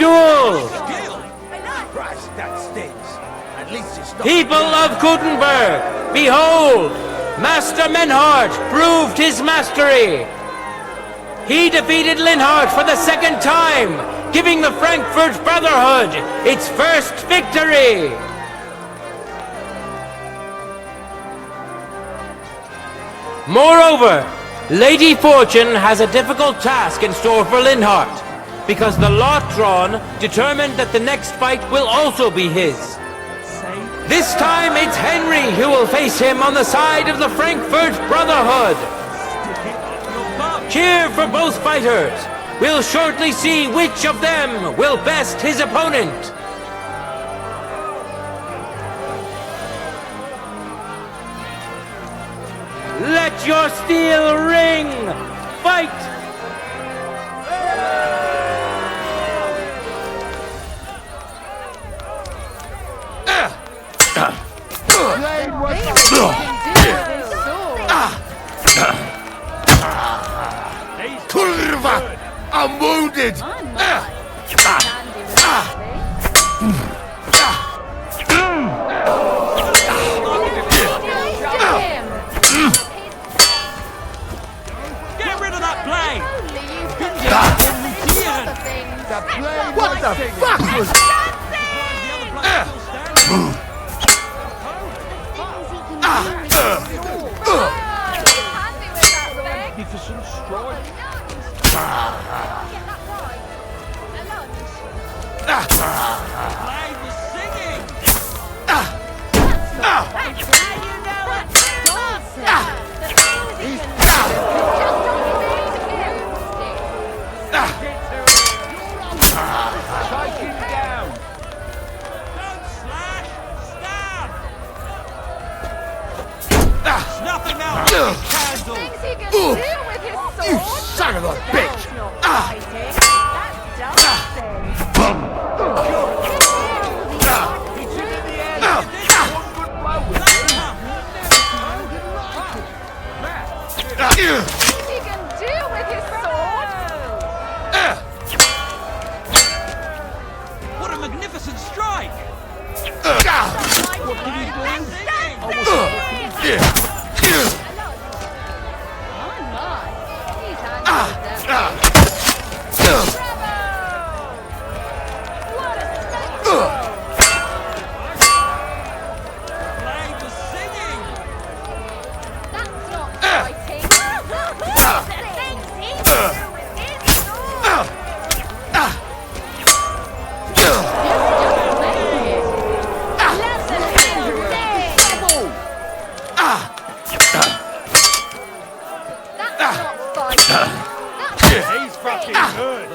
Duel! People of Gutenberg, behold! Master Menhart proved his mastery! He defeated Linhart for the second time, giving the Frankfurt Brotherhood its first victory! Moreover, Lady Fortune has a difficult task in store for Linhart, because the lot drawn determined that the next fight will also be his. This time it's Henry who will face him on the side of the Frankfurt Brotherhood. Cheer for both fighters. We'll shortly see which of them will best his opponent. Let your steel ring! Fight! Kurva! I'm wounded! Get rid of that blade! What the fuck was you son of a bitch! He's fucking good.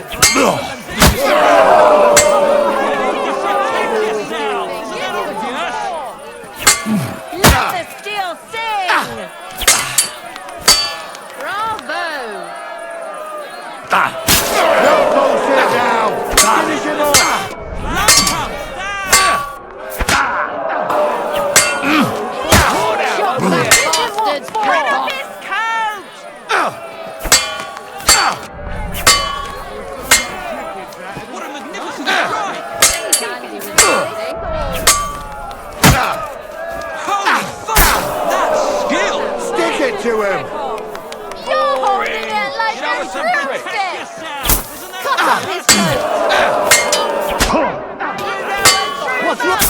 Let the steel sing! Bravo! No bullshit now. Finish him off. Shot that bastard's Bring cock up off. his coat! What a magnificent strike! Dandy with the Holy fuck! That's skill! Stick it to him. You're holding it like Show a us some tricks! broomstick! Yourself! Isn't that Cut off his coat! What's wrong?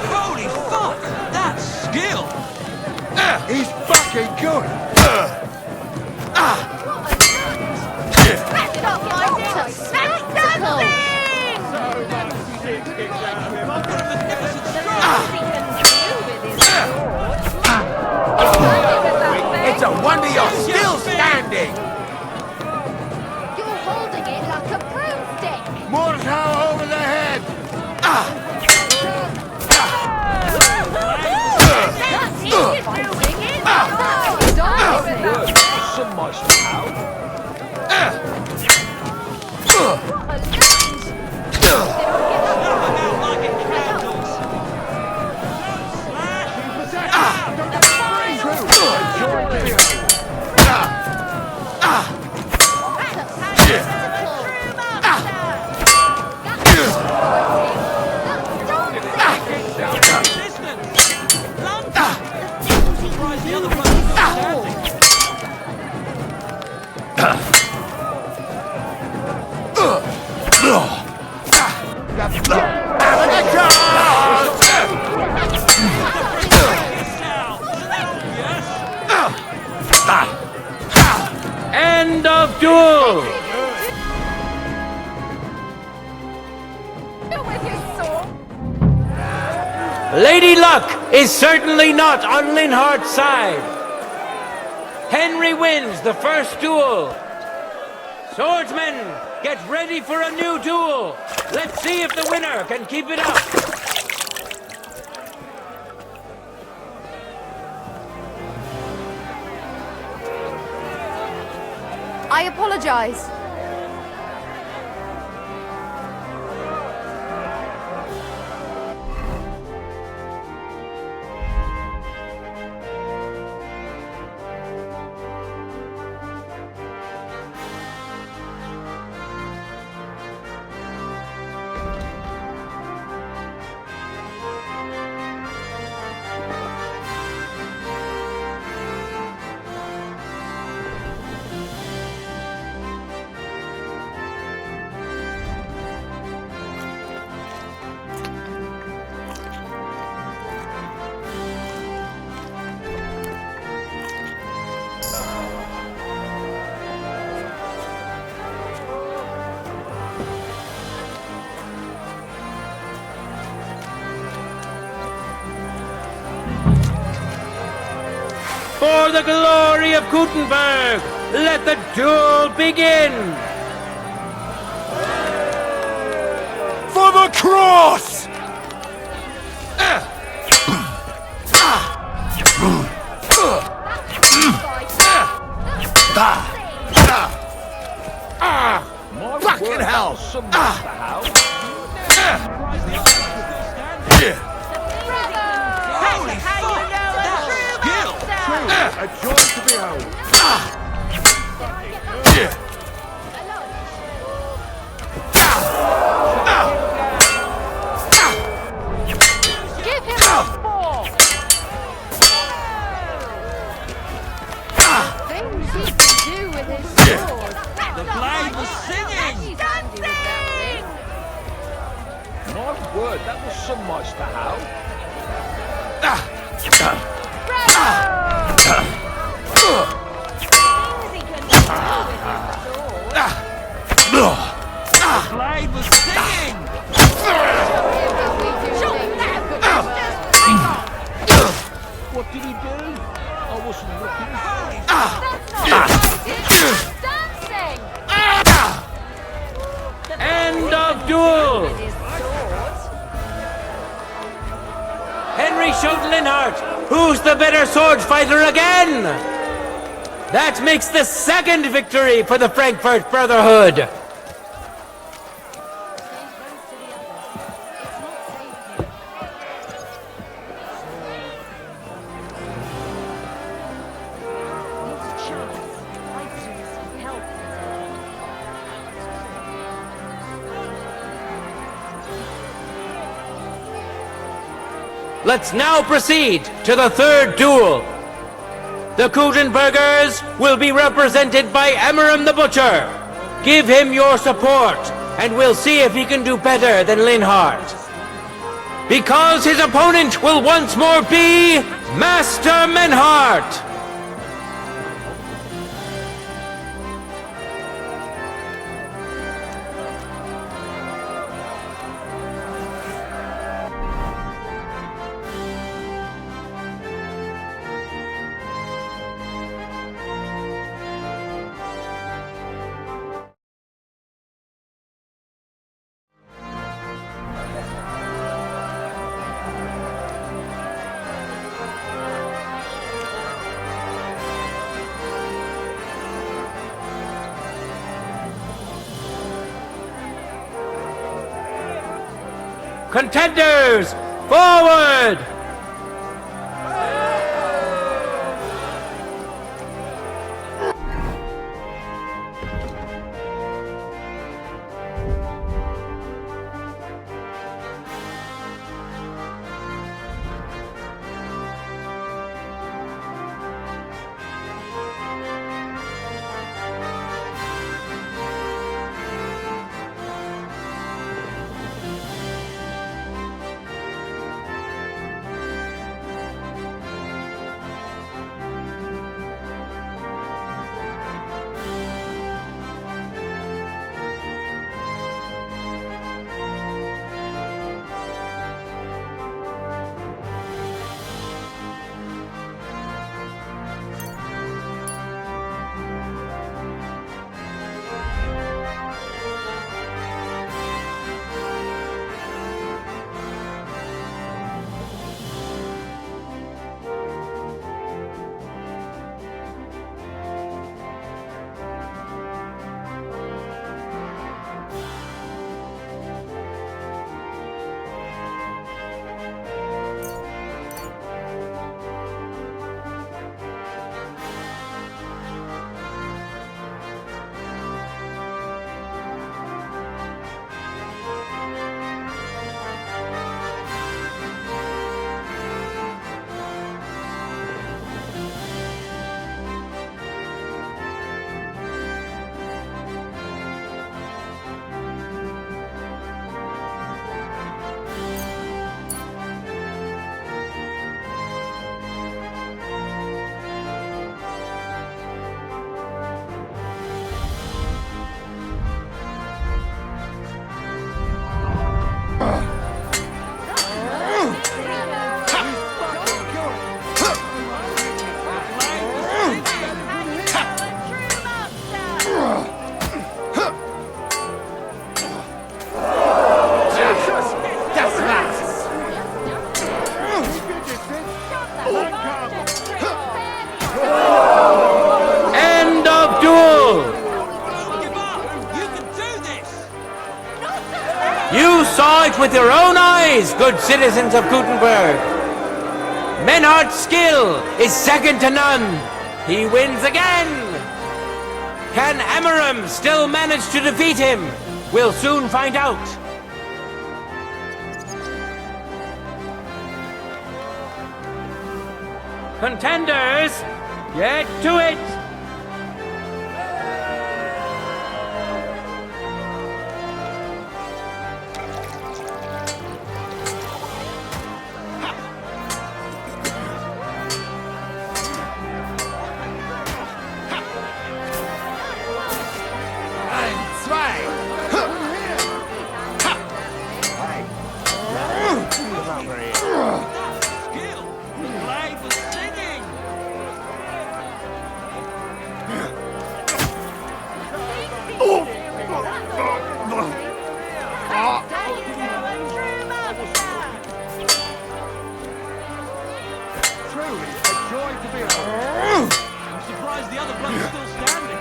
Holy fuck! That's skill! He's fucking good. Back up, my dear! Smack that thing! What a magnificent strike! It's a wonder you're still standing. You're holding it like a broomstick! Mortar over the head. That's easy fighting, isn't it? Dancing! So much power! Like it candles! The other one standing. End of duel! With his sword! Lady Luck is certainly not on Linhart's side. Henry wins the first duel. Swordsmen, get ready for a new duel. Let's see if the winner can keep it up. I apologize. For the glory of Gutenberg, let the duel begin! For the cross! Fucking hell! Holy fuck! That's skill! A joy to behold. My word, that was some Meister How. The blade was stinging! What did he do? I wasn't looking. Dancing! End of duel! Henry showed Linhart. Who's the better sword fighter again? That makes the second victory for the Frankfurt Brotherhood. Let's now proceed to the third duel. The Kutenbergers will be represented by Emmeram the Butcher. Give him your support, and we'll see if he can do better than Linhart. Because his opponent will once more be Master Menhart. Contenders, forward! End of duel! Give up! You can do this! You saw it with your own eyes, good citizens of Gutenberg. Menhardt's skill is second to none. He wins again. Can Emmeram still manage to defeat him? We'll soon find out. Contenders, get to it! I'm surprised the other bloke's still standing.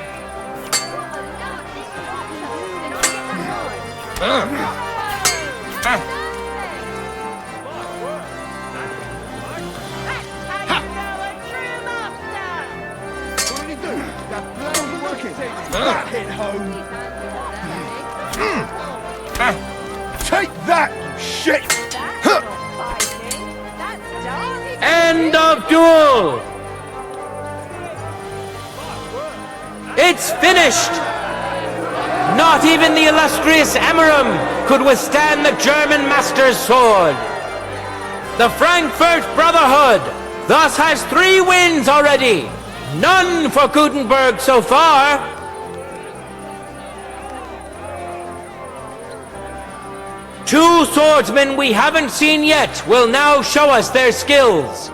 What did he do? That plan working. That hit home. Take that, you shit! End of duel! It's finished! Not even the illustrious Emmeram could withstand the German master's sword. The Frankfurt Brotherhood thus has 3 wins already. None for Gutenberg so far. Two swordsmen we haven't seen yet will now show us their skills.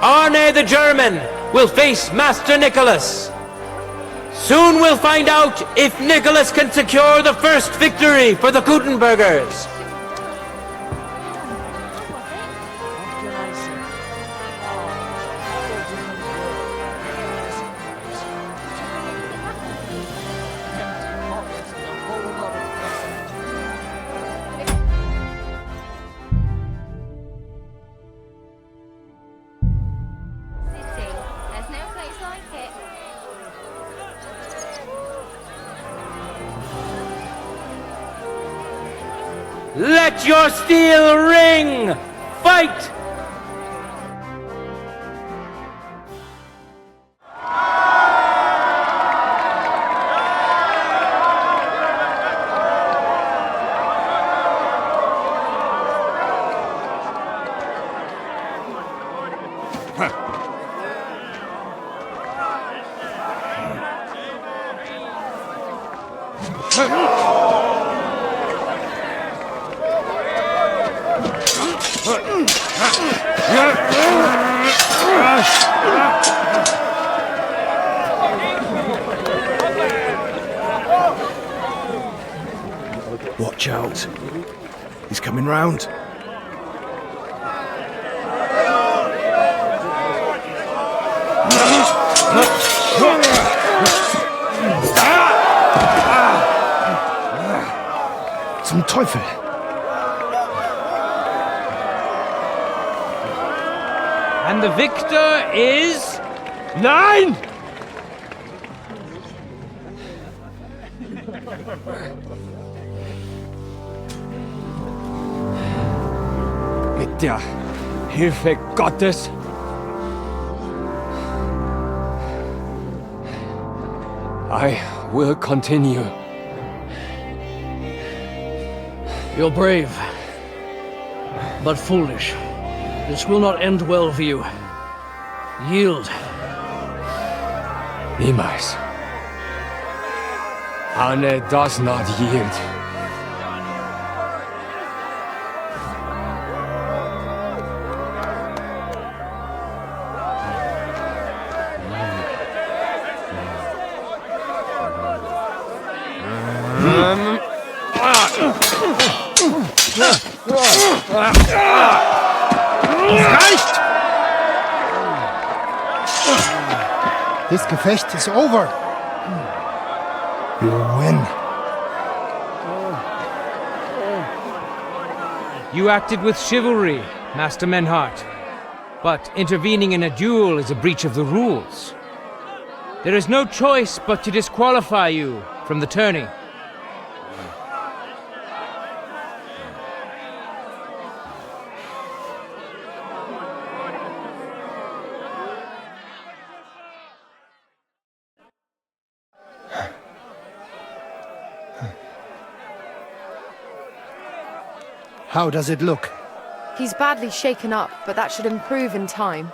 Arne the German will face Master Nicholas. Soon we'll find out if Nicholas can secure the first victory for the Gutenbergers. There's no place like it. Let your steel ring! Fight! Watch out. He's coming round. Zum Teufel! And the victor is... Nein! Mit der Hilfe Gottes I will continue. You're brave, but foolish. This will not end well for you. Yield. Niemals. Arne does not yield. Reicht! This Gefecht is over. You win. You acted with chivalry, Master Menhart. But intervening in a duel is a breach of the rules. There is no choice but to disqualify you from the tourney. How does it look? He's badly shaken up, but that should improve in time.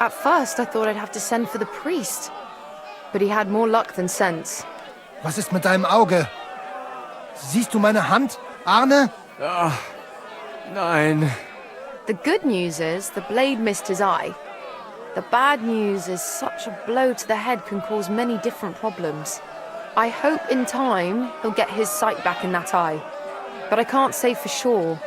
At first, I thought I'd have to send for the priest, but he had more luck than sense. Was ist mit deinem Auge? Siehst du meine Hand, Arne? Nein. The good news is the blade missed his eye. The bad news is such a blow to the head can cause many different problems. I hope in time he'll get his sight back in that eye, but I can't say for sure.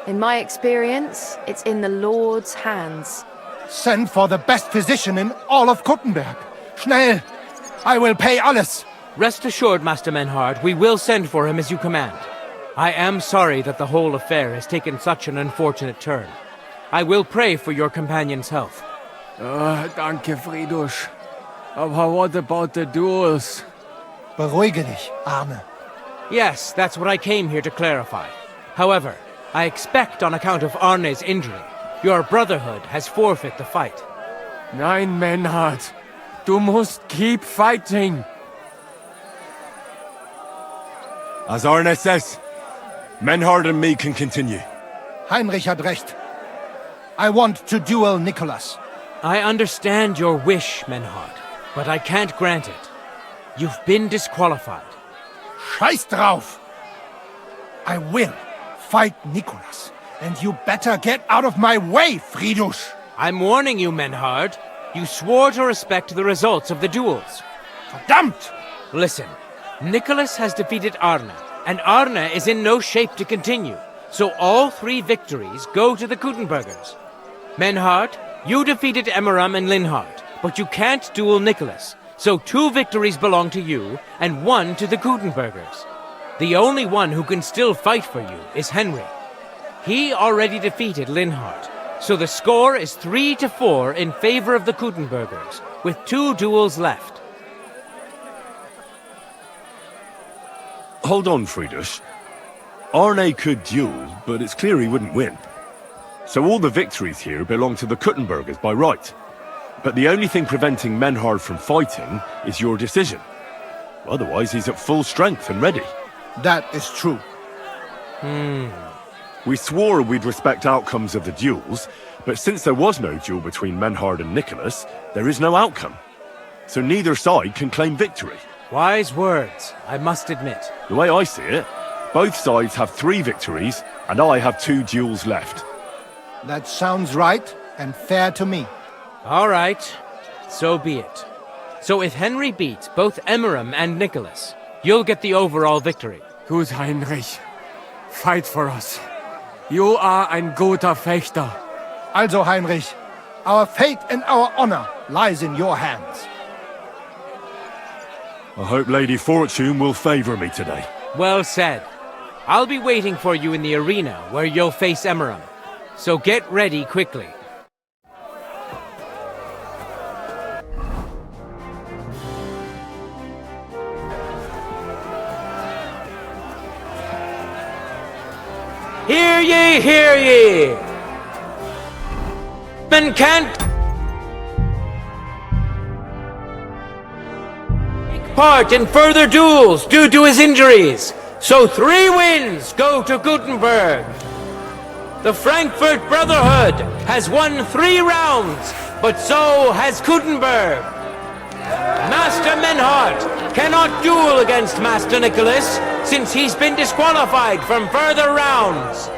In my experience, it's in the Lord's hands. Send for the best physician in all of Kuttenberg. Schnell! I will pay alles. Rest assured, Master Menhard, we will send for him as you command. I am sorry that the whole affair has taken such an unfortunate turn. I will pray for your companion's health. Danke, Friedrich. But what about the duels? Beruhige dich, Arne. Yes, that's what I came here to clarify. However, I expect on account of Arne's injury, your brotherhood has forfeit the fight. Nein, Menhard. Du musst keep fighting. As Arne says, Menhard and me can continue. Heinrich had recht. I want to duel Nicholas. I understand your wish, Menhard, but I can't grant it. You've been disqualified. Scheiß drauf! I will fight Nicholas, and you better get out of my way, Friedrich! I'm warning you, Menhard. You swore to respect the results of the duels. Verdammt! Listen, Nicholas has defeated Arne, and Arne is in no shape to continue, so all 3 victories go to the Kuttenbergers. Menhard, you defeated Emmeram and Linhard, but you can't duel Nicholas, so 2 victories belong to you, and 1 to the Kuttenbergers. The only one who can still fight for you is Henry. He already defeated Linhard, so the score is 3-4 in favor of the Kuttenbergers, with 2 duels left. Hold on, Friedrich. Arne could duel, but it's clear he wouldn't win. So all the victories here belong to the Kuttenbergers by right. But the only thing preventing Menhard from fighting is your decision. Otherwise, he's at full strength and ready. That is true. We swore we'd respect outcomes of the duels, but since there was no duel between Menhard and Nicholas, there is no outcome. So neither side can claim victory. Wise words, I must admit. The way I see it, both sides have 3 victories, and I have 2 duels left. That sounds right and fair to me. All right, so be it. So if Henry beats both Emmeram and Nicholas, you'll get the overall victory. Gut, Heinrich. Fight for us. You are ein guter Fechter. Also, Heinrich, our fate and our honor lies in your hands. I hope Lady Fortune will favor me today. Well said. I'll be waiting for you in the arena where you'll face Emmeram. So get ready quickly. Hear ye, hear ye! Men can't take part in further duels due to his injuries, so 3 wins go to Gutenberg. The Frankfurt Brotherhood has won 3 rounds, but so has Gutenberg. Master Menhard cannot duel against Master Nicholas since he's been disqualified from further rounds.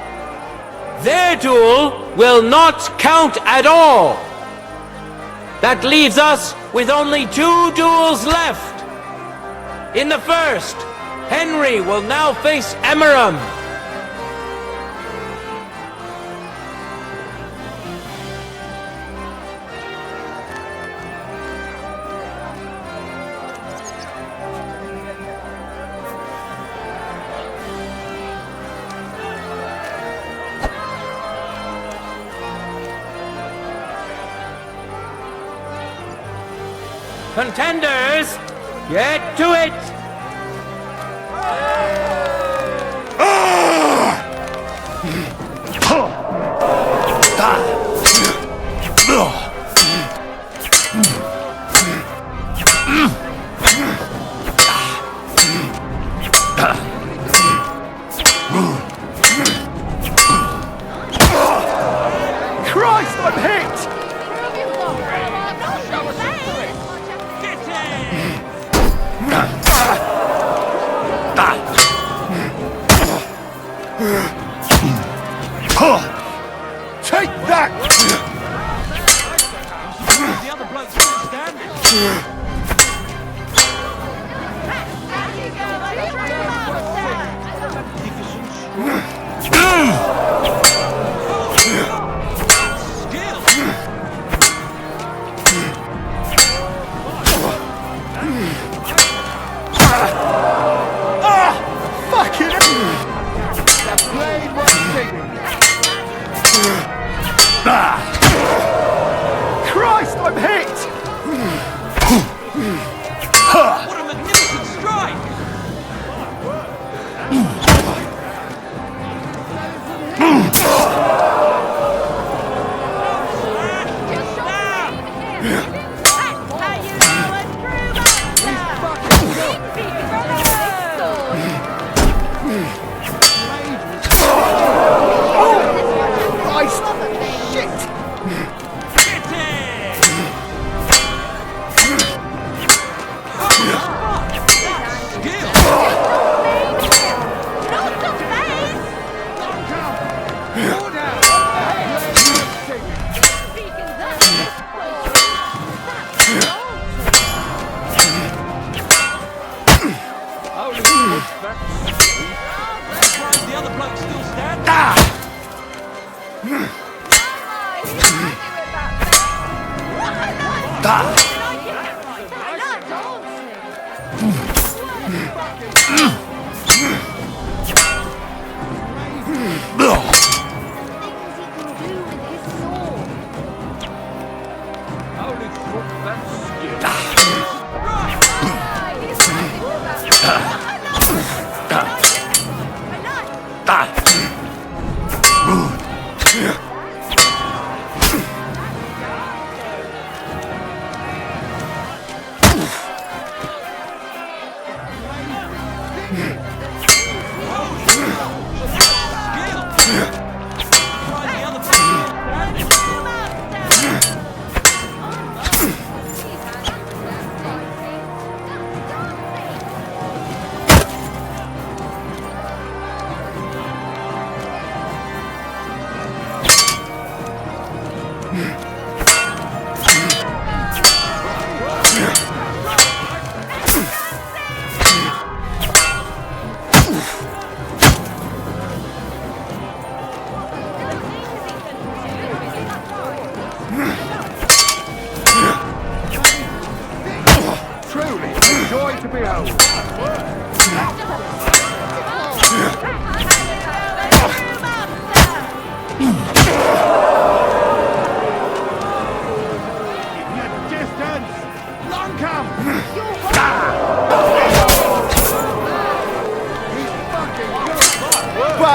Their duel will not count at all. That leaves us with only 2 duels left. In the first, Henry will now face Emmeram. Contenders, get to it! Christ, I'm hit! Take that! The other bloke's still standing.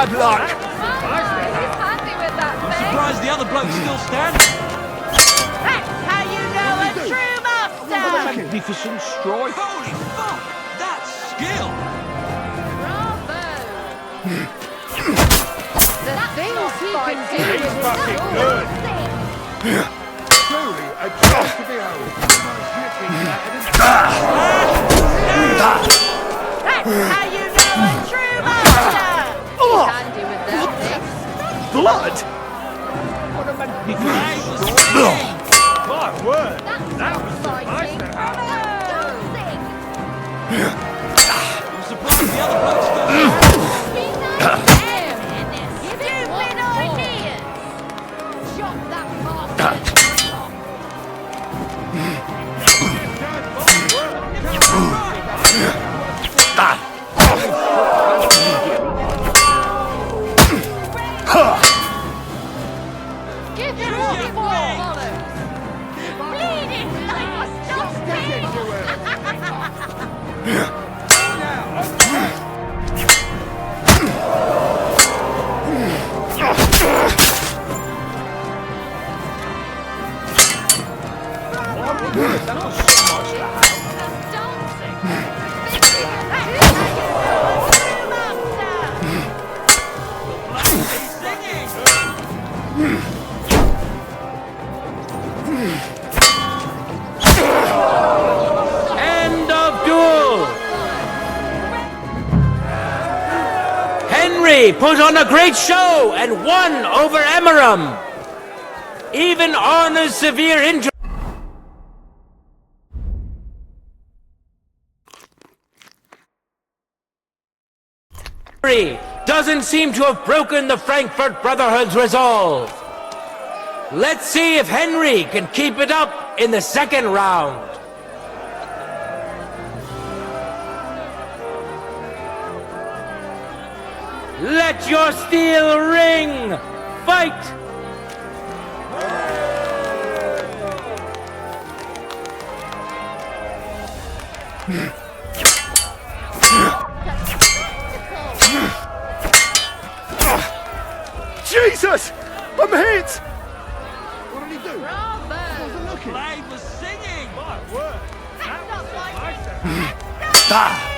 Bad luck! Surprised the other bloke's still standing. That's how you know a true master! Magnificent strike! Holy fuck! That's skill! The things he can do with fucking his good. sword. Truly a joy to behold! That's how you know a true master! Handy with that thing. Blood! What a magnificent strike! My word! That was Fighting. I'm surprised the other bloke's still Stupid ideas! Chop that bastard. Give him what he wants. Bleeding like a sausage! End of duel! Henry put on a great show and won over Emeram. Even Arna's severe injury doesn't seem to have broken the Frankfurt Brotherhood's resolve. Let's see if Henry can keep it up in the second round. Let your steel ring! Fight! Jesus! I'm hit! What did he do? Bravo! Wasn't looking. Blade was singing! My word! That's not like it! Ah!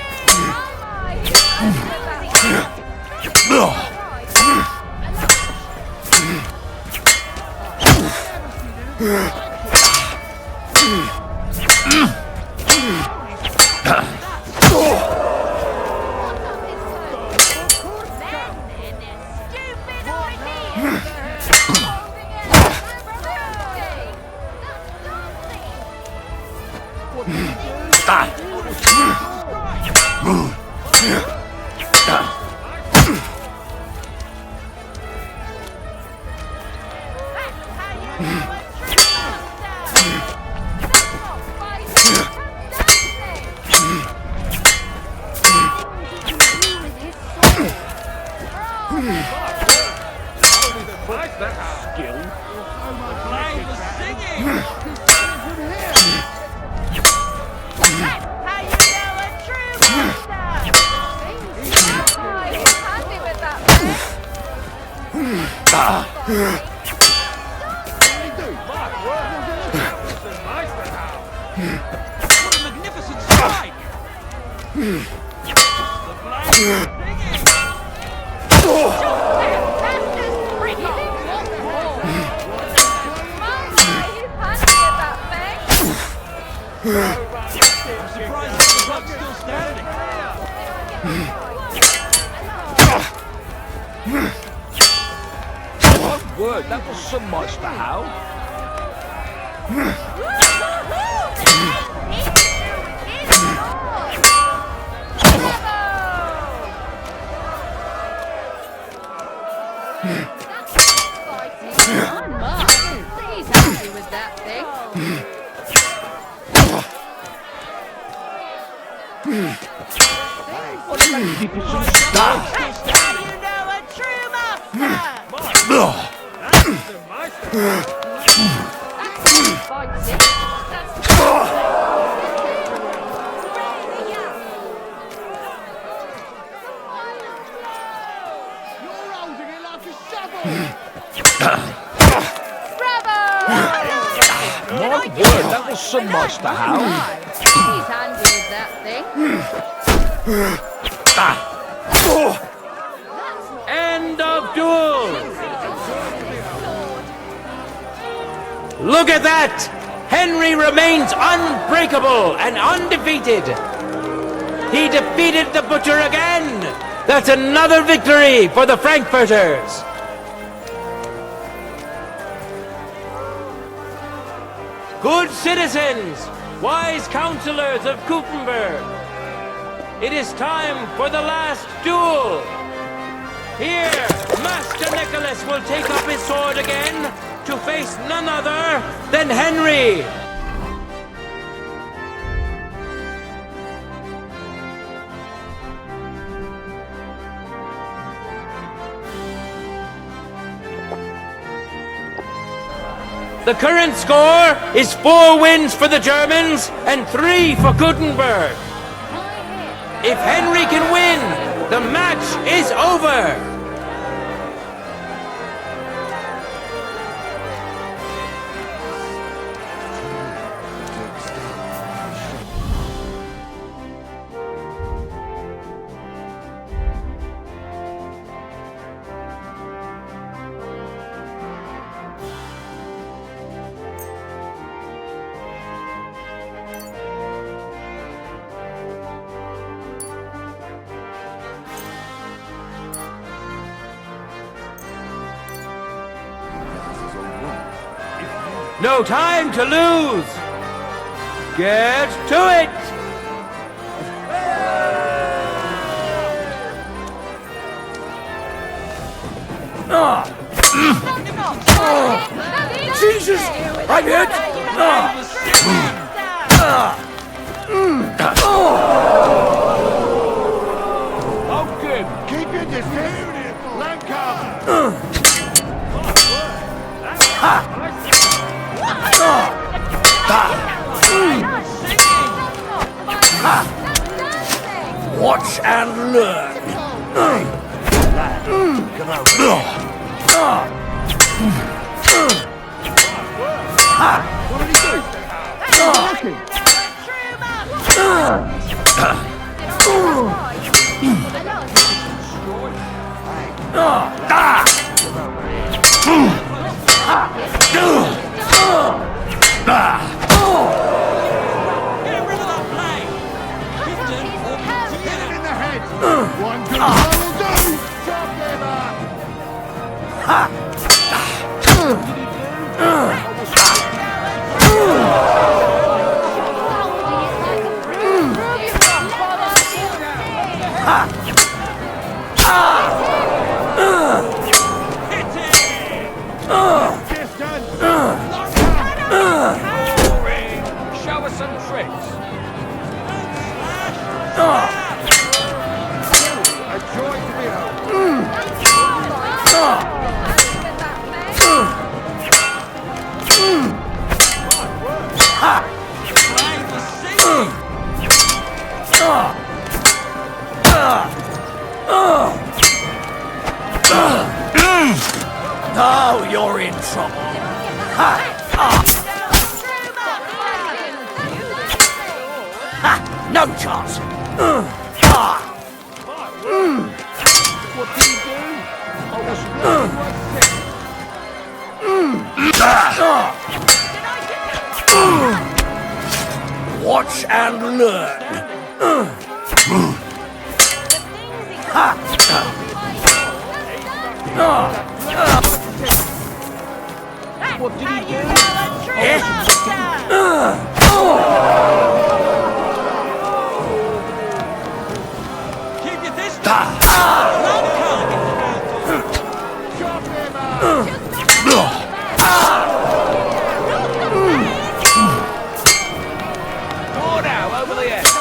End of duel! Look at that! Henry remains unbreakable and undefeated! He defeated the Butcher again! That's another victory for the Frankfurters! Good citizens, wise counselors of Gutenberg, it is time for the last duel! Here, Master Nicholas will take up his sword again to face none other than Henry! The current score is 4 wins for the Germans and 3 for Gutenberg. If Henry can win, the match is over. No time to lose! Get to it! Jesus! I'm hit! Okay, keep your distance! Lancaster! Watch and learn! One good blow will do! Chop him Show us some tricks. A joy to behold. Now you're in trouble. No chance. What do you do? I was ready to Watch and learn. What did he do? Keep your distance. Chop him Go now, over the edge.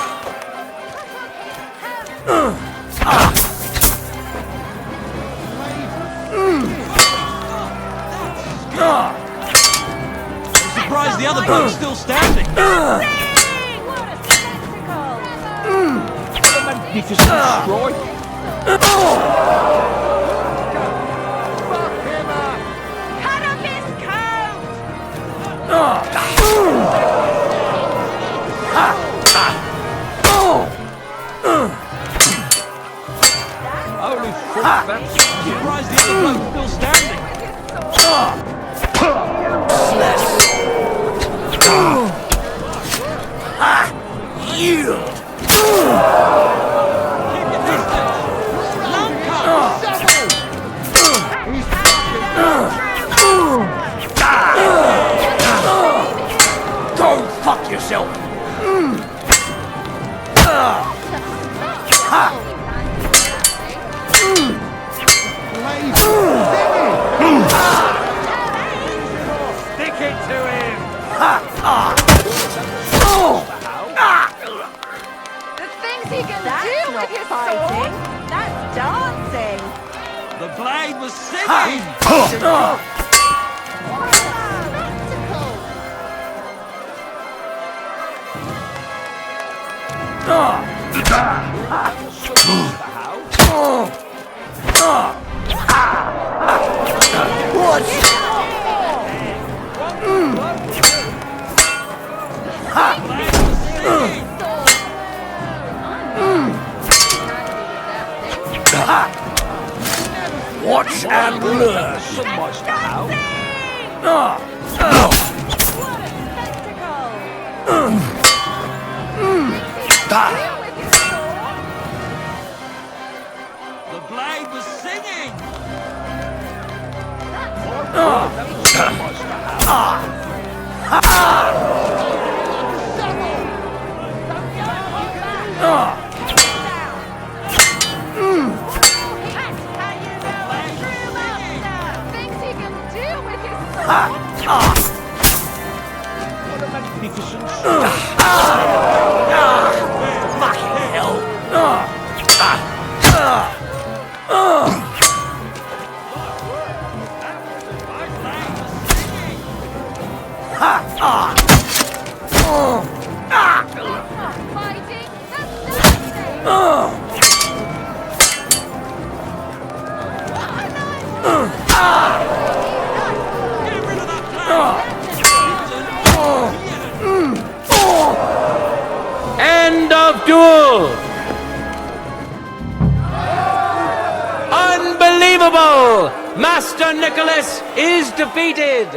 I'm surprised the other boat's still standing. What a spectacle! magnificent strike. Cut off his coat! Holy fuck, that's surprised the other boat's still standing. Yield! Keep your distance. Long cut. Go fuck yourself! Stick it to him. The things he can That's do not with his fighting. sword! That's dancing. The blade was singing. Spectacle! Watch and learn! What a spectacle! The blade was singing. Things he can do with his sword! What a magnificent Fucking hell! Fighting! That's dancing! duel! Unbelievable! Master Nicholas is defeated!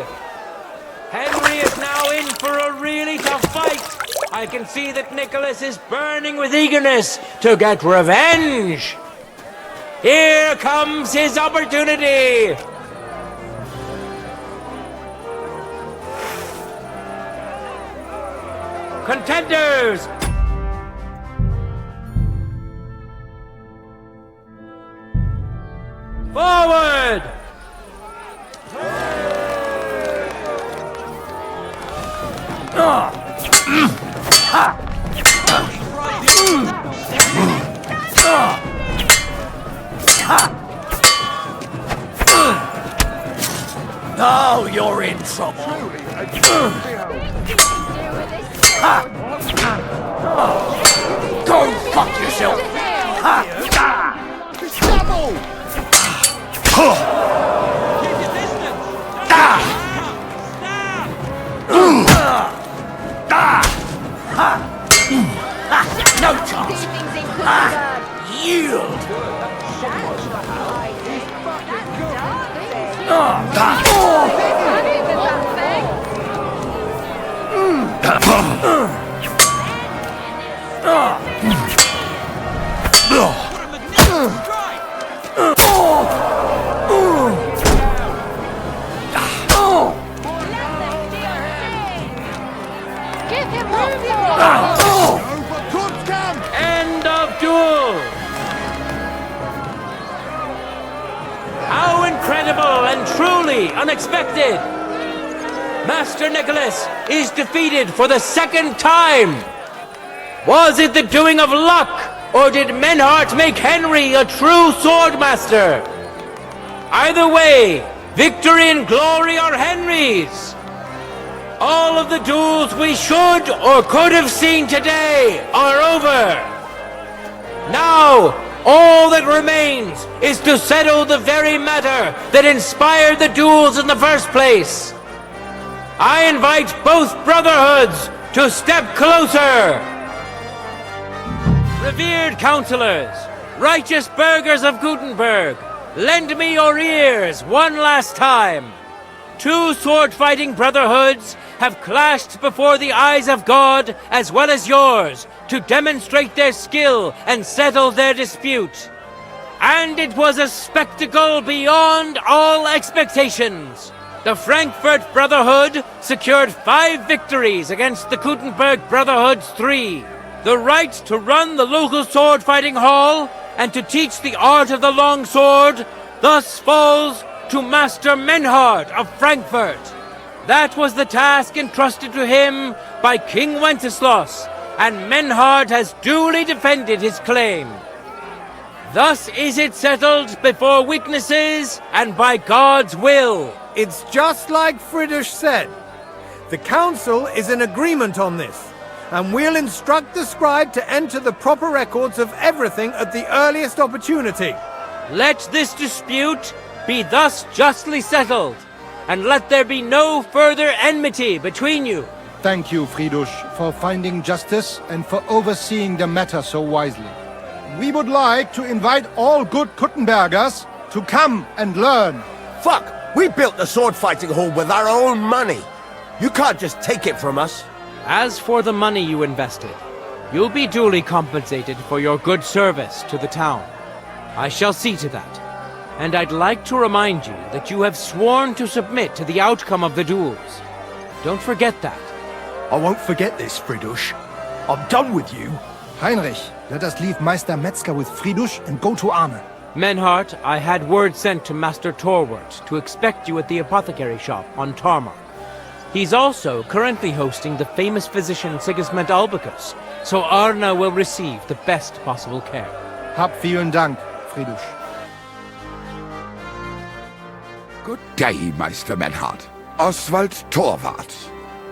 Henry is now in for a really tough fight. I can see that Nicholas is burning with eagerness to get revenge. Here comes his opportunity. Contenders! Forward! Now you're in trouble. Go fuck yourself. No chance. Yield. End of duel! How incredible and truly unexpected! Master Nicholas is defeated for the second time! Was it the doing of luck, or did Menhart make Henry a true swordmaster? Either way, victory and glory are Henry's! All of the duels we should or could have seen today are over! Now, all that remains is to settle the very matter that inspired the duels in the first place. I invite both brotherhoods to step closer. Revered counselors, righteous burghers of Gutenberg, lend me your ears one last time. Two sword-fighting brotherhoods have clashed before the eyes of God as well as yours to demonstrate their skill and settle their dispute. And it was a spectacle beyond all expectations. The Frankfurt Brotherhood secured 5 victories against the Gutenberg Brotherhood's 3. The right to run the local sword-fighting hall and to teach the art of the long sword thus falls to Master Menhart of Frankfurt. That was the task entrusted to him by King Wenceslas, and Menhart has duly defended his claim. Thus is it settled before witnesses and by God's will. It's just like Friedrich said. The council is in agreement on this, and we'll instruct the scribe to enter the proper records of everything at the earliest opportunity. Let this dispute be thus justly settled, and let there be no further enmity between you. Thank you, Friedrich, for finding justice and for overseeing the matter so wisely. We would like to invite all good Kuttenbergers to come and learn. Fuck! We built the sword-fighting hall with our own money. You can't just take it from us. As for the money you invested, you'll be duly compensated for your good service to the town. I shall see to that. And I'd like to remind you that you have sworn to submit to the outcome of the duels. Don't forget that. I won't forget this, Friedrich. I'm done with you. Heinrich, let us leave Meister Metzger with Friedrich and go to Arne. Menhart, I had word sent to Master Torwart to expect you at the apothecary shop on Tarmac. He's also currently hosting the famous physician Sigismund Albicus, so Arne will receive the best possible care. Hab vielen Dank, Friedrich. Good day, Meister Menhart. Oswald Torwart,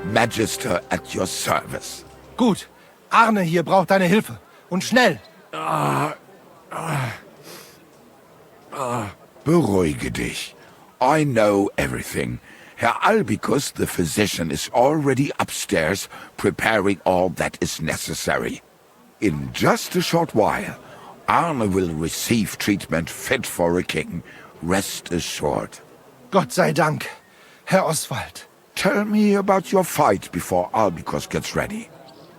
Magister at your service. Gut. Arne hier braucht deine Hilfe. Und schnell. Beruhige dich. I know everything. Herr Albicus, the physician, is already upstairs preparing all that is necessary. In just a short while, Arne will receive treatment fit for a king. Rest assured. Gott sei Dank, Herr Oswald. Tell me about your fight before Albicus gets ready.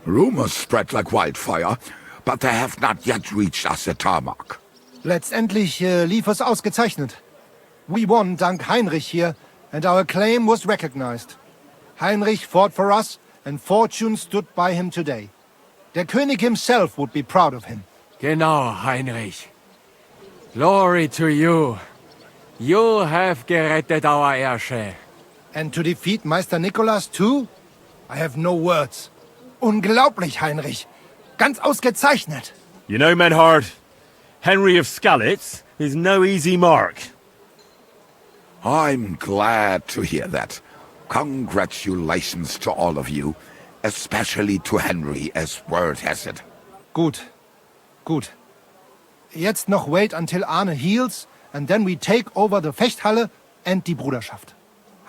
Rumors spread like wildfire, but they have not yet reached us at Tarmac. Letztendlich lief es ausgezeichnet. We won dank Heinrich here, and our claim was recognized. Heinrich fought for us, and fortune stood by him today. Der König himself would be proud of him. Genau, Heinrich. Glory to you. You have gerettet our Ersche. And to defeat Meister Nicholas too? I have no words. Unglaublich, Heinrich. Ganz ausgezeichnet. You know, Menhard, Henry of Skalitz is no easy mark. I'm glad to hear that. Congratulations to all of you, especially to Henry, as word has it. Gut. Gut. Jetzt noch wait until Arne heals, and then we take over the Fechthalle and die Bruderschaft.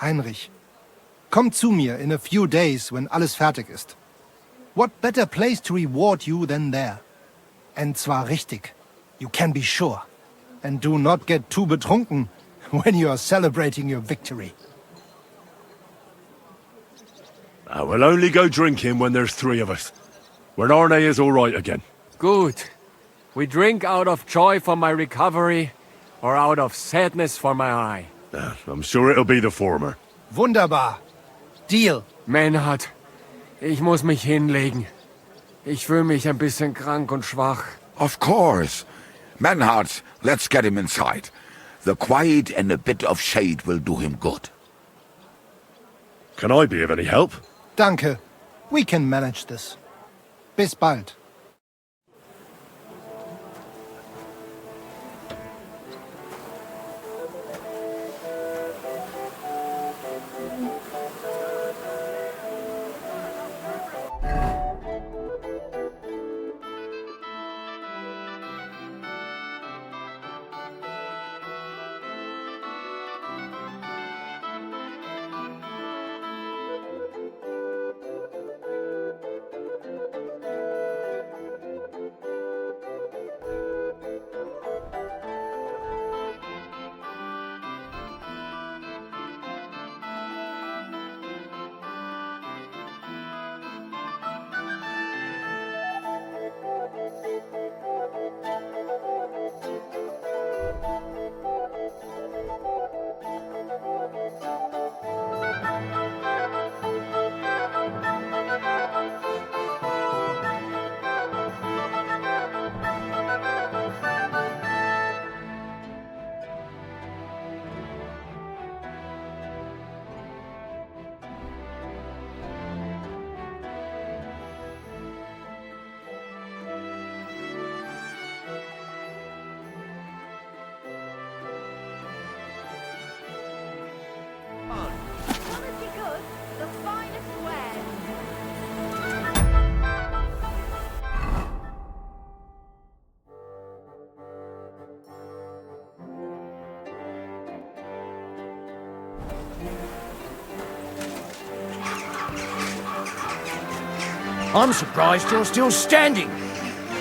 Heinrich, komm zu mir in a few days when alles fertig ist. What better place to reward you than there? And zwar richtig. You can be sure. And do not get too betrunken when you are celebrating your victory. I will only go drinking when there's three of us. When Arne is all right again. Good. We drink out of joy for my recovery, or out of sadness for my eye. I'm sure it'll be the former. Wunderbar. Deal. Menhard, ich muss mich hinlegen. Ich fühle mich ein bisschen krank und schwach. Of course. Menhard, let's get him inside. The quiet and a bit of shade will do him good. Can I be of any help? Danke. We can manage this. Bis bald. Quality goods, the finest wares. I'm surprised you're still standing.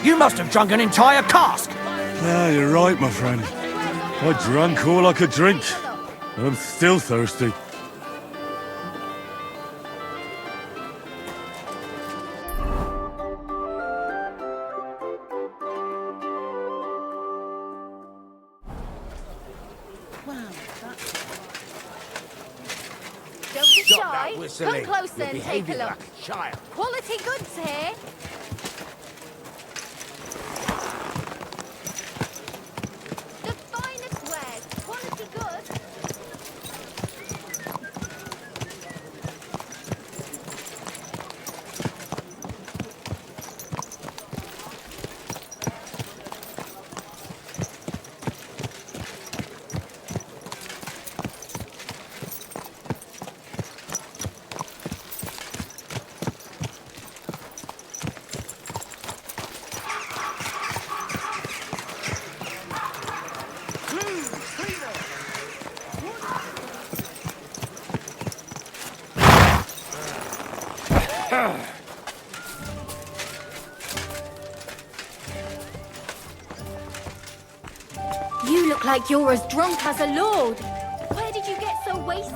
You must have drunk an entire cask. Yeah, you're right, my friend. I drank all I could drink. I'm still thirsty. Don't be Stop shy. that Come whistling. closer You're and take a behaving look. like a child. Quality goods here. The finest wares. Quality goods. Like you're as drunk as a lord. Where did you get so wasted?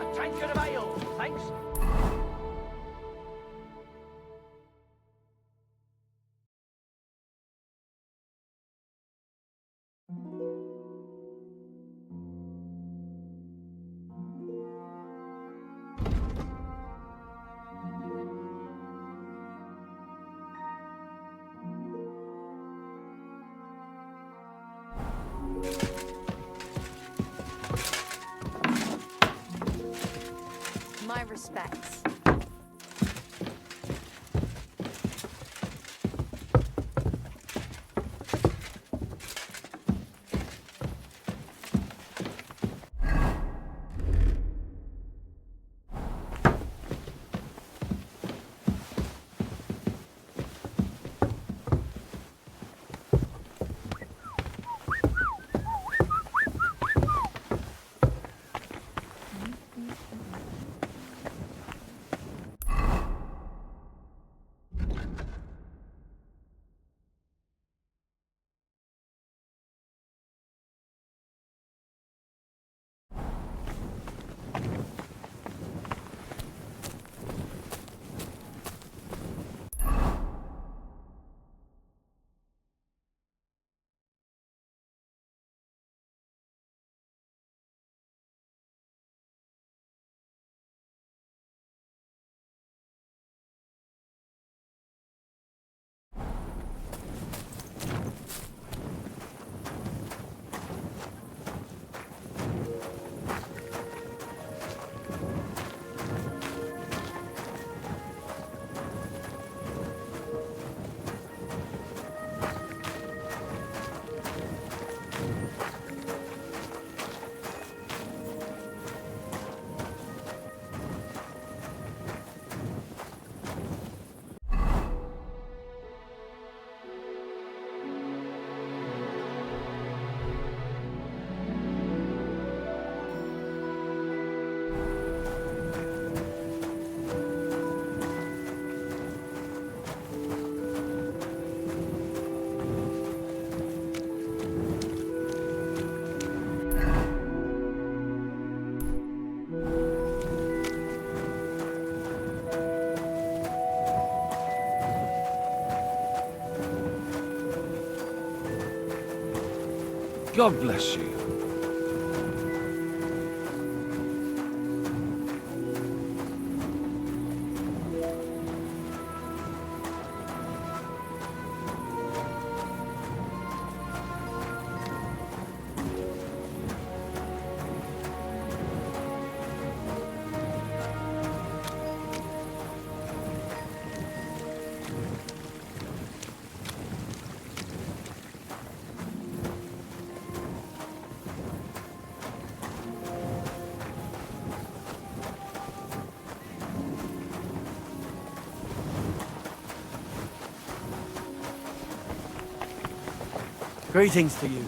A tankard of ale, thanks. My respects. God bless you. Greetings to you.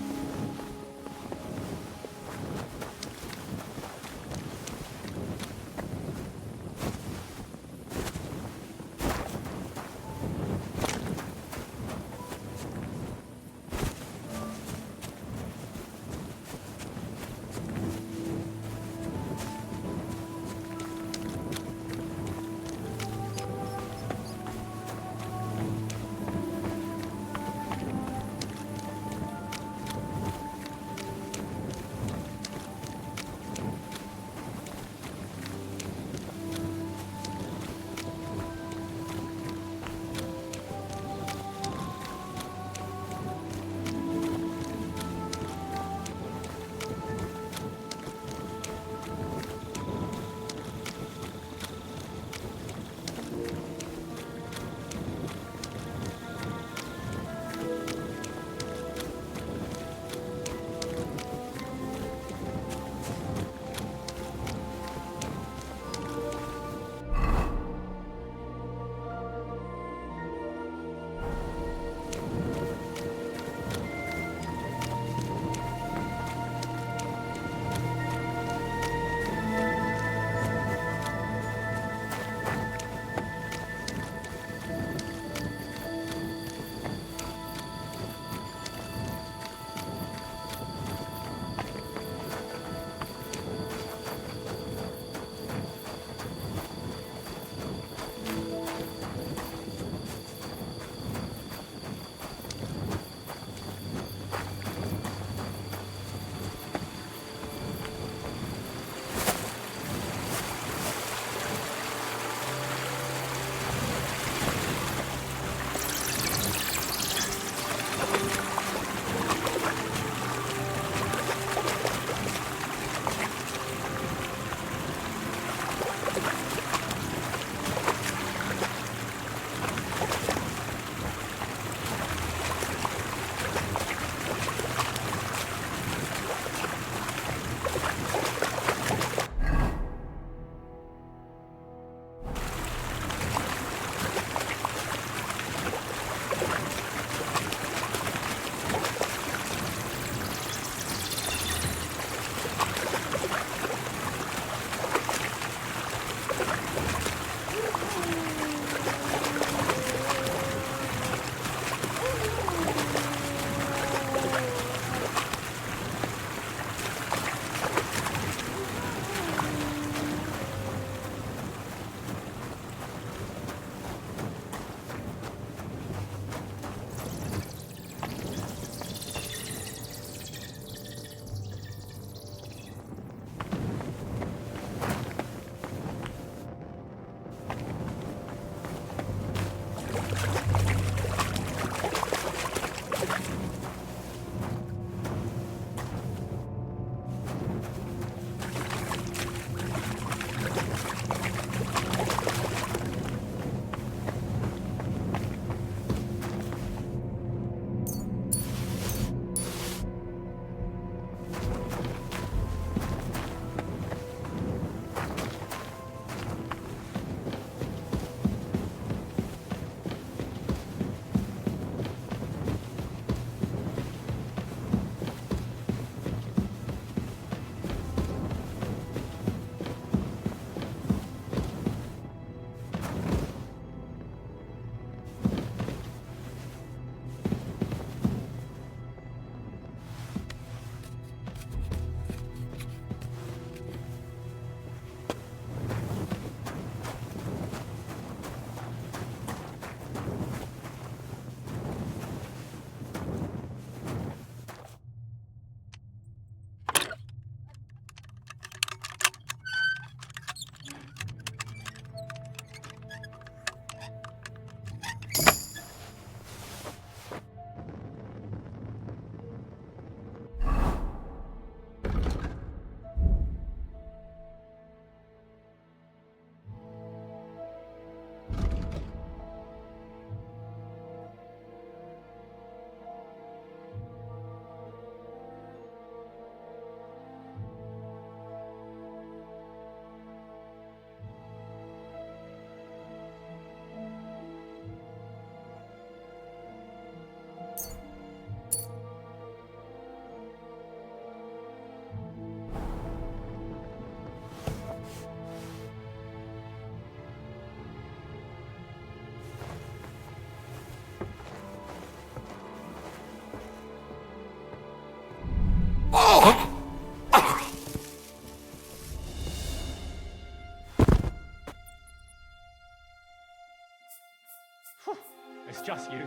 It's just you.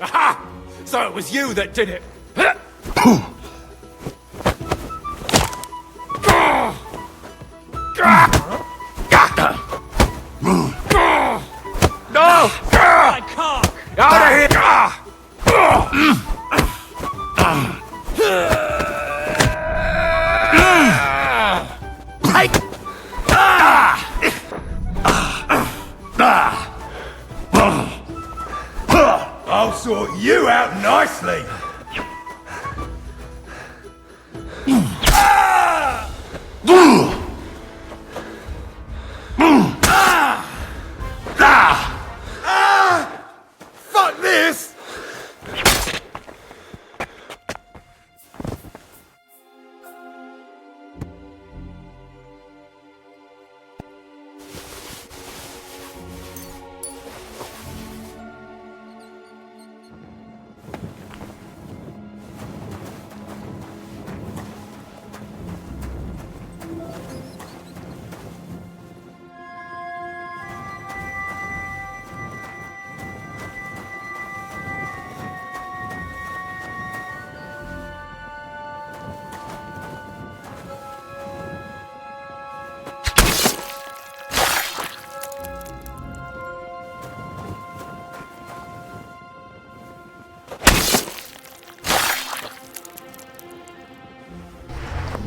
Aha! So it was you that did it! No! I can't! Out of here! I'll sort you out nicely! Fuck this!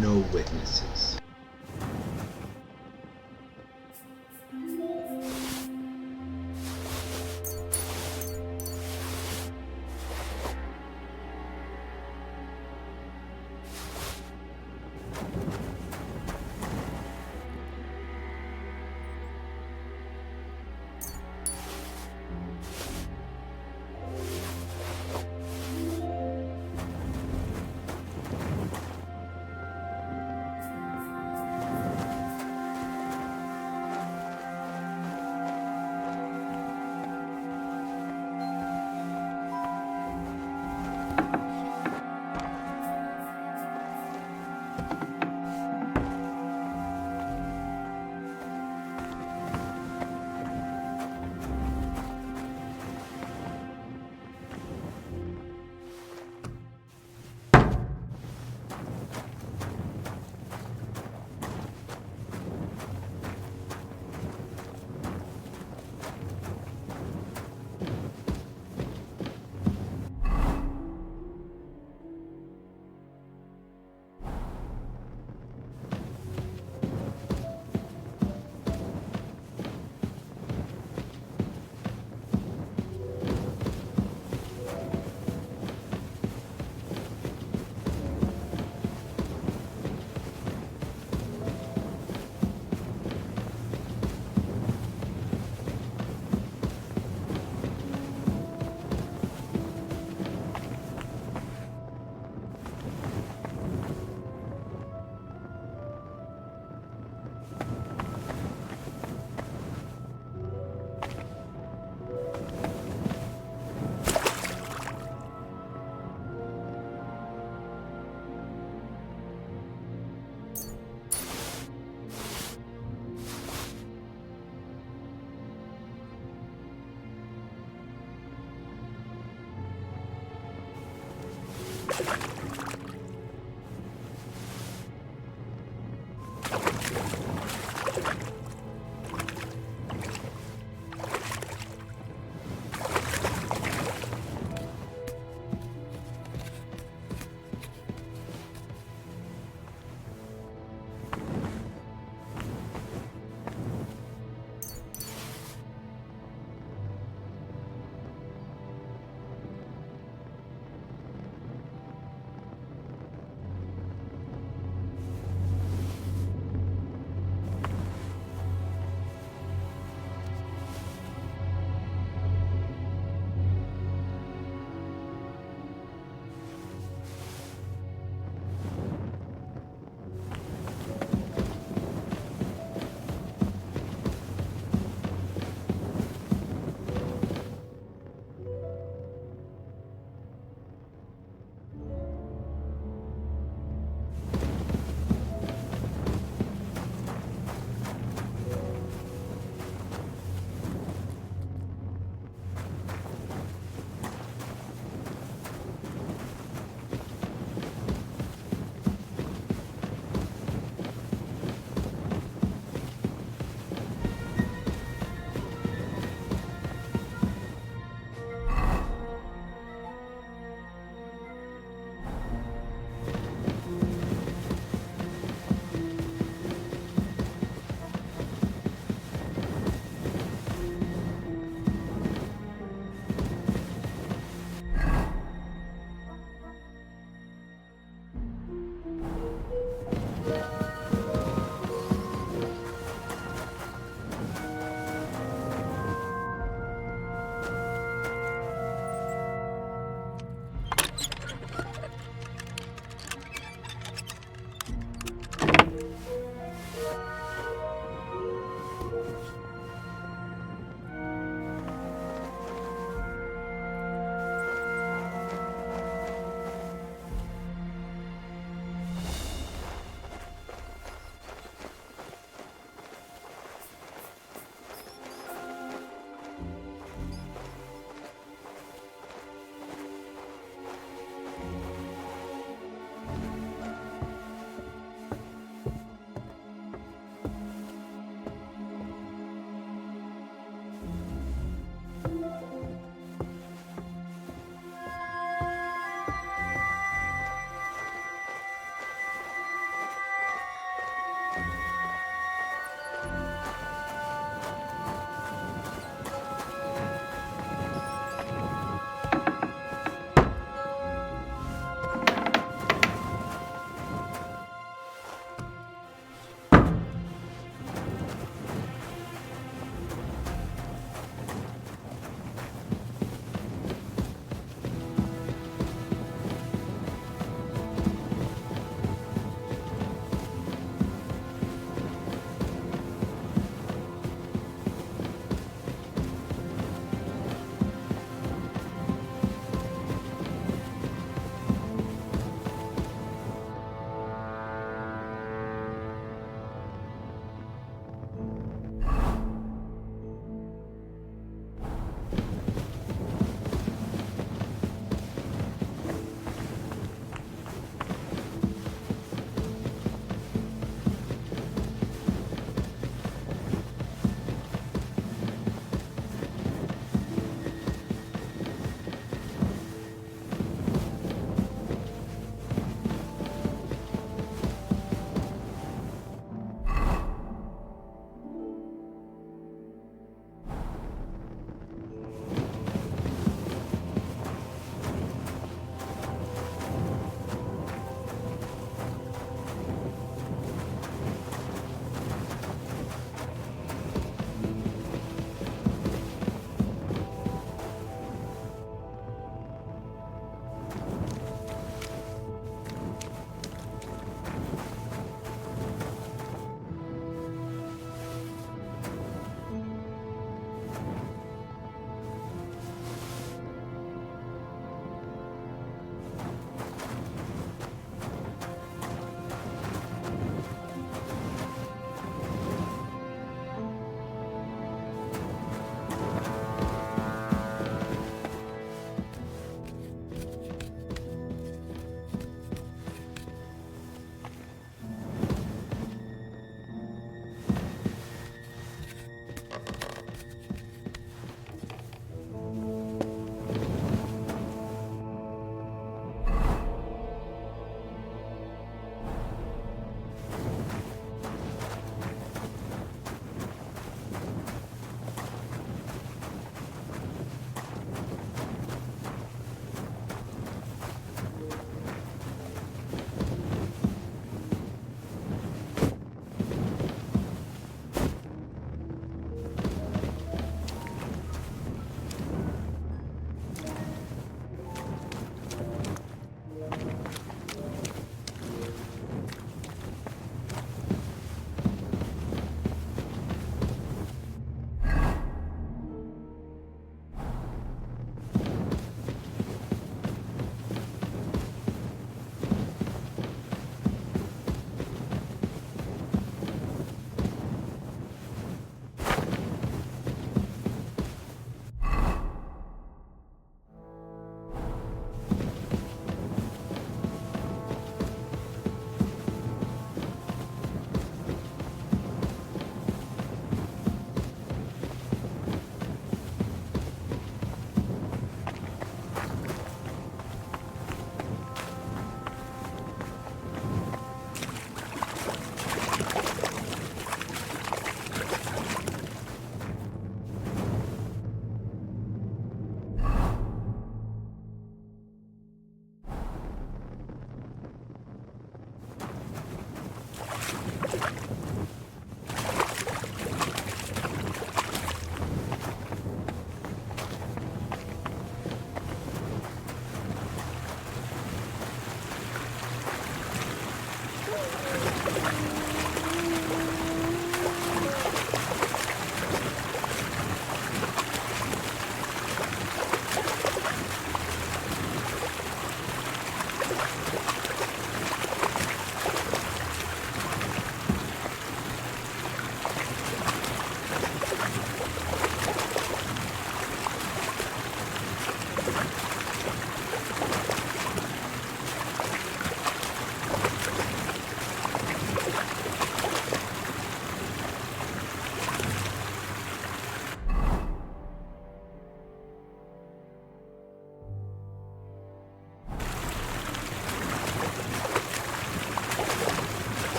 No witnesses.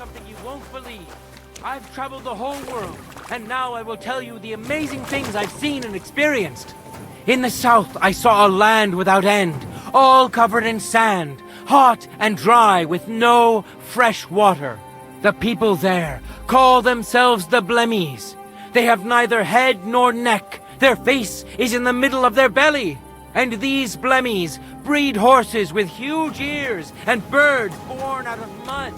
something you won't believe. I've traveled the whole world, and now I will tell you the amazing things I've seen and experienced. In the south, I saw a land without end, all covered in sand, hot and dry with no fresh water. The people there call themselves the Blemmies. They have neither head nor neck. Their face is in the middle of their belly. And these Blemmies breed horses with huge ears and birds born out of mud.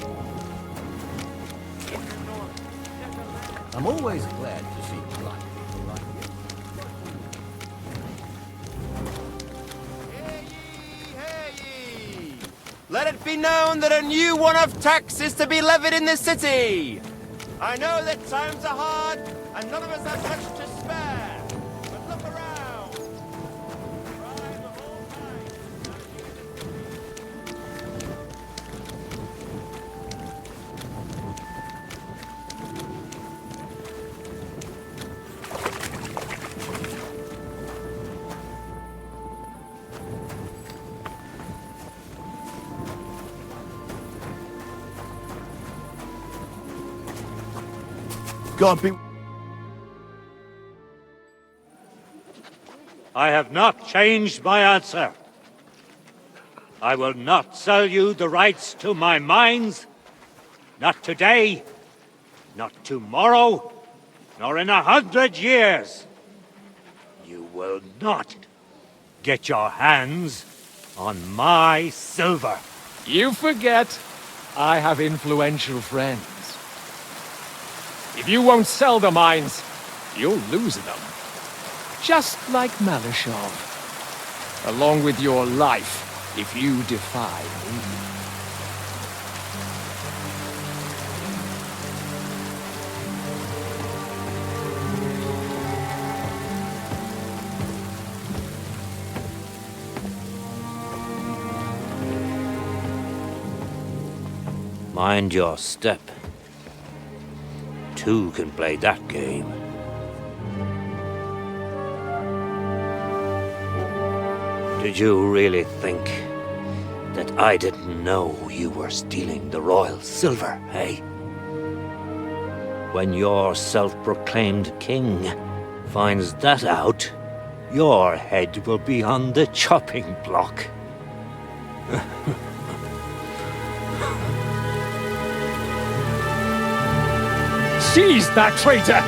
I'm always glad to see blood like you. Hear ye! Let it be known that a new one-off tax is to be levied in this city! I know that times are hard, and none of us have much to spare. But look around. God be... I have not changed my answer. I will not sell you the rights to my mines. Not today, not tomorrow, nor in 100 years. You will not get your hands on my silver. You forget I have influential friends. If you won't sell the mines, you'll lose them. Just like Malishov. Along with your life, if you defy me. Mind your step. Two can play that game. Did you really think that I didn't know you were stealing the royal silver, eh? When your self-proclaimed king finds that out, your head will be on the chopping block. Seize that traitor!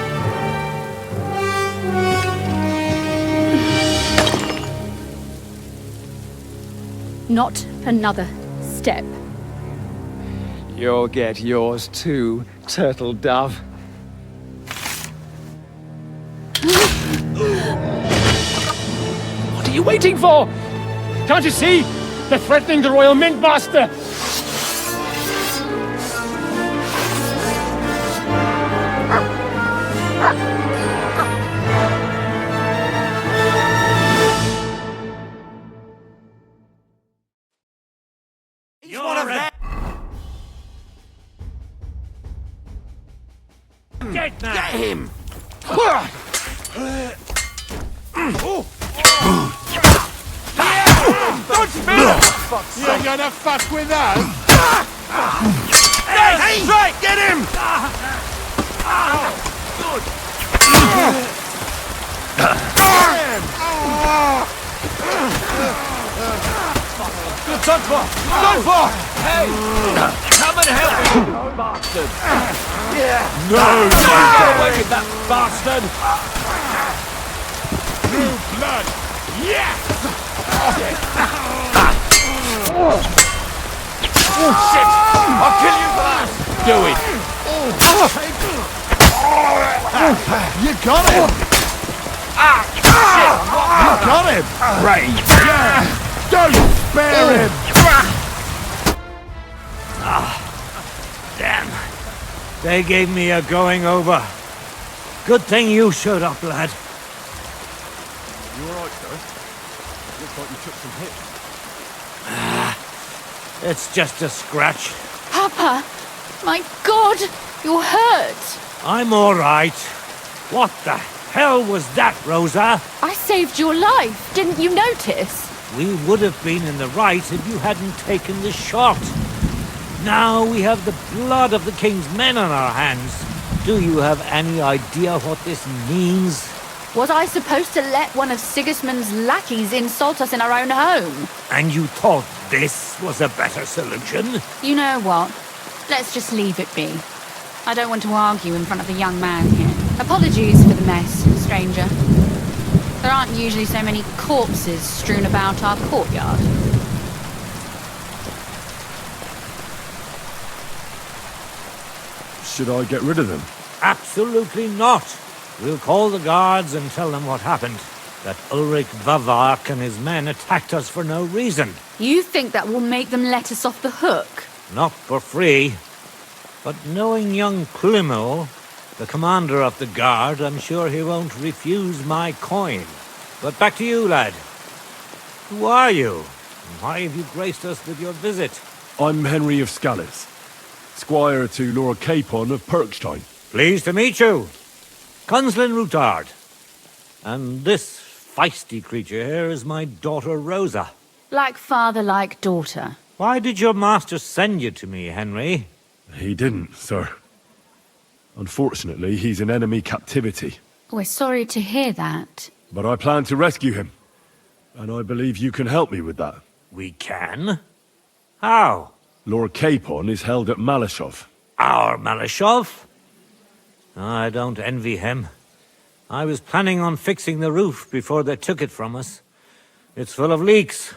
Not another step. You'll get yours too, turtle dove. What are you waiting for? Can't you see? They're threatening the Royal Mint Master! Get him! Don't spin! You're gonna fuck with us? Hey! Strike! Get him! Good done for! Done for! Hey! Come and help me! Bastard! No! Get away with that bastard! New blood! Yes! Oh shit! I'll kill you first! Do it! You got him! You got him! Rage! Don't spare him! Damn. They gave me a going over. Good thing you showed up, lad. You alright, sir? Looks like you took some hits. It's just a scratch. Papa! My God! You're hurt! I'm all right. What the hell was that, Rosa? I saved your life. Didn't you notice? We would have been in the right if you hadn't taken the shot. Now we have the blood of the king's men on our hands. Do you have any idea what this means? Was I supposed to let one of Sigismund's lackeys insult us in our own home? And you thought this was a better solution? You know what? Let's just leave it be. I don't want to argue in front of the young man here. Apologies for the mess, stranger. There aren't usually so many corpses strewn about our courtyard. Should I get rid of them? Absolutely not. We'll call the guards and tell them what happened. That Ulrich Vavark and his men attacked us for no reason. You think that will make them let us off the hook? Not for free. But knowing young Plimo, the commander of the guard, I'm sure he won't refuse my coin. But back to you, lad. Who are you? And why have you graced us with your visit? I'm Henry of Scallis, squire to Lord Capon of Perkstein. Pleased to meet you. Conslin Routard. And this feisty creature here is my daughter Rosa. Like father, like daughter. Why did your master send you to me, Henry? He didn't, sir. Unfortunately, he's in enemy captivity. We're sorry to hear that. But I plan to rescue him. And I believe you can help me with that. We can? How? Lord Capon is held at Malashov. Our Malashov? I don't envy him. I was planning on fixing the roof before they took it from us. It's full of leaks.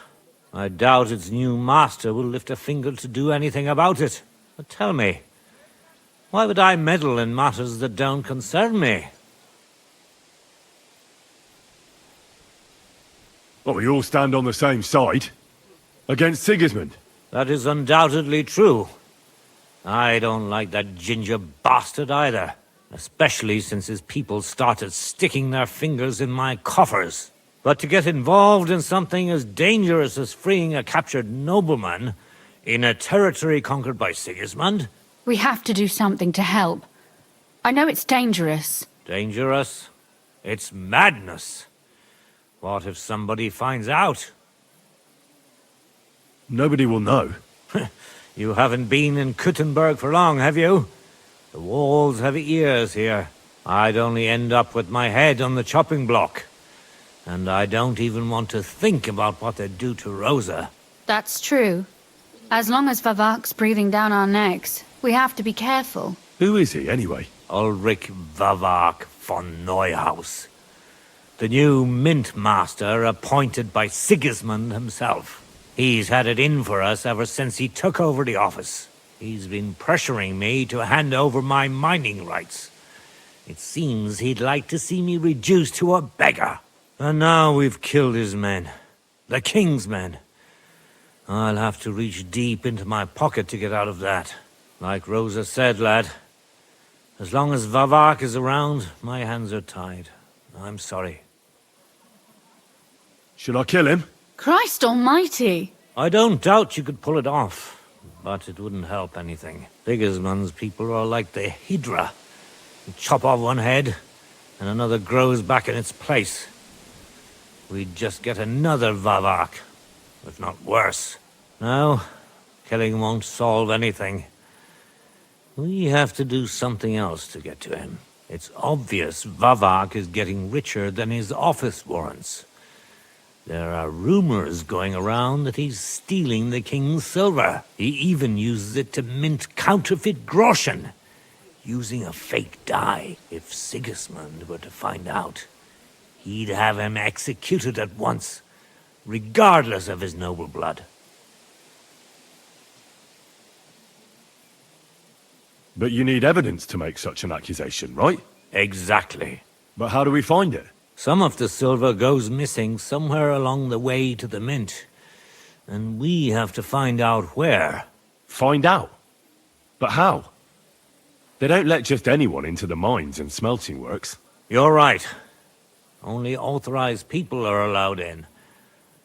I doubt its new master will lift a finger to do anything about it. But tell me, why would I meddle in matters that don't concern me? Well, we all stand on the same side. Against Sigismund. That is undoubtedly true. I don't like that ginger bastard either. Especially since his people started sticking their fingers in my coffers. But to get involved in something as dangerous as freeing a captured nobleman in a territory conquered by Sigismund? We have to do something to help. I know it's dangerous. Dangerous? It's madness. What if somebody finds out? Nobody will know. You haven't been in Kuttenberg for long, have you? The walls have ears here. I'd only end up with my head on the chopping block. And I don't even want to think about what they'd do to Rosa. That's true. As long as Vavak's breathing down our necks, we have to be careful. Who is he, anyway? Ulrich Vavak von Neuhaus. The new mint master appointed by Sigismund himself. He's had it in for us ever since he took over the office. He's been pressuring me to hand over my mining rights. It seems he'd like to see me reduced to a beggar. And now we've killed his men. The king's men. I'll have to reach deep into my pocket to get out of that. Like Rosa said, lad, as long as Vavak is around, my hands are tied. I'm sorry. Should I kill him? Christ almighty! I don't doubt you could pull it off, but it wouldn't help anything. Sigismund's people are like the Hydra. You chop off one head, and another grows back in its place. We'd just get another Vavak, if not worse. No, killing won't solve anything. We have to do something else to get to him. It's obvious Vavak is getting richer than his office warrants. There are rumors going around that he's stealing the king's silver. He even uses it to mint counterfeit groschen, using a fake dye. If Sigismund were to find out, he'd have him executed at once, regardless of his noble blood. But you need evidence to make such an accusation, right? Exactly. But how do we find it? Some of the silver goes missing somewhere along the way to the mint. And we have to find out where. Find out? But how? They don't let just anyone into the mines and smelting works. You're right. Only authorized people are allowed in.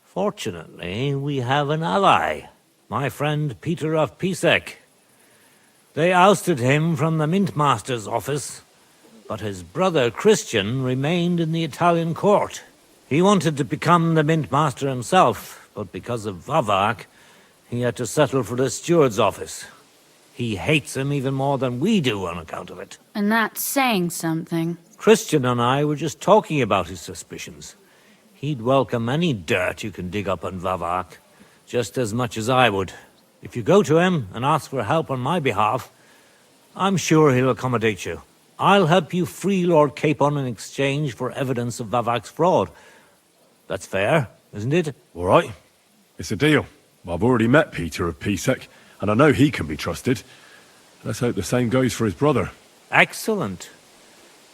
Fortunately, we have an ally. My friend Peter of Pisek. They ousted him from the Mint Master's office, but his brother Christian remained in the Italian court. He wanted to become the Mint Master himself, but because of Vavak, he had to settle for the steward's office. He hates him even more than we do on account of it. And that's saying something. Christian and I were just talking about his suspicions. He'd welcome any dirt you can dig up on Vavak, just as much as I would. If you go to him and ask for help on my behalf, I'm sure he'll accommodate you. I'll help you free Lord Capon in exchange for evidence of Vavak's fraud. That's fair, isn't it? All right. It's a deal. I've already met Peter of Pisek, and I know he can be trusted. Let's hope the same goes for his brother. Excellent.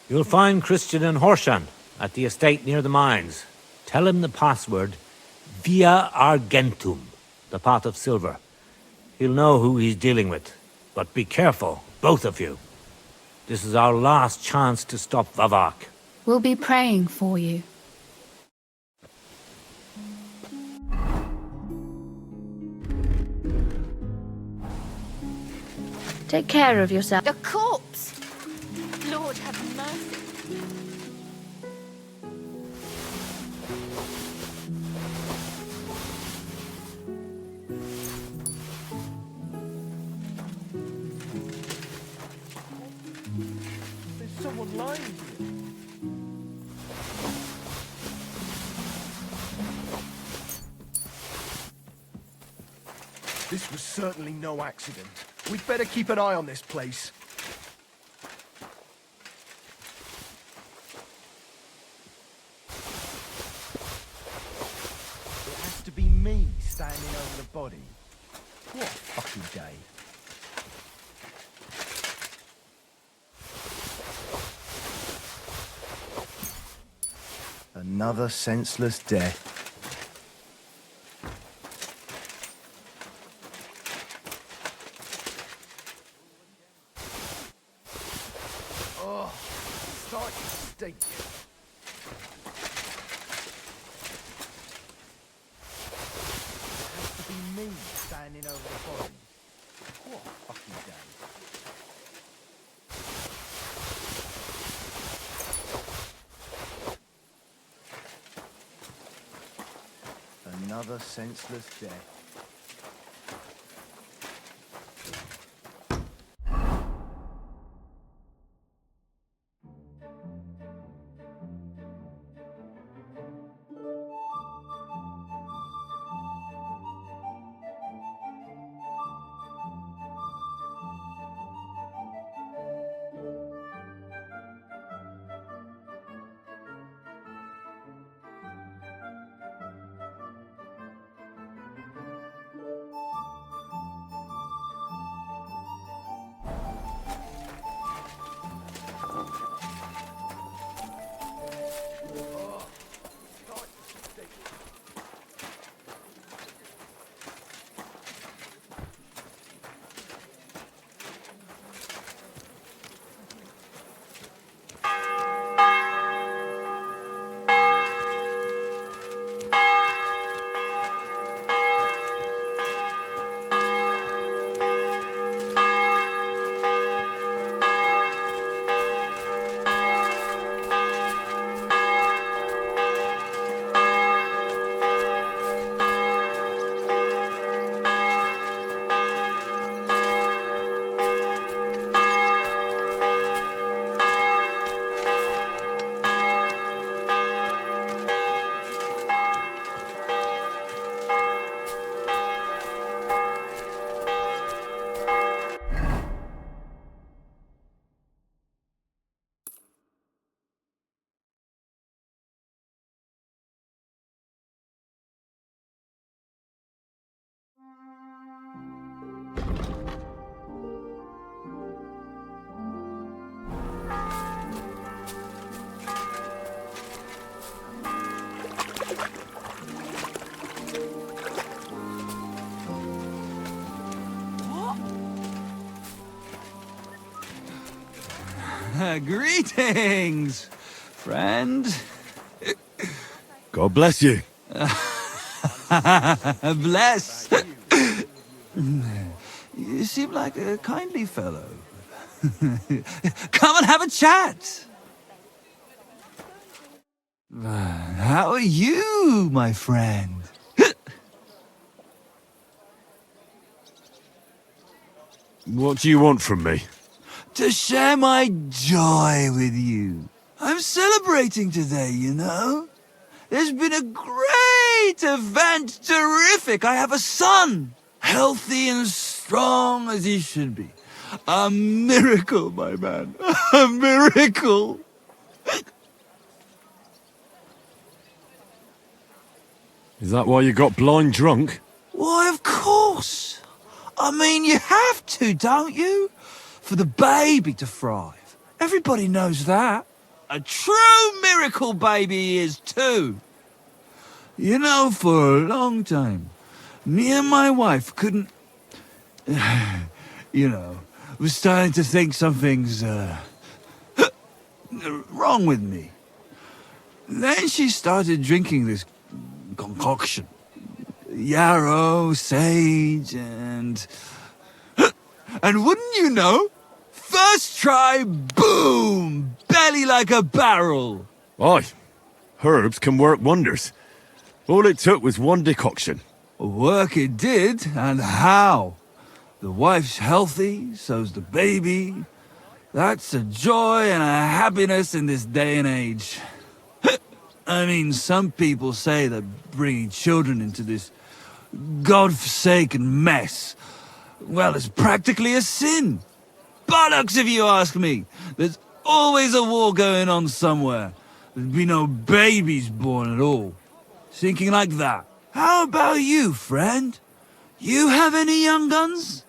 You'll find Christian in Horshan, at the estate near the mines. Tell him the password, Via Argentum, the path of silver. He'll know who he's dealing with. But be careful, both of you. This is our last chance to stop Vavak. We'll be praying for you. Take care of yourself. The corpse! Lord have mercy. This was certainly no accident. We'd better keep an eye on this place. It has to be me standing over the body. What a fucking day. Another senseless death. Oh, it's starting to stink. It has to be me standing over the body. What a fucking day. Another senseless death. Greetings, friend. God bless you. Bless. You seem like a kindly fellow. Come and have a chat. How are you, my friend? What do you want from me? To share my joy with you. I'm celebrating today, you know. There's been a great event, terrific. I have a son, healthy and strong as he should be. A miracle, my man. A miracle. Is that why you got blind drunk? Why, of course. I mean, you have to, don't you? For the baby to thrive. Everybody knows that. A true miracle baby he is too. You know, for a long time, me and my wife couldn't... you know, was starting to think something's wrong with me. Then she started drinking this concoction. Yarrow, sage, and wouldn't you know, first try, boom, belly like a barrel. Aye, herbs can work wonders. All it took was one decoction. Work it did, and how? The wife's healthy, so's the baby. That's a joy and a happiness in this day and age. I mean, some people say that bringing children into this godforsaken mess. Well, it's practically a sin. Bollocks, if you ask me. There's always a war going on somewhere. There'd be no babies born at all. Thinking like that. How about you, friend? You have any young guns?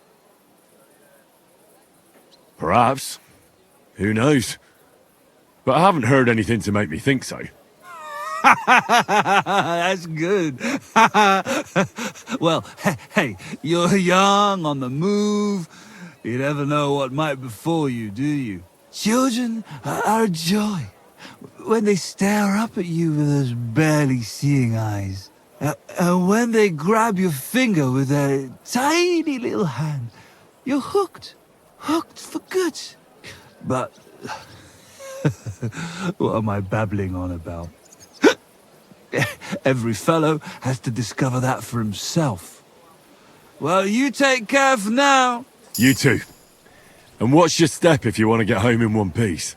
Perhaps. Who knows? But I haven't heard anything to make me think so. That's good. Well, hey, you're young, on the move. You never know what might befall you, do you? Children are a joy when they stare up at you with those barely seeing eyes. And when they grab your finger with their tiny little hand, you're hooked. Hooked for good. But what am I babbling on about? Every fellow has to discover that for himself. Well, you take care for now. You too. And watch your step if you want to get home in one piece.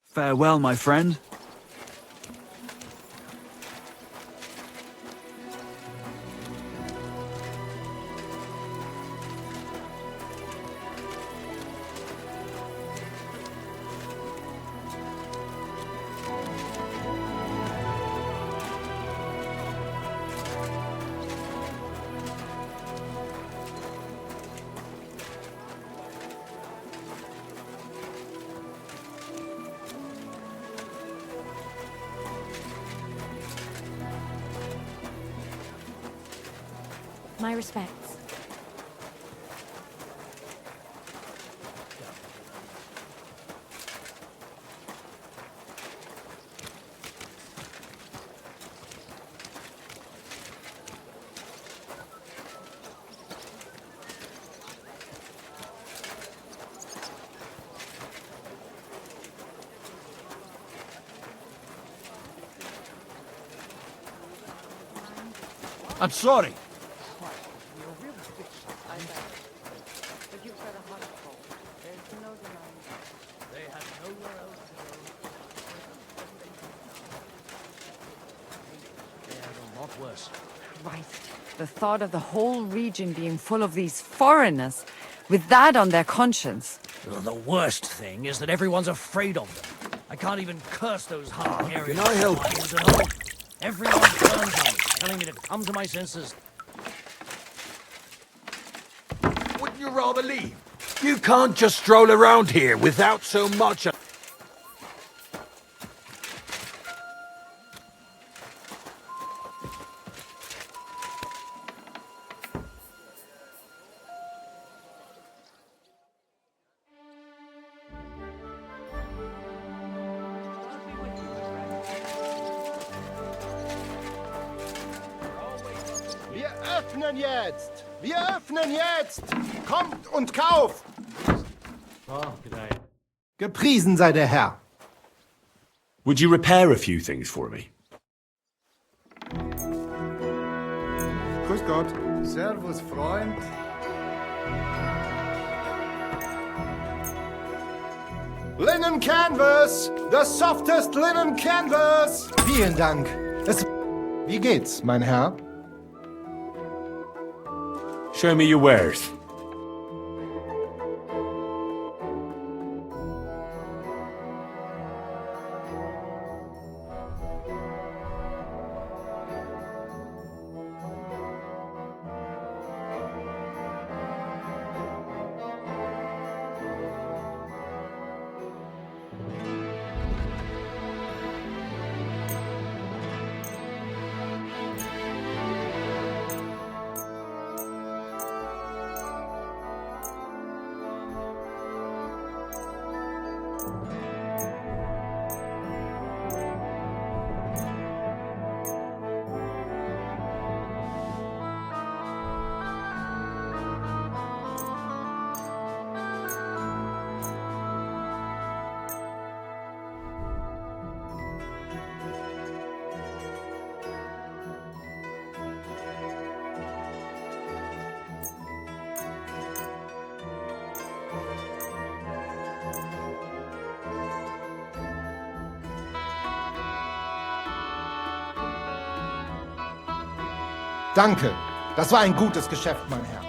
Farewell, my friend. My respects. I'm sorry. Worse. Christ, the thought of the whole region being full of these foreigners, with that on their conscience. Well, the worst thing is that everyone's afraid of them. I can't even curse those hard-haired... Can I help you? Everyone turns on me, telling me to come to my senses. Wouldn't you rather leave? You can't just stroll around here without so much... Wir öffnen jetzt! Wir öffnen jetzt! Kommt und kauft! Gepriesen sei der Herr! Would you repair a few things for me? Grüß Gott. Servus, Freund. Linen canvas! The softest linen canvas! Vielen Dank. Wie geht's, mein Herr? Show me your wares. Danke. Das war ein gutes Geschäft, mein Herr.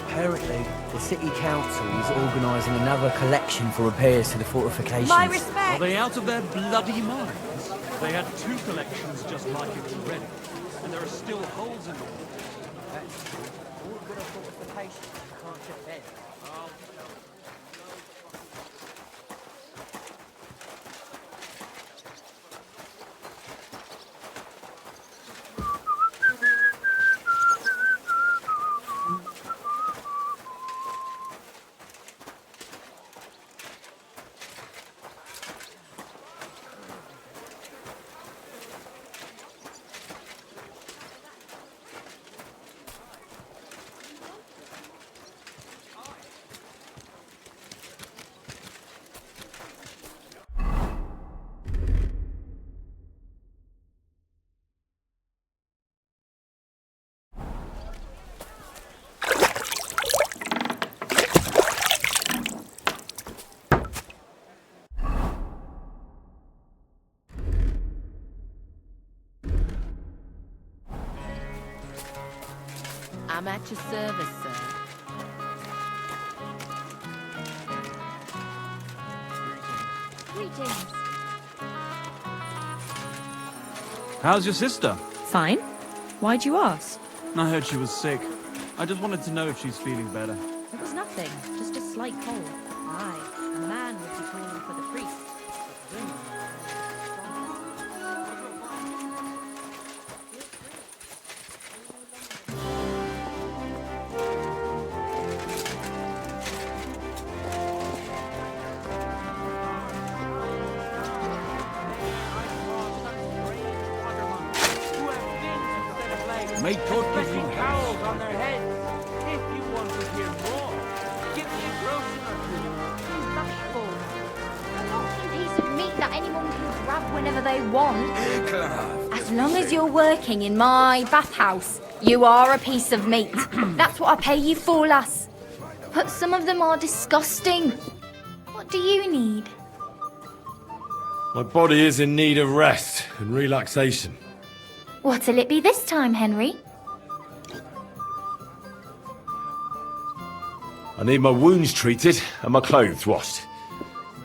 Apparently, the city council is organising another collection for repairs to the fortifications. My respect! Are they out of their bloody minds? They had 2 collections just like it already, and there are still holes in them. All good fortifications can't get there. I'm at your service, sir. Greetings. How's your sister? Fine. Why'd you ask? I heard she was sick. I just wanted to know if she's feeling better. It was nothing, just a slight cold. Aye, a man would be calling for the priest. But women... May God give you Cowls on their heads. If you want to hear more, give me a groschen or two. Be bashful. A rotten piece of meat that anyone can grab whenever they want. As long as you're working in my bathhouse, you are a piece of meat. That's what I pay you for, lass. But some of them are disgusting. What do you need? My body is in need of rest and relaxation. What'll it be this time, Henry? I need my wounds treated and my clothes washed.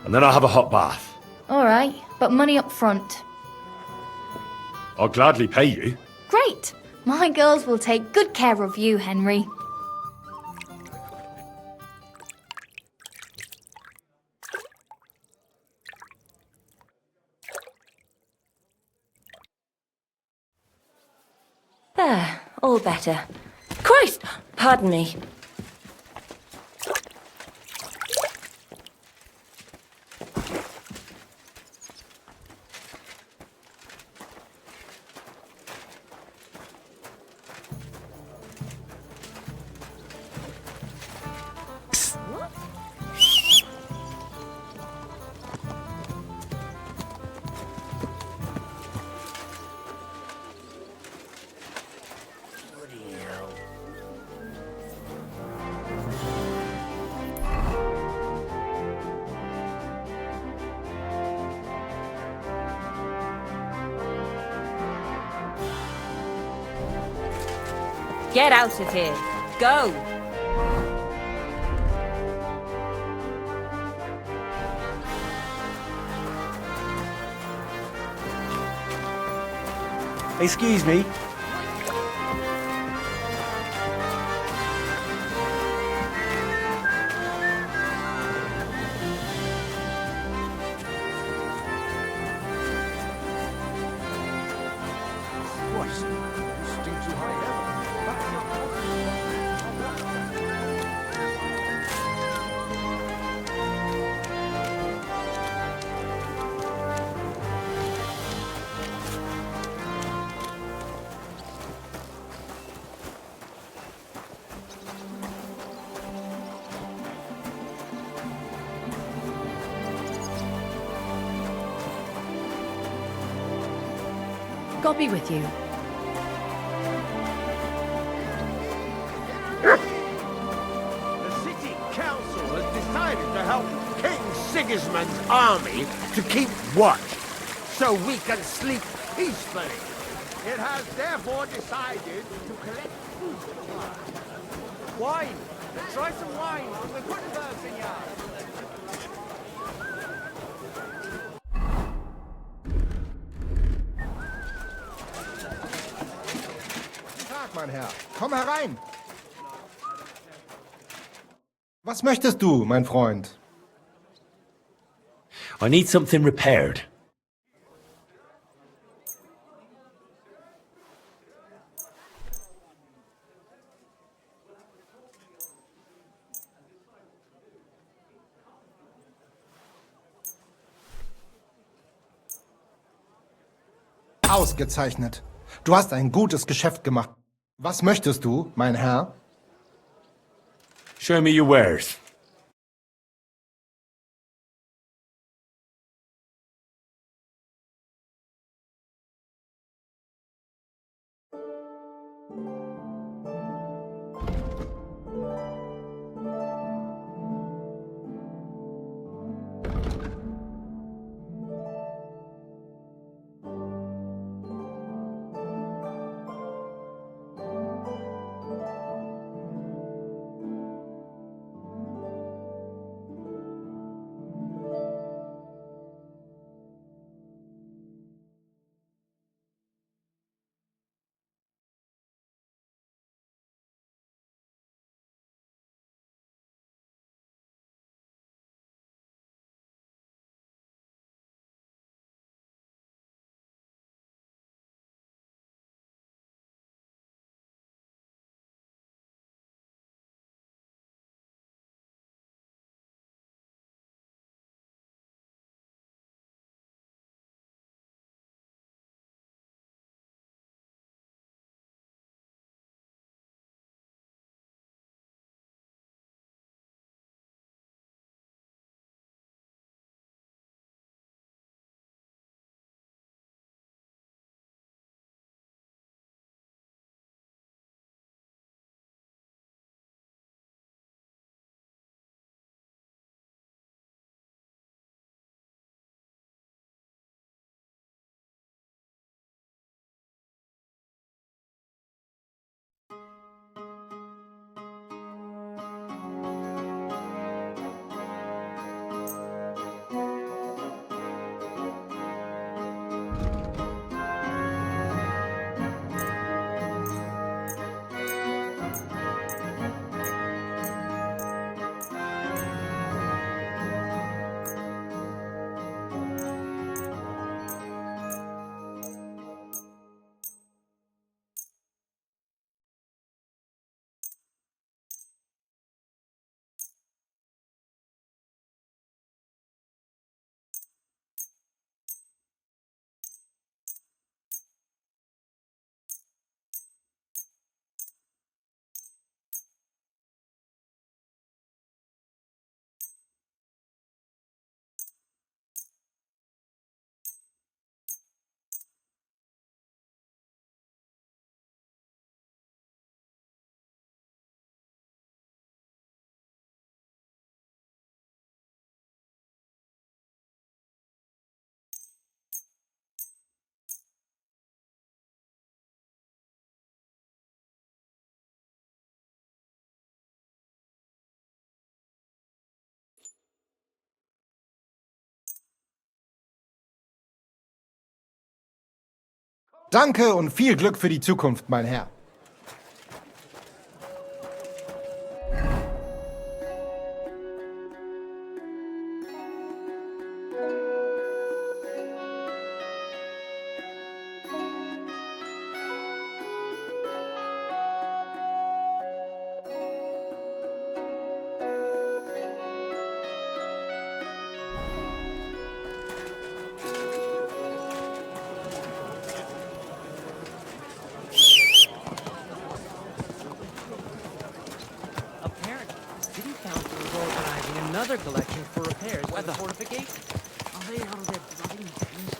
And then I'll have a hot bath. All right, but money up front. I'll gladly pay you. Great. My girls will take good care of you, Henry. There, all better. Christ! Pardon me. Get out of here. Go. Excuse me. God be with you. decided to help King Sigismund's army to keep watch, so we can sleep peacefully. It has therefore decided to collect food. Wine! Try some wine from the Gutenberg's in yard. Tag, mein Herr. Komm herein. Was möchtest du, mein Freund? I need something repaired. Ausgezeichnet. Du hast ein gutes Geschäft gemacht. Was möchtest du, mein Herr? Show me your wares. Danke und viel Glück für die Zukunft, mein Herr. City Council is organizing another collection for repairs for the fortification. Are they out of their bloody minds?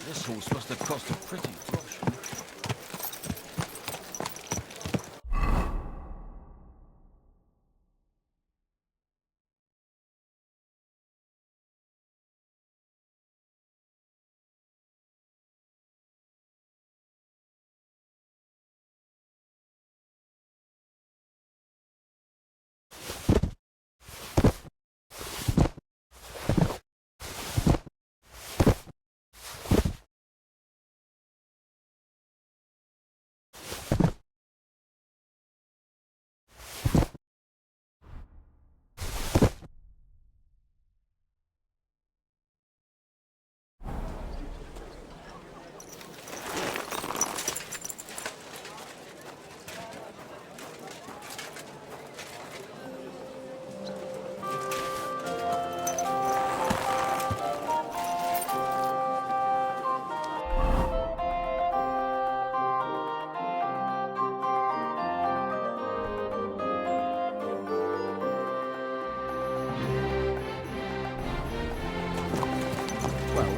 This horse must have cost a pretty fortune.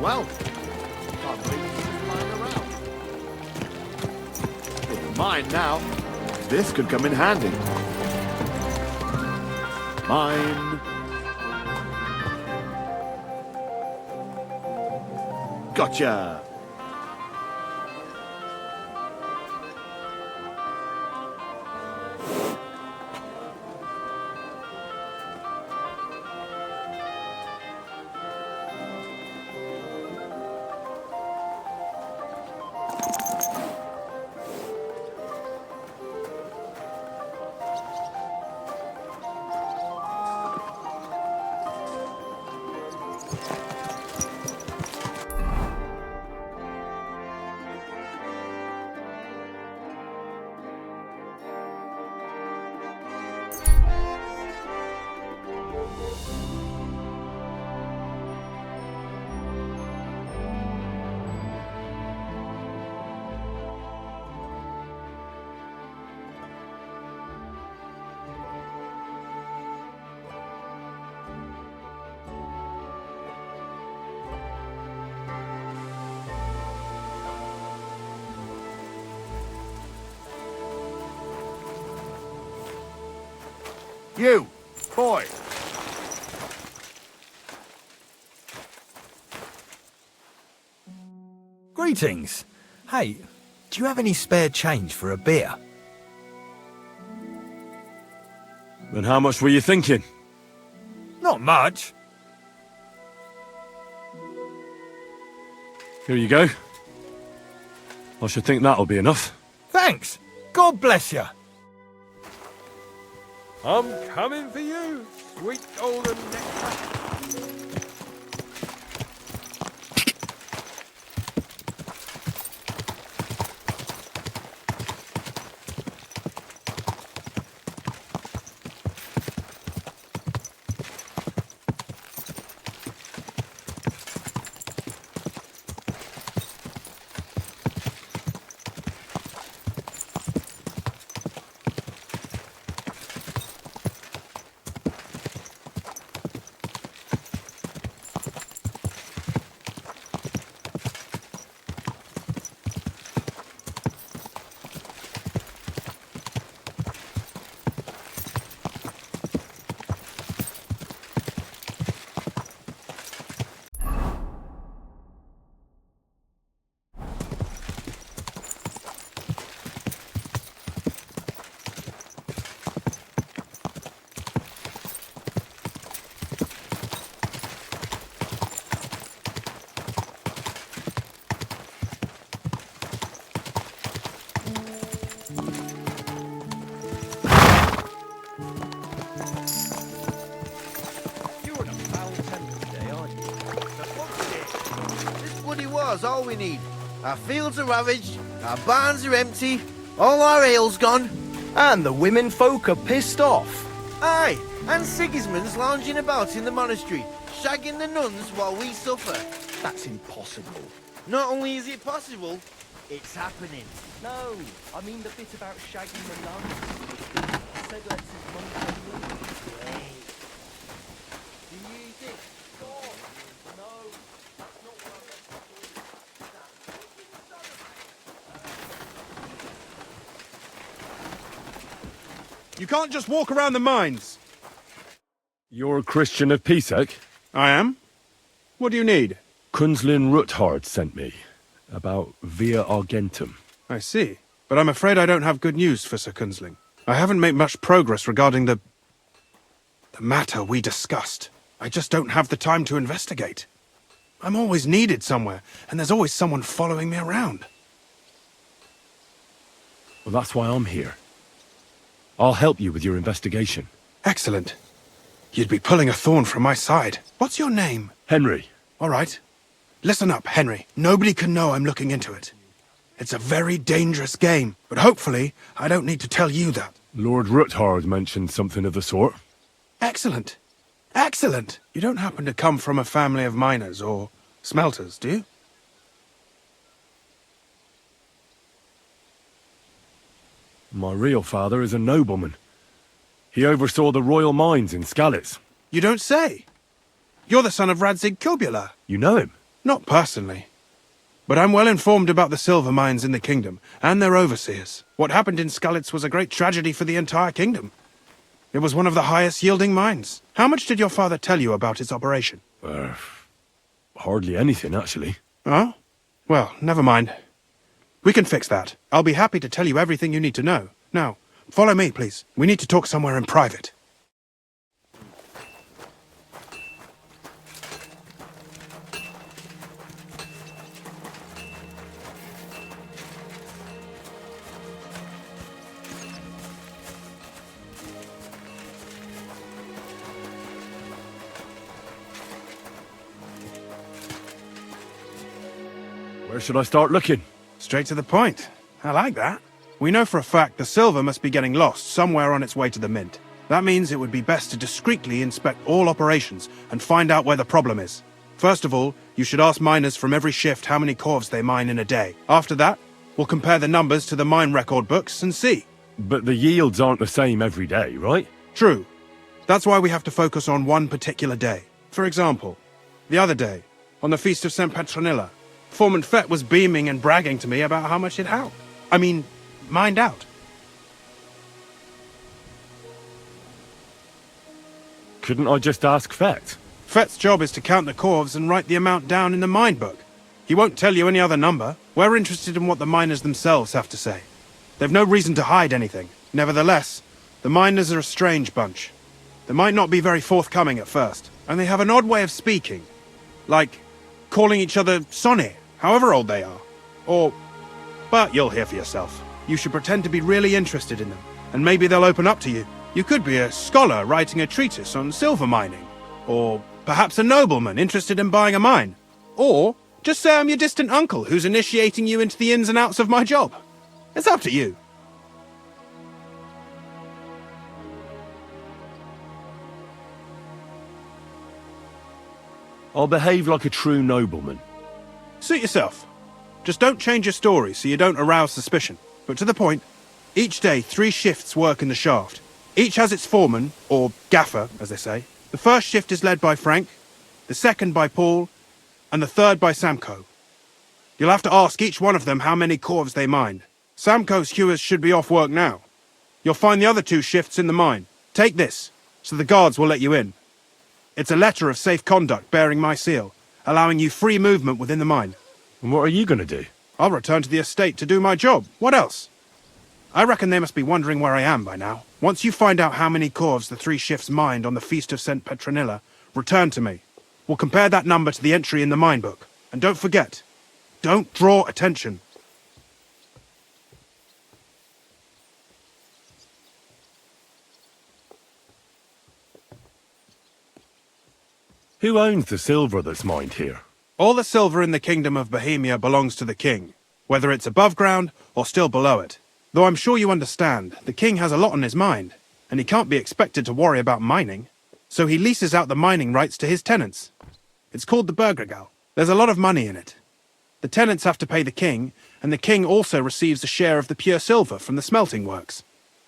well. Can't believe it's just lying around. It's mine now. This could come in handy. Mine. Gotcha. You, boy. Greetings. Hey, do you have any spare change for a beer? And how much were you thinking? Not much. Here you go. I should think that'll be enough. Thanks. God bless you. I'm coming for you, sweet golden nectar. All we need. Our fields are ravaged, our barns are empty, all our ale's gone. And the women folk are pissed off. Aye, and Sigismund's lounging about in the monastery, shagging the nuns while we suffer. That's impossible. Not only is it possible, it's happening. No, I mean the bit about shagging the nuns. I said let's his monk anyway. Do you think? God, no. That's not what I meant. You can't just walk around the mines. You're a Christian of Pisek? I am. What do you need? Kunzlin Ruthard sent me. About Via Argentum. I see. But I'm afraid I don't have good news for Sir Kunzling. I haven't made much progress regarding the matter we discussed. I just don't have the time to investigate. I'm always needed somewhere, and there's always someone following me around. Well, that's why I'm here. I'll help you with your investigation. Excellent. You'd be pulling a thorn from my side. What's your name? Henry. All right. Listen up, Henry. Nobody can know I'm looking into it. It's a very dangerous game, but hopefully I don't need to tell you that. Lord Ruthard mentioned something of the sort. Excellent. Excellent. You don't happen to come from a family of miners or smelters, do you? My real father is a nobleman. He oversaw the royal mines in Skalitz. You don't say? You're the son of Radzig Kobula. You know him? Not personally. But I'm well informed about the silver mines in the kingdom, and their overseers. What happened in Skalitz was a great tragedy for the entire kingdom. It was one of the highest yielding mines. How much did your father tell you about its operation? Hardly anything, actually. Oh? Well, never mind. We can fix that. I'll be happy to tell you everything you need to know. Now, follow me, please. We need to talk somewhere in private. Where should I start looking? Straight to the point. I like that. We know for a fact the silver must be getting lost somewhere on its way to the mint. That means it would be best to discreetly inspect all operations and find out where the problem is. First of all, you should ask miners from every shift how many corves they mine in a day. After that, we'll compare the numbers to the mine record books and see. But the yields aren't the same every day, right? True. That's why we have to focus on one particular day. For example, the other day, on the Feast of St. Petronilla, Foreman Fett was beaming and bragging to me about how much it helped. Mined out. Couldn't I just ask Fett? Fett's job is to count the corves and write the amount down in the mine book. He won't tell you any other number. We're interested in what the miners themselves have to say. They've no reason to hide anything. Nevertheless, the miners are a strange bunch. They might not be very forthcoming at first, and they have an odd way of speaking. Like calling each other Sonny, however old they are. But you'll hear for yourself. You should pretend to be really interested in them, and maybe they'll open up to you. You could be a scholar writing a treatise on silver mining, or perhaps a nobleman interested in buying a mine. Or just say I'm your distant uncle who's initiating you into the ins and outs of my job. It's up to you. I'll behave like a true nobleman. Suit yourself. Just don't change your story so you don't arouse suspicion. But to the point, each day 3 shifts work in the shaft. Each has its foreman, or gaffer, as they say. The first shift is led by Frank, the second by Paul, and the third by Samko. You'll have to ask each one of them how many corves they mine. Samko's hewers should be off work now. You'll find the other 2 shifts in the mine. Take this, so the guards will let you in. It's a letter of safe conduct bearing my seal, allowing you free movement within the mine. And what are you going to do? I'll return to the estate to do my job. What else? I reckon they must be wondering where I am by now. Once you find out how many corves the 3 shifts mined on the Feast of St. Petronilla, return to me. We'll compare that number to the entry in the mine book. And don't forget, don't draw attention. Who owns the silver that's mined here? All the silver in the Kingdom of Bohemia belongs to the king, whether it's above ground or still below it. Though I'm sure you understand, the king has a lot on his mind, and he can't be expected to worry about mining. So he leases out the mining rights to his tenants. It's called the Burgergal. There's a lot of money in it. The tenants have to pay the king, and the king also receives a share of the pure silver from the smelting works.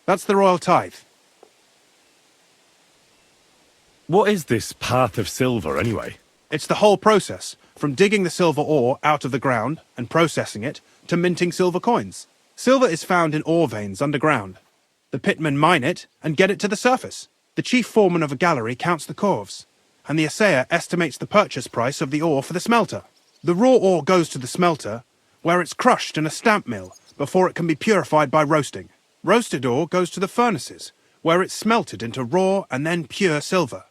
That's the royal tithe. What is this path of silver, anyway? It's the whole process, from digging the silver ore out of the ground and processing it, to minting silver coins. Silver is found in ore veins underground. The pitmen mine it and get it to the surface. The chief foreman of a gallery counts the corves, and the assayer estimates the purchase price of the ore for the smelter. The raw ore goes to the smelter, where it's crushed in a stamp mill before it can be purified by roasting. Roasted ore goes to the furnaces, where it's smelted into raw and then pure silver.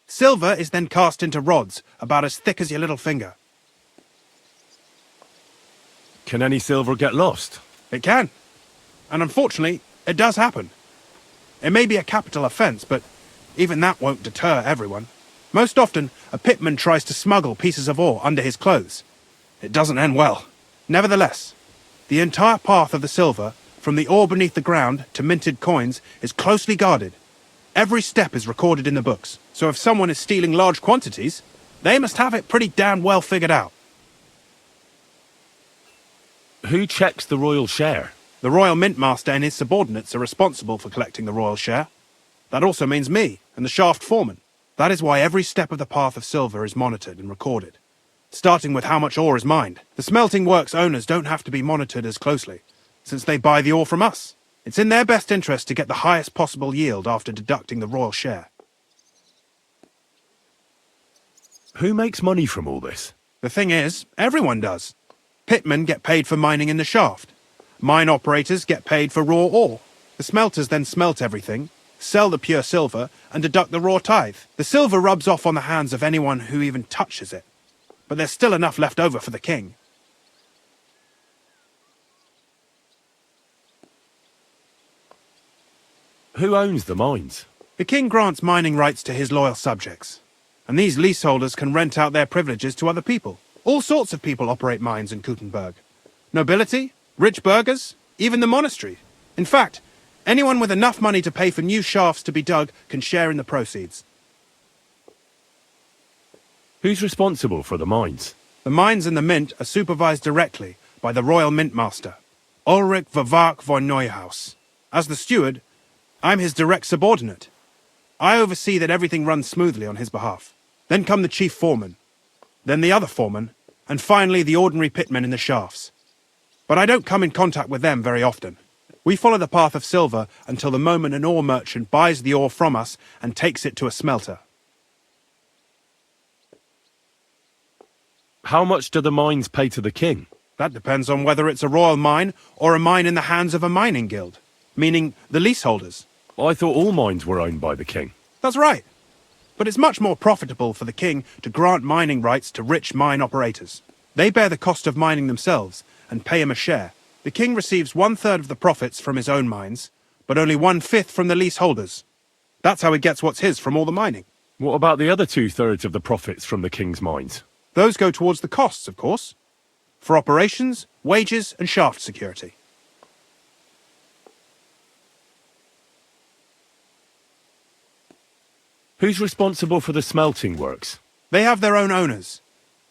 Silver is then cast into rods about as thick as your little finger. Can any silver get lost? It can. And unfortunately, it does happen. It may be a capital offence, but even that won't deter everyone. Most often, a pitman tries to smuggle pieces of ore under his clothes. It doesn't end well. Nevertheless, the entire path of the silver, from the ore beneath the ground to minted coins, is closely guarded. Every step is recorded in the books, so if someone is stealing large quantities, they must have it pretty damn well figured out. Who checks the royal share? The royal mintmaster and his subordinates are responsible for collecting the royal share. That also means me and the shaft foreman. That is why every step of the path of silver is monitored and recorded. starting with how much ore is mined. The smelting works owners don't have to be monitored as closely, since they buy the ore from us. It's in their best interest to get the highest possible yield after deducting the royal share. Who makes money from all this? The thing is, everyone does. Pitmen get paid for mining in the shaft. Mine operators get paid for raw ore. The smelters then smelt everything, sell the pure silver, and deduct the raw tithe. The silver rubs off on the hands of anyone who even touches it. But there's still enough left over for the king. Who owns the mines? The king grants mining rights to his loyal subjects. And these leaseholders can rent out their privileges to other people. All sorts of people operate mines in Kuttenberg. Nobility, rich burghers, even the monastery. In fact, anyone with enough money to pay for new shafts to be dug can share in the proceeds. Who's responsible for the mines? The mines and the mint are supervised directly by the royal mint master, Ulrich Vervark von Neuhaus. As the steward, I'm his direct subordinate. I oversee that everything runs smoothly on his behalf. Then come the chief foreman, then the other foreman, and finally the ordinary pitmen in the shafts. But I don't come in contact with them very often. We follow the path of silver until the moment an ore merchant buys the ore from us and takes it to a smelter. How much do the mines pay to the king? That depends on whether it's a royal mine or a mine in the hands of a mining guild, meaning the leaseholders. I thought all mines were owned by the king. That's right. But it's much more profitable for the king to grant mining rights to rich mine operators. They bear the cost of mining themselves and pay him a share. The king receives 1/3 of the profits from his own mines, but only 1/5 from the leaseholders. That's how he gets what's his from all the mining. What about the other 2/3 of the profits from the king's mines? Those go towards the costs, of course. For operations, wages, and shaft security. Who's responsible for the smelting works? They have their own owners.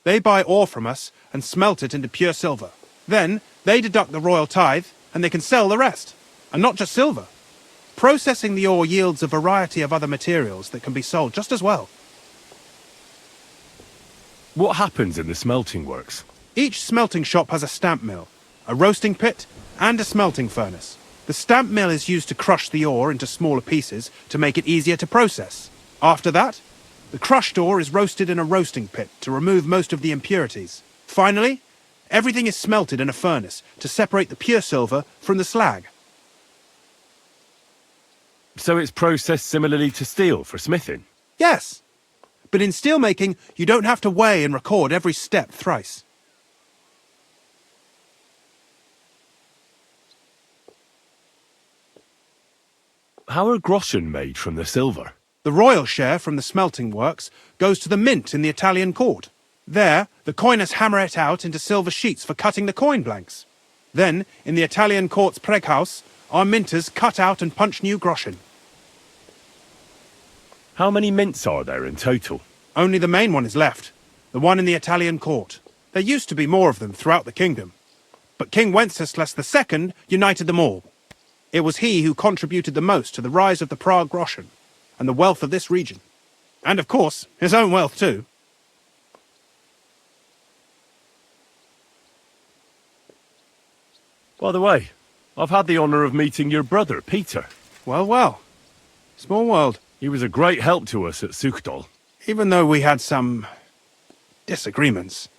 They buy ore from us and smelt it into pure silver. Then, they deduct the royal tithe, and they can sell the rest. And not just silver. Processing the ore yields a variety of other materials that can be sold just as well. What happens in the smelting works? Each smelting shop has a stamp mill, a roasting pit, and a smelting furnace. The stamp mill is used to crush the ore into smaller pieces to make it easier to process. After that, the crushed ore is roasted in a roasting pit to remove most of the impurities. Finally, everything is smelted in a furnace to separate the pure silver from the slag. So it's processed similarly to steel for smithing? Yes. But in steelmaking, you don't have to weigh and record every step thrice. How are groschen made from the silver? The royal share from the smelting works goes to the mint in the Italian court. There, the coiners hammer it out into silver sheets for cutting the coin blanks. Then, in the Italian court's preghouse, our minters cut out and punch new groschen. How many mints are there in total? Only the main one is left, the one in the Italian court. There used to be more of them throughout the kingdom. But King Wenceslas II united them all. It was he who contributed the most to the rise of the Prague groschen and the wealth of this region. And of course, his own wealth too. By the way, I've had the honour of meeting your brother, Peter. Well, well. Small world. He was a great help to us at Suchdol. Even though we had some disagreements,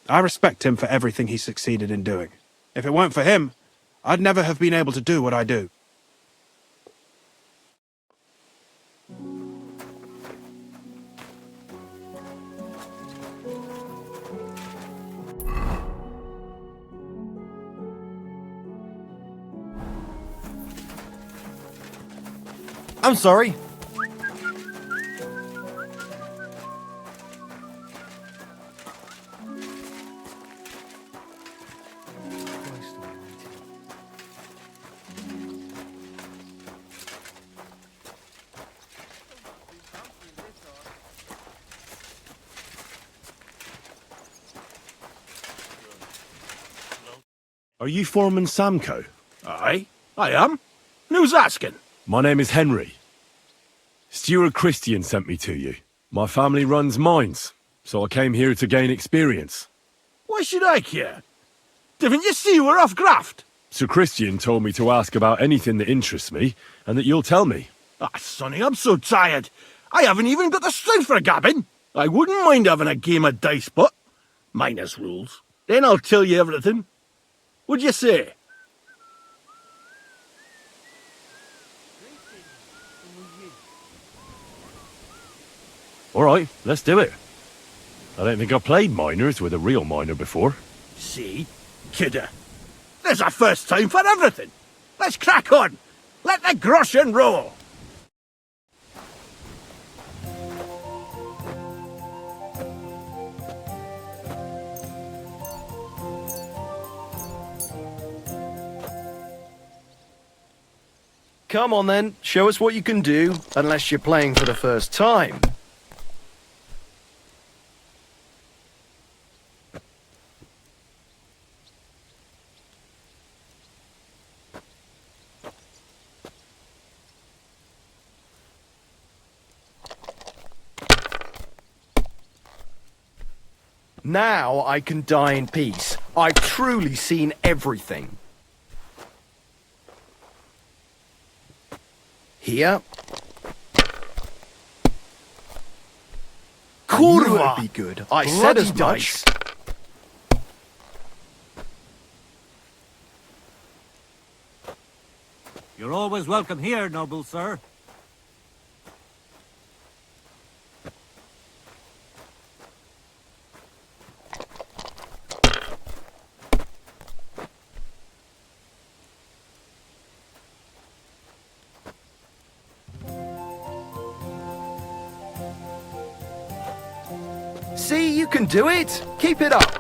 I respect him for everything he succeeded in doing. If it weren't for him, I'd never have been able to do what I do. I'm sorry. Are you Foreman Samco? Aye, I am. And who's asking? My name is Henry. Steward Christian sent me to you. My family runs mines. so I came here to gain experience. Why should I care? Didn't you see we're off graft? Sir Christian told me to ask about anything that interests me, and that you'll tell me. Ah, Sonny, I'm so tired. I haven't even got the strength for gabbing. I wouldn't mind having a game of dice, but minus rules. Then I'll tell you everything. What'd you say? All right, let's do it. I don't think I've played minors with a real miner before. See? Kidder. There's a first time for everything. Let's crack on. Let the groschen roll. Come on then, show us what you can do, unless you're playing for the first time. Now I can die in peace. I've truly seen everything. Here. Kurwa! Be good. I said as much. You're always welcome here, noble sir. See, you can do it. Keep it up.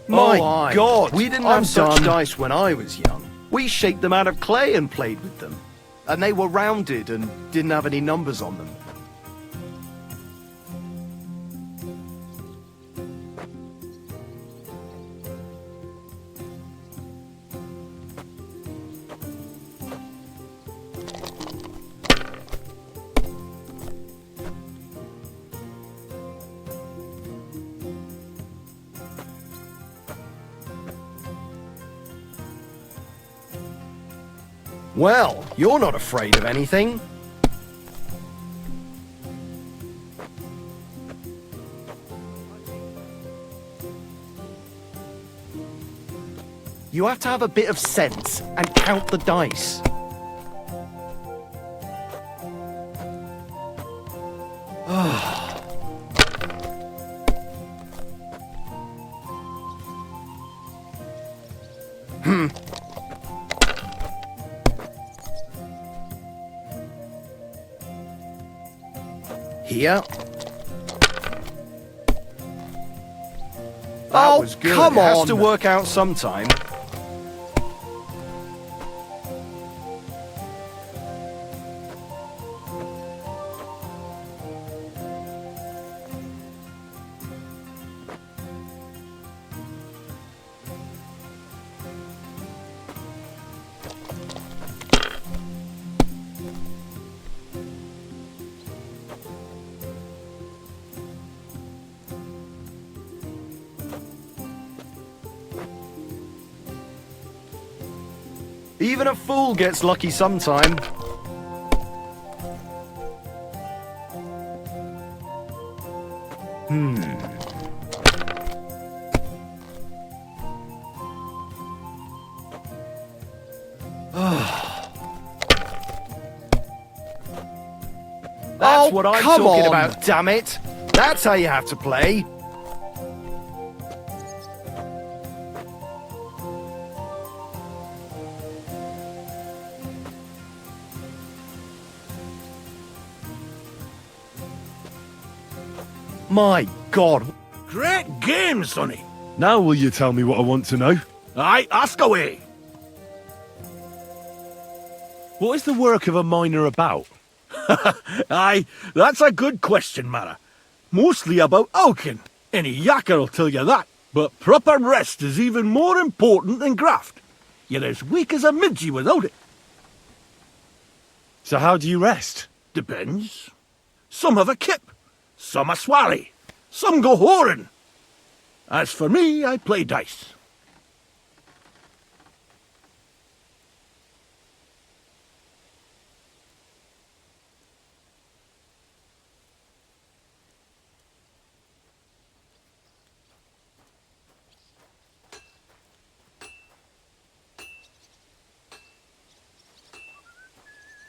My God, we didn't have such dice when I was young. We shaped them out of clay and played with them. And they were rounded and didn't have any numbers on them. Well, you're not afraid of anything. You have to have a bit of sense and count the dice. Here. That was good. Come on! It has to work out sometime. Even a fool gets lucky sometime. That's what I'm talking about, damn it! That's how you have to play. My God. Great game, Sonny. Now will you tell me what I want to know? Aye, ask away. What is the work of a miner about? Aye, that's a good question, Mara. Mostly about oaking. Any yakker'll tell you that. But proper rest is even more important than graft. You're as weak as a midgie without it. So how do you rest? Depends. Some have a kip, some a swally, some go whoring. As for me, I play dice.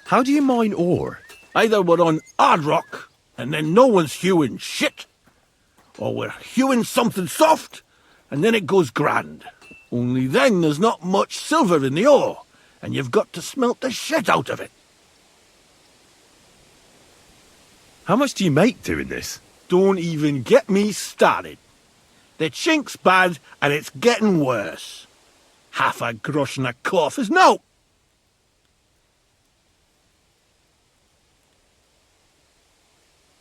How do you mine ore? Either we're on hard rock, and then no one's hewing shit, or we're hewing something soft, and then it goes grand. Only then there's not much silver in the ore, and you've got to smelt the shit out of it. How much do you make doing this? Don't even get me started. The chink's bad, and it's getting worse. Half a grosh and a cough is no.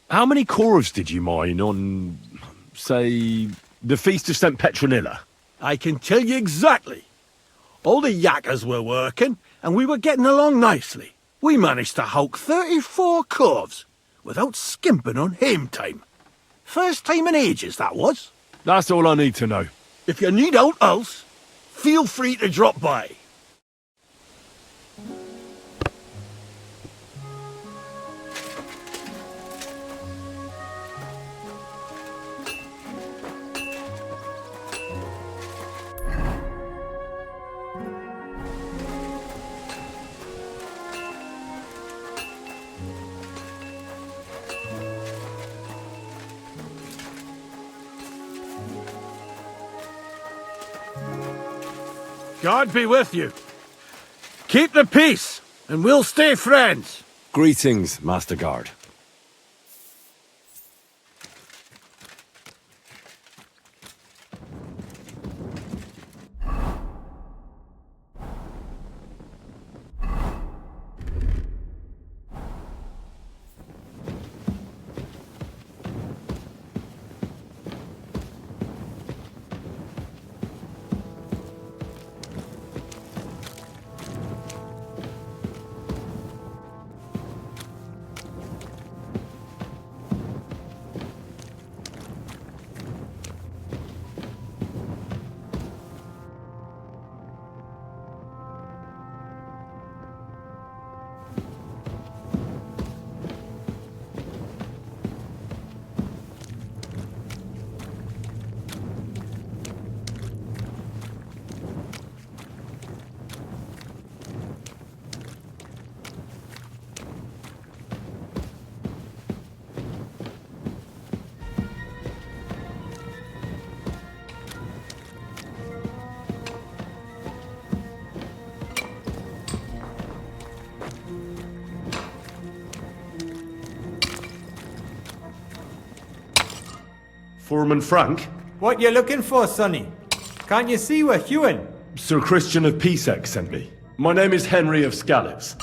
How many corves did you mine on, say, the Feast of St. Petronilla? I can tell you exactly. All the yakkers were working, and we were getting along nicely. We managed to howk 34 corves, without skimping on hame time. First time in ages, that was. That's all I need to know. If you need aught else, feel free to drop by. God be with you. Keep the peace, and we'll stay friends. Greetings, Master Guard. Foreman Frank? What you looking for, Sonny? Can't you see we're hewing? Sir Christian of Pisek sent me. My name is Henry of Scallops.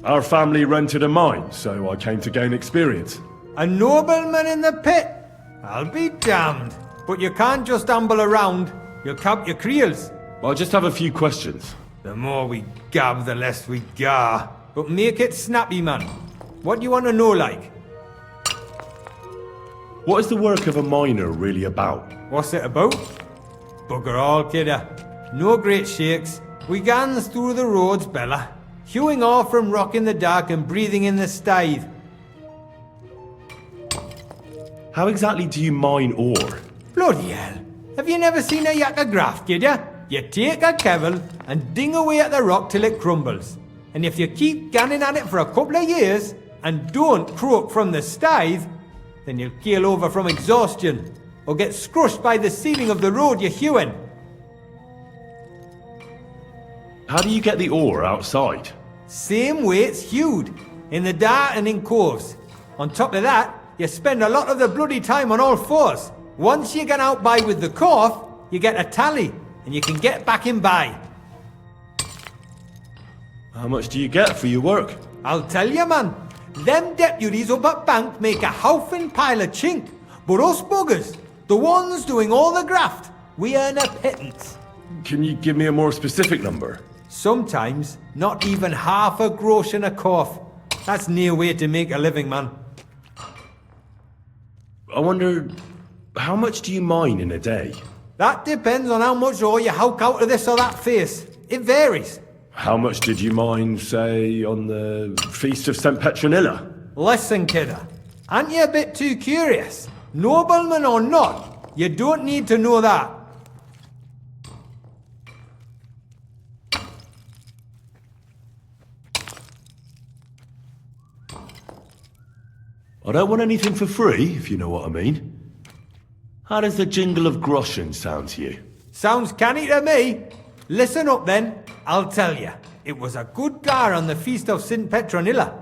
Our family rented a mine, so I came to gain experience. A nobleman in the pit? I'll be damned. But you can't just amble around. You'll cap your creels. I just have a few questions. The more we gab, the less we gar. But make it snappy, man. What do you want to know, like? What is the work of a miner really about? What's it about? Bugger all, kidder. No great shakes. We gans through the roads, Bella. Hewing off from rock in the dark and breathing in the stithe. How exactly do you mine ore? Bloody hell. Have you never seen a yakker graft, kidder? You take a kevel and ding away at the rock till it crumbles. And if you keep ganning at it for a couple of years and don't croak from the stithe, then you'll keel over from exhaustion, or get scrushed by the ceiling of the road you're hewing. How do you get the ore outside? Same way it's hewed, in the dark and in coves. On top of that, you spend a lot of the bloody time on all fours. Once you get out by with the cough, you get a tally, and you can get back in by. How much do you get for your work? I'll tell you, man. Them deputies up at bank make a howfing pile of chink. But us buggers, the ones doing all the graft, we earn a pittance. Can you give me a more specific number? Sometimes, not even half a grosh and a cough. That's near way to make a living, man. I wonder, how much do you mine in a day? That depends on how much ore you howk out of this or that face. It varies. How much did you mine, say, on the Feast of St. Petronilla? Listen, kidder. Aren't you a bit too curious? Nobleman or not, you don't need to know that. I don't want anything for free, if you know what I mean. How does the jingle of groschen sound to you? Sounds canny to me. Listen up then, I'll tell you. It was a good gar on the Feast of St. Petronilla.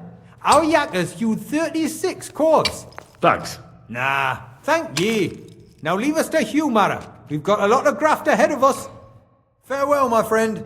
Our yakkers hewed 36 cords. Thanks. Nah, thank ye. Now leave us to hew, Mara. We've got a lot of graft ahead of us. Farewell, my friend.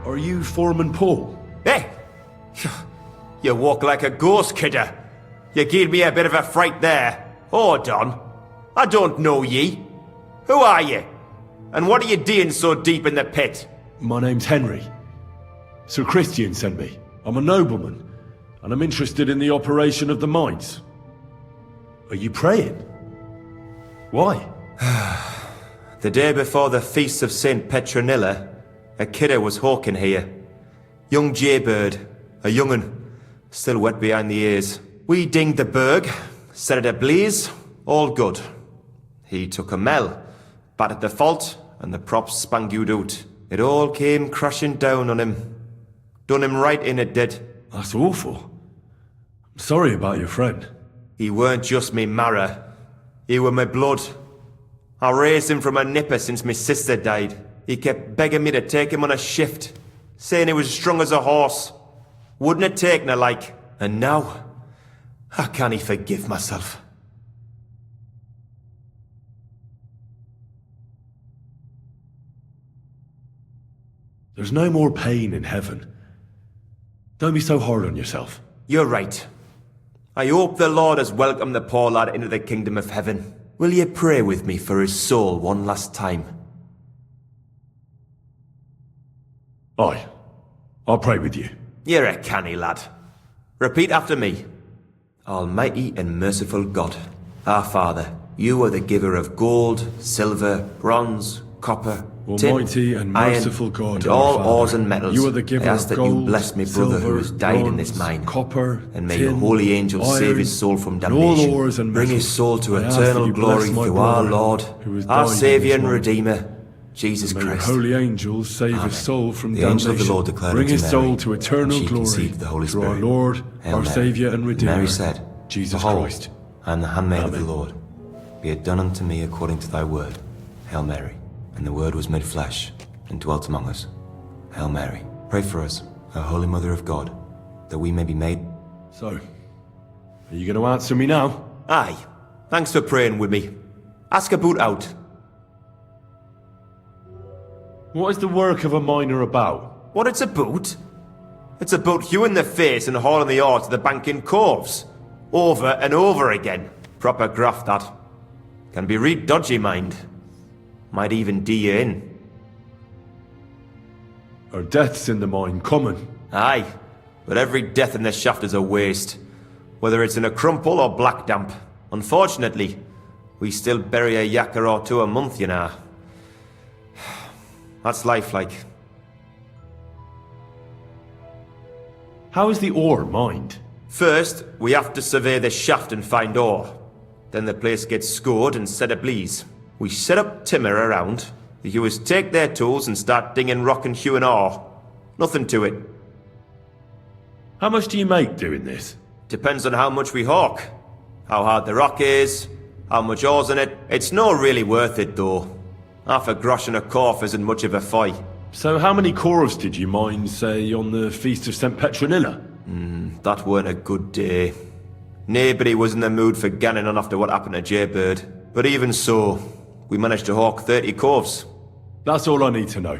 Are you Foreman Paul? Hey! You walk like a ghost, kidder. You gave me a bit of a fright there. Hold on. I don't know ye. Who are you? And what are you doing so deep in the pit? My name's Henry. Sir Christian sent me. I'm a nobleman, and I'm interested in the operation of the mines. Are you praying? Why? The day before the Feast of St. Petronilla, a kidder was hawking here. Young Jaybird, a young'un, still wet behind the ears. We dinged the berg, set it ablaze, all good. He took a mell, battered the fault, and the props spangued out. It all came crashing down on him. Done him right in, it did. That's awful. I'm sorry about your friend. He weren't just me marrow. He were my blood. I raised him from a nipper since my sister died. He kept begging me to take him on a shift, saying he was strong as a horse. Wouldn't it take no like? And now, I can't forgive myself. There's no more pain in heaven. Don't be so hard on yourself. You're right. I hope the Lord has welcomed the poor lad into the kingdom of heaven. Will you pray with me for his soul one last time? Aye. I'll pray with you. You're a canny lad. Repeat after me. Almighty and merciful God, our Father, you are the giver of gold, silver, bronze, copper, Almighty tin, and merciful iron, God, and our all Father, ores and metals. you are the giver I ask of that gold, you bless me brother who has silver, died in this bronze, mine. copper, and may tin, your holy angels iron, save his soul from and damnation. all ores and Bring his metals. soul to I ask that eternal you bless glory my through our brother Lord, who has our died in Saviour this and mine. Redeemer, Jesus May your Christ. holy angels save Amen. his soul from The damnation. angel of the Lord declared Bring unto his soul Mary, to eternal and she glory conceived the Holy through our Spirit. Lord, Hail our Mary. Saviour and Redeemer, Mary said, Jesus Behold, Christ. I am the handmaid of the Lord. Be it done unto me according to thy word. Hail Mary. And the word was made flesh, and dwelt among us. Hail Mary. Pray for us, O Holy Mother of God, that we may be made... So, are you going to answer me now? Aye. Thanks for praying with me. Ask about out. What is the work of a miner about? What it's about? It's about hewing the face and hauling the ore to the bank in coves. Over and over again. Proper graft, that. Can be real dodgy, mind. Might even do you in. Are deaths in the mine common? Aye. But every death in this shaft is a waste. Whether it's in a crumple or black damp. Unfortunately, we still bury a yakker or two a month, you know. That's life, like. How is the ore mined? First, we have to survey the shaft and find ore. Then the place gets scored and set ablaze. We set up timber around. The hewers take their tools and start dinging rock and hewing ore. Nothing to it. How much do you make doing this? Depends on how much we hawk. How hard the rock is, how much ore's in it. It's not really worth it, though. Half a grosh and a corf isn't much of a fight. So how many corves did you mine, say, on the Feast of St. Petronilla? That weren't a good day. Nobody was in the mood for ganning on after what happened to Jaybird. But even so, we managed to hawk 30 corves. That's all I need to know.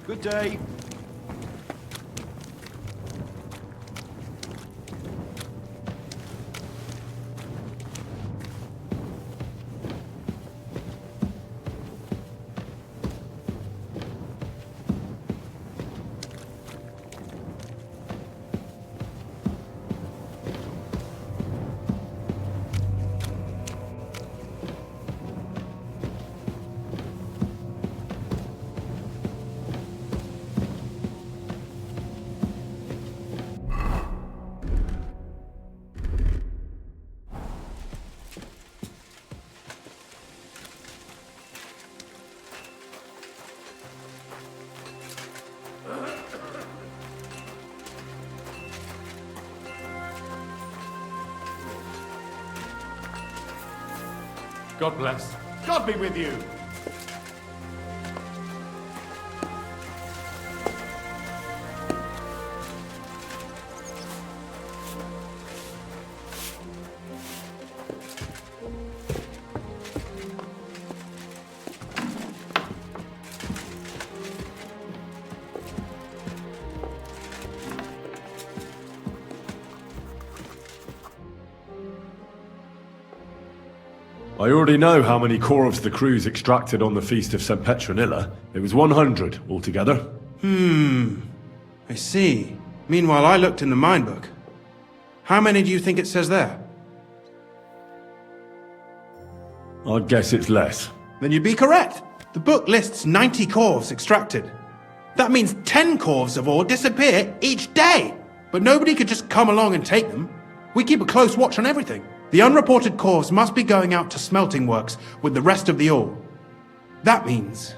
Good day. God bless. God be with you! I already know how many corvs the crews extracted on the Feast of St. Petronilla. It was 100 altogether. I see. Meanwhile, I looked in the mine book. How many do you think it says there? I'd guess it's less. Then you'd be correct. The book lists 90 corvs extracted. That means 10 corvs of ore disappear each day. But nobody could just come along and take them. We keep a close watch on everything. The unreported corvs must be going out to smelting works with the rest of the ore. That means...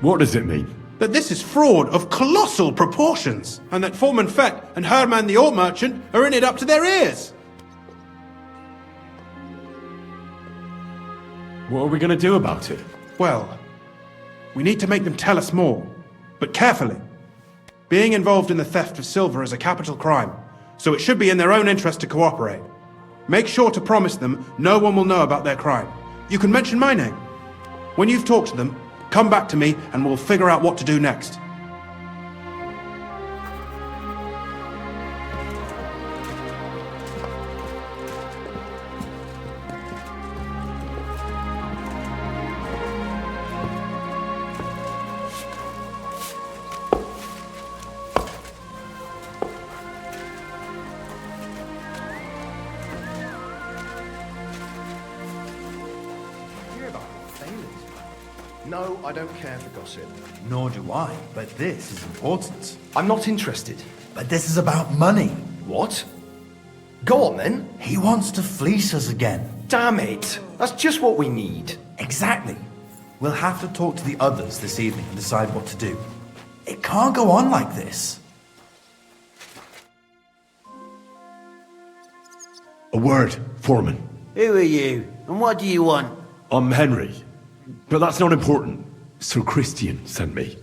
What does it mean? That this is fraud of colossal proportions, and that Foreman Fett and Herman the ore merchant are in it up to their ears. What are we going to do about it? Well, we need to make them tell us more, but carefully. Being involved in the theft of silver is a capital crime, so it should be in their own interest to cooperate. Make sure to promise them no one will know about their crime. You can mention my name. When you've talked to them, come back to me and we'll figure out what to do next. No, I don't care for gossip. Nor do I, but this is important. I'm not interested. But this is about money. What? Go on then. He wants to fleece us again. Damn it. That's just what we need. Exactly. We'll have to talk to the others this evening and decide what to do. It can't go on like this. A word, Foreman. Who are you, and what do you want? I'm Henry, but that's not important. Sir Christian sent me.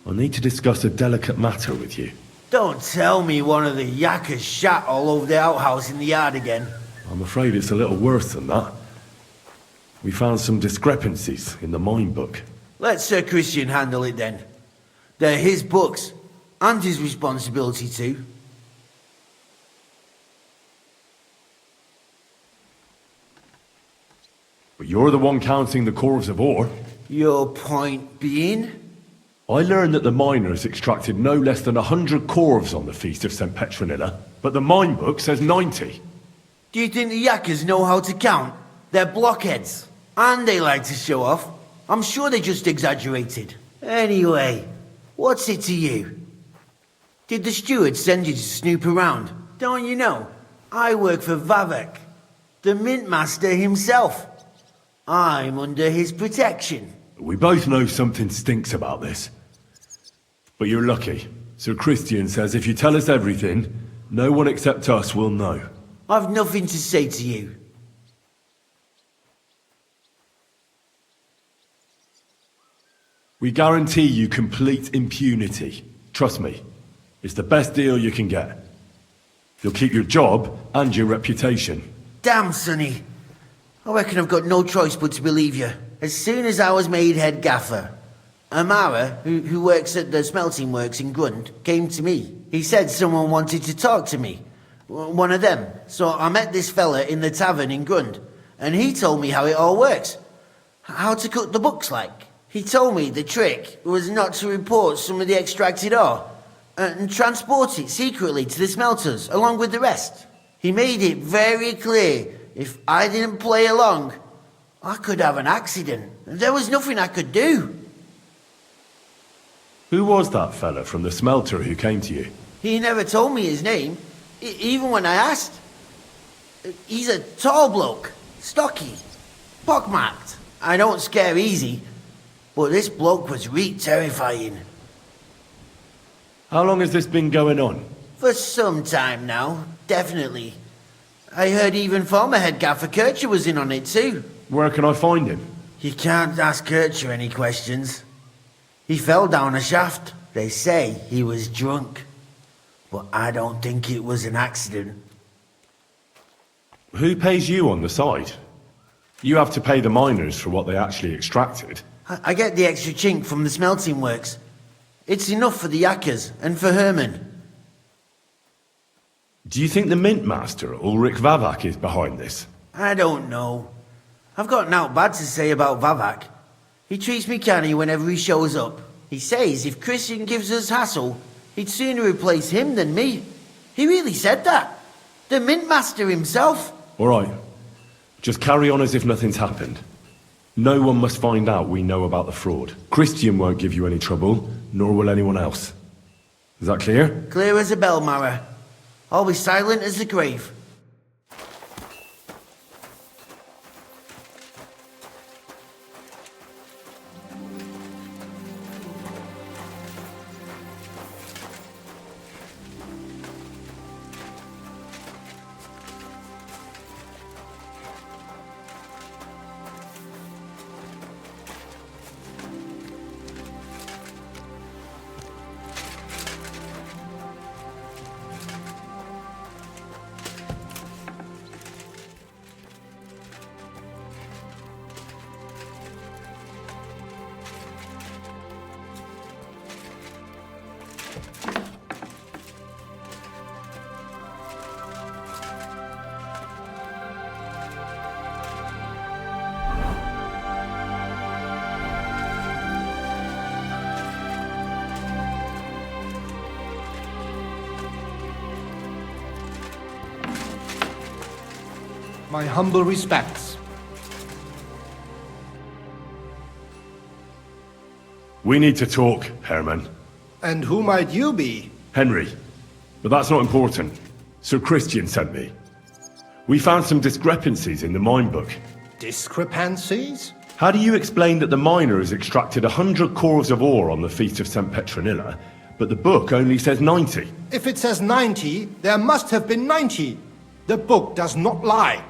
I need to discuss a delicate matter with you. Don't tell me one of the yakkers shat all over the outhouse in the yard again. I'm afraid it's a little worse than that. We found some discrepancies in the mine book. Let Sir Christian handle it then. They're his books, and his responsibility too. But you're the one counting the corvs of ore. Your point being? I learned that the miners extracted no less than 100 corvs on the Feast of St. Petronilla, but the mine book says 90. Do you think the yakkers know how to count? They're blockheads. And they like to show off. I'm sure they just exaggerated. Anyway, what's it to you? Did the steward send you to snoop around? Don't you know? I work for Vavek, the mint master himself. I'm under his protection. We both know something stinks about this. But you're lucky. Sir Christian says if you tell us everything, no one except us will know. I've nothing to say to you. We guarantee you complete impunity. Trust me, it's the best deal you can get. You'll keep your job and your reputation. Damn, Sonny. I reckon I've got no choice but to believe you. As soon as I was made head gaffer, Amara, who works at the smelting works in Grund, came to me. He said someone wanted to talk to me. One of them. So I met this fella in the tavern in Grund, and he told me how it all works. How to cut the books like. He told me the trick was not to report some of the extracted ore, and transport it secretly to the smelters, along with the rest. He made it very clear if I didn't play along, I could have an accident. There was nothing I could do. Who was that fella from the smelter who came to you? He never told me his name, even when I asked. He's a tall bloke, stocky, pockmarked. I don't scare easy, but this bloke was terrifying. How long has this been going on? For some time now, definitely. I heard even former head gaffer Kircher was in on it too. Where can I find him? You can't ask Kircher any questions. He fell down a shaft. They say he was drunk. But I don't think it was an accident. Who pays you on the side? You have to pay the miners for what they actually extracted. I get the extra chink from the smelting works. It's enough for the yakkers and for Herman. Do you think the Mint Master, Ulrich Vavak, is behind this? I don't know. I've got naught bad to say about Vavak. He treats me canny whenever he shows up. He says if Christian gives us hassle, he'd sooner replace him than me. He really said that. The Mint Master himself. All right. Just carry on as if nothing's happened. No one must find out we know about the fraud. Christian won't give you any trouble, nor will anyone else. Is that clear? Clear as a bell, Mara. I'll be silent as the grave. My humble respects. We need to talk, Herman. And who might you be? Henry. But that's not important. Sir Christian sent me. We found some discrepancies in the mine book. Discrepancies? How do you explain that the miners extracted 100 cores of ore on the Feast of St. Petronilla, but the book only says 90? If it says 90, there must have been 90. The book does not lie.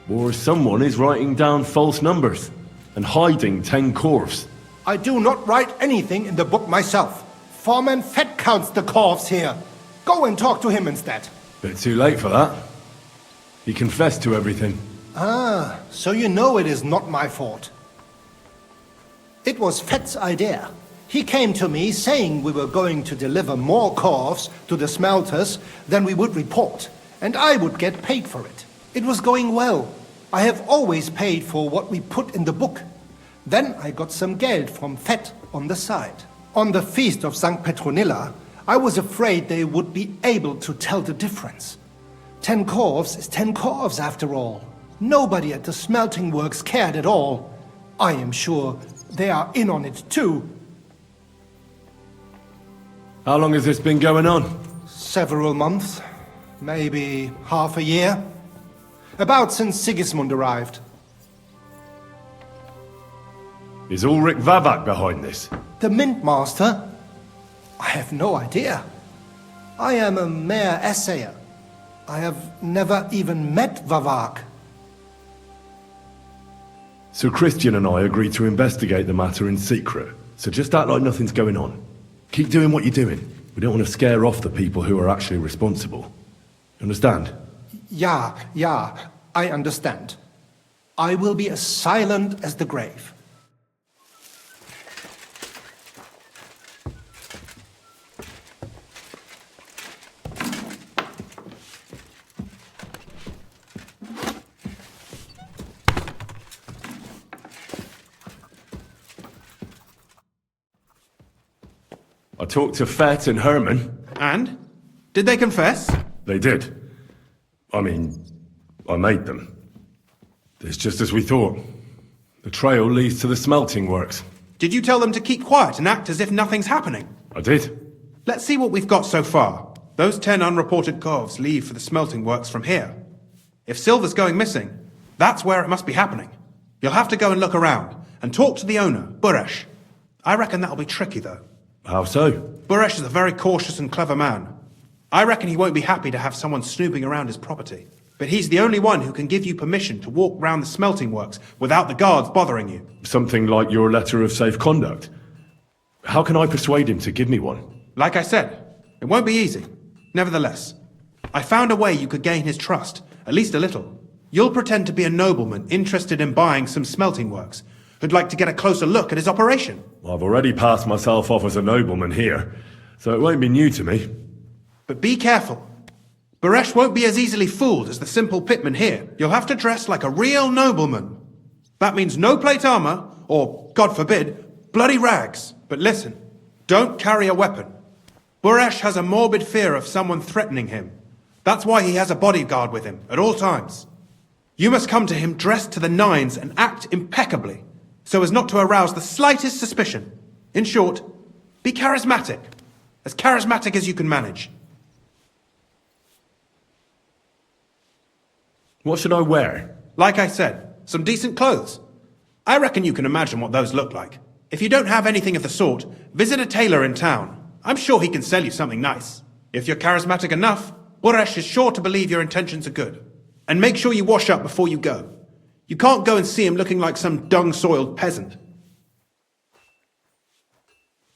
Or someone is writing down false numbers and hiding 10 cores. I do not write anything in the book myself. Foreman Fett counts the corves here. Go and talk to him instead. Bit too late for that. He confessed to everything. Ah, so you know it is not my fault. It was Fett's idea. He came to me saying we were going to deliver more corves to the smelters than we would report, and I would get paid for it. It was going well. I have always paid for what we put in the book. Then I got some geld from Fett on the side. On the Feast of St. Petronilla, I was afraid they would be able to tell the difference. 10 corves is 10 corves after all. Nobody at the smelting works cared at all. I am sure they are in on it too. How long has this been going on? Several months. Maybe half a year. About since Sigismund arrived. Is Ulrich Vavak behind this? The Mint Master? I have no idea. I am a mere assayer. I have never even met Vavak. So Christian and I agreed to investigate the matter in secret, so just act like nothing's going on. Keep doing what you're doing. We don't want to scare off the people who are actually responsible. Understand? Yeah, I understand. I will be as silent as the grave. I talked to Fett and Herman. And? Did they confess? They did. I mean, I made them. It's just as we thought. The trail leads to the smelting works. Did you tell them to keep quiet and act as if nothing's happening? I did. Let's see what we've got so far. Those 10 unreported corves leave for the smelting works from here. If silver's going missing, that's where it must be happening. You'll have to go and look around and talk to the owner, Buresh. I reckon that'll be tricky, though. How so? Buresh is a very cautious and clever man. I reckon he won't be happy to have someone snooping around his property. But he's the only one who can give you permission to walk round the smelting works without the guards bothering you. Something like your letter of safe conduct? How can I persuade him to give me one? Like I said, it won't be easy. Nevertheless, I found a way you could gain his trust, at least a little. You'll pretend to be a nobleman interested in buying some smelting works, who'd like to get a closer look at his operation. I've already passed myself off as a nobleman here, so it won't be new to me. But be careful. Baresh won't be as easily fooled as the simple pitman here. You'll have to dress like a real nobleman. That means no plate armor, or, God forbid, bloody rags. But listen, don't carry a weapon. Baresh has a morbid fear of someone threatening him. That's why he has a bodyguard with him at all times. You must come to him dressed to the nines and act impeccably, so as not to arouse the slightest suspicion. In short, be charismatic as you can manage. What should I wear? Like I said, some decent clothes. I reckon you can imagine what those look like. If you don't have anything of the sort, visit a tailor in town. I'm sure he can sell you something nice. If you're charismatic enough, Baresh is sure to believe your intentions are good. And make sure you wash up before you go. You can't go and see him looking like some dung-soiled peasant.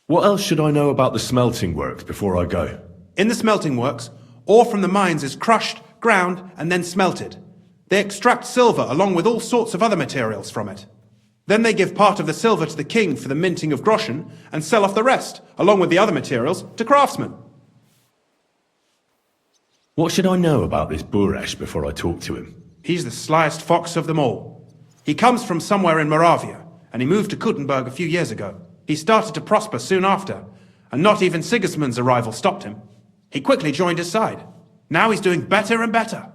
What else should I know about the smelting works before I go? In the smelting works, ore from the mines is crushed, ground, and then smelted. They extract silver along with all sorts of other materials from it. Then they give part of the silver to the king for the minting of groschen and sell off the rest, along with the other materials, to craftsmen. What should I know about this Baresh before I talk to him? He's the slyest fox of them all. He comes from somewhere in Moravia, and he moved to Kuttenberg a few years ago. He started to prosper soon after, and not even Sigismund's arrival stopped him. He quickly joined his side. Now he's doing better and better.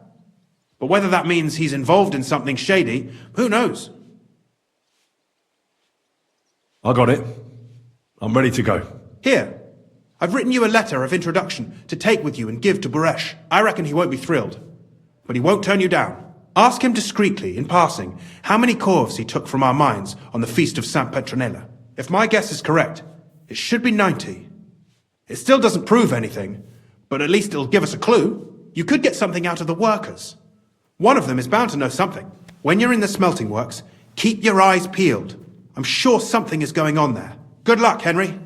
But whether that means he's involved in something shady, who knows? I got it. I'm ready to go. Here, I've written you a letter of introduction to take with you and give to Baresh. I reckon he won't be thrilled, but he won't turn you down. Ask him discreetly, in passing, how many corves he took from our mines on the feast of Saint Petronilla. If my guess is correct, it should be 90. It still doesn't prove anything, but at least it'll give us a clue. You could get something out of the workers. One of them is bound to know something. When you're in the smelting works, keep your eyes peeled. I'm sure something is going on there. Good luck, Henry.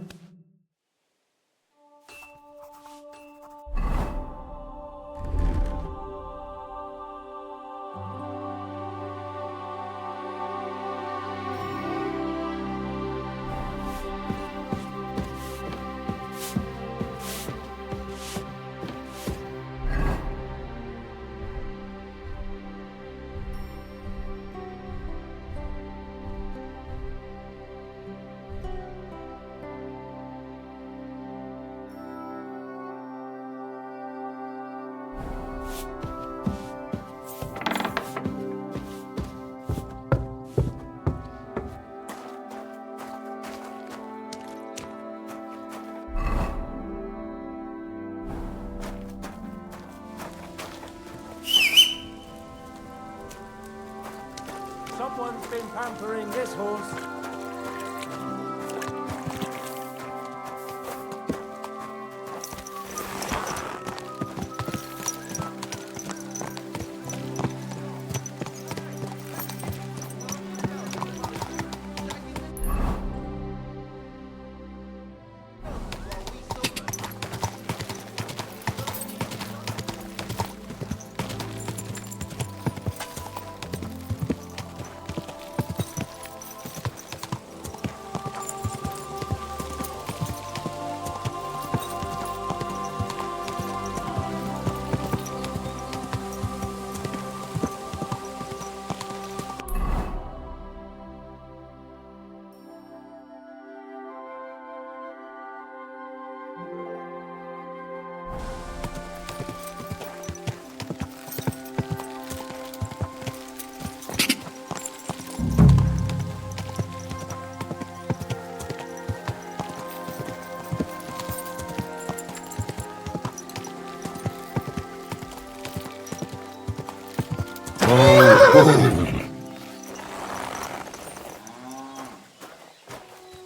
Someone's been pampering this horse.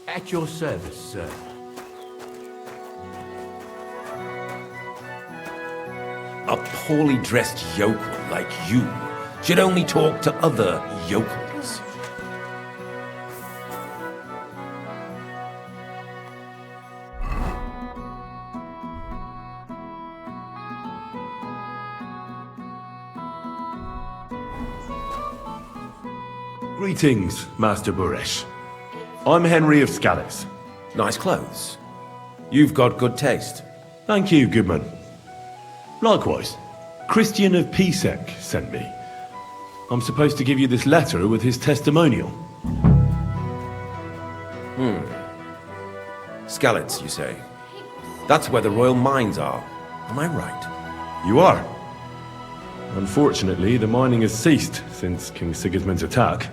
At your service, sir. a poorly dressed yokel like you should only talk to other yokels. Greetings, Master Buresh. I'm Henry of Scallis. Nice clothes. You've got good taste. Thank you, Goodman. Likewise, Christian of Pisek sent me. I'm supposed to give you this letter with his testimonial. Skalitz, you say? That's where the royal mines are. Am I right? You are. Unfortunately, the mining has ceased since King Sigismund's attack.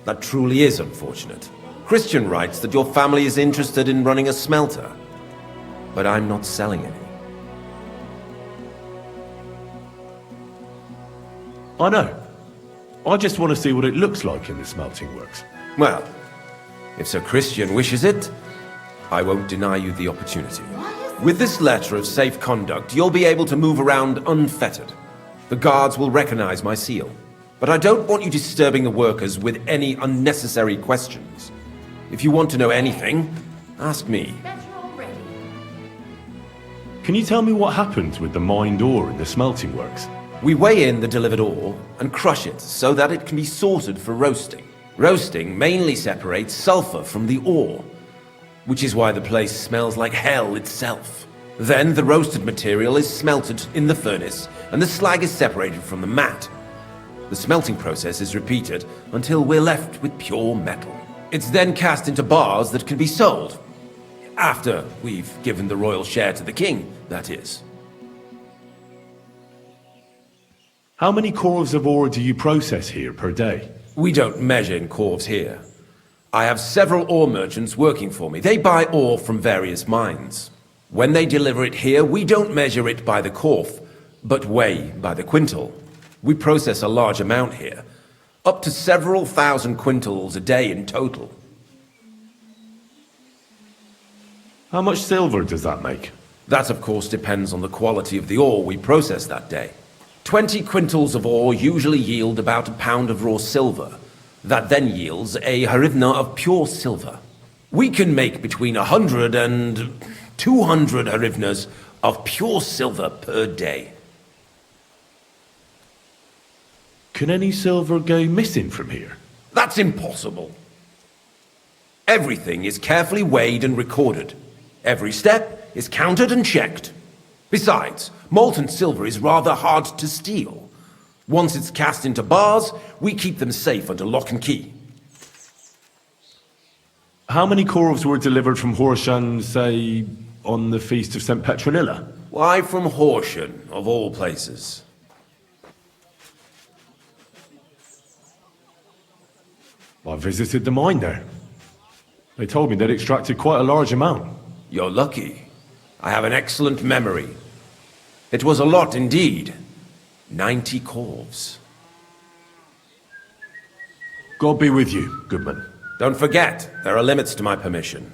That truly is unfortunate. Christian writes that your family is interested in running a smelter, but I'm not selling any. I know. I just want to see what it looks like in the smelting works. Well, if Sir Christian wishes it, I won't deny you the opportunity. With this letter of safe conduct, you'll be able to move around unfettered. The guards will recognize my seal. But I don't want you disturbing the workers with any unnecessary questions. If you want to know anything, ask me. Can you tell me what happens with the mined ore in the smelting works? We weigh in the delivered ore and crush it so that it can be sorted for roasting. Roasting mainly separates sulfur from the ore, which is why the place smells like hell itself. Then the roasted material is smelted in the furnace and the slag is separated from the matte. The smelting process is repeated until we're left with pure metal. It's then cast into bars that can be sold. After we've given the royal share to the king, that is. How many corves of ore do you process here per day? We don't measure in corves here. I have several ore merchants working for me. They buy ore from various mines. When they deliver it here, we don't measure it by the corf, but weigh by the quintal. We process a large amount here, up to several thousand quintals a day in total. How much silver does that make? That, of course, depends on the quality of the ore we process that day. 20 quintals of ore usually yield about a pound of raw silver. That then yields a hryvnia of pure silver. We can make between 100 and 200 hryvnias of pure silver per day. Can any silver go missing from here? That's impossible. Everything is carefully weighed and recorded. Every step is counted and checked. Besides, molten silver is rather hard to steal. Once it's cast into bars, we keep them safe under lock and key. How many corves were delivered from Horsham, say, on the Feast of St. Petronilla? Why from Horsham, of all places? I visited the mine there. They told me they'd extracted quite a large amount. You're lucky. I have an excellent memory. It was a lot indeed. 90 corves. God be with you, Goodman. Don't forget, there are limits to my permission.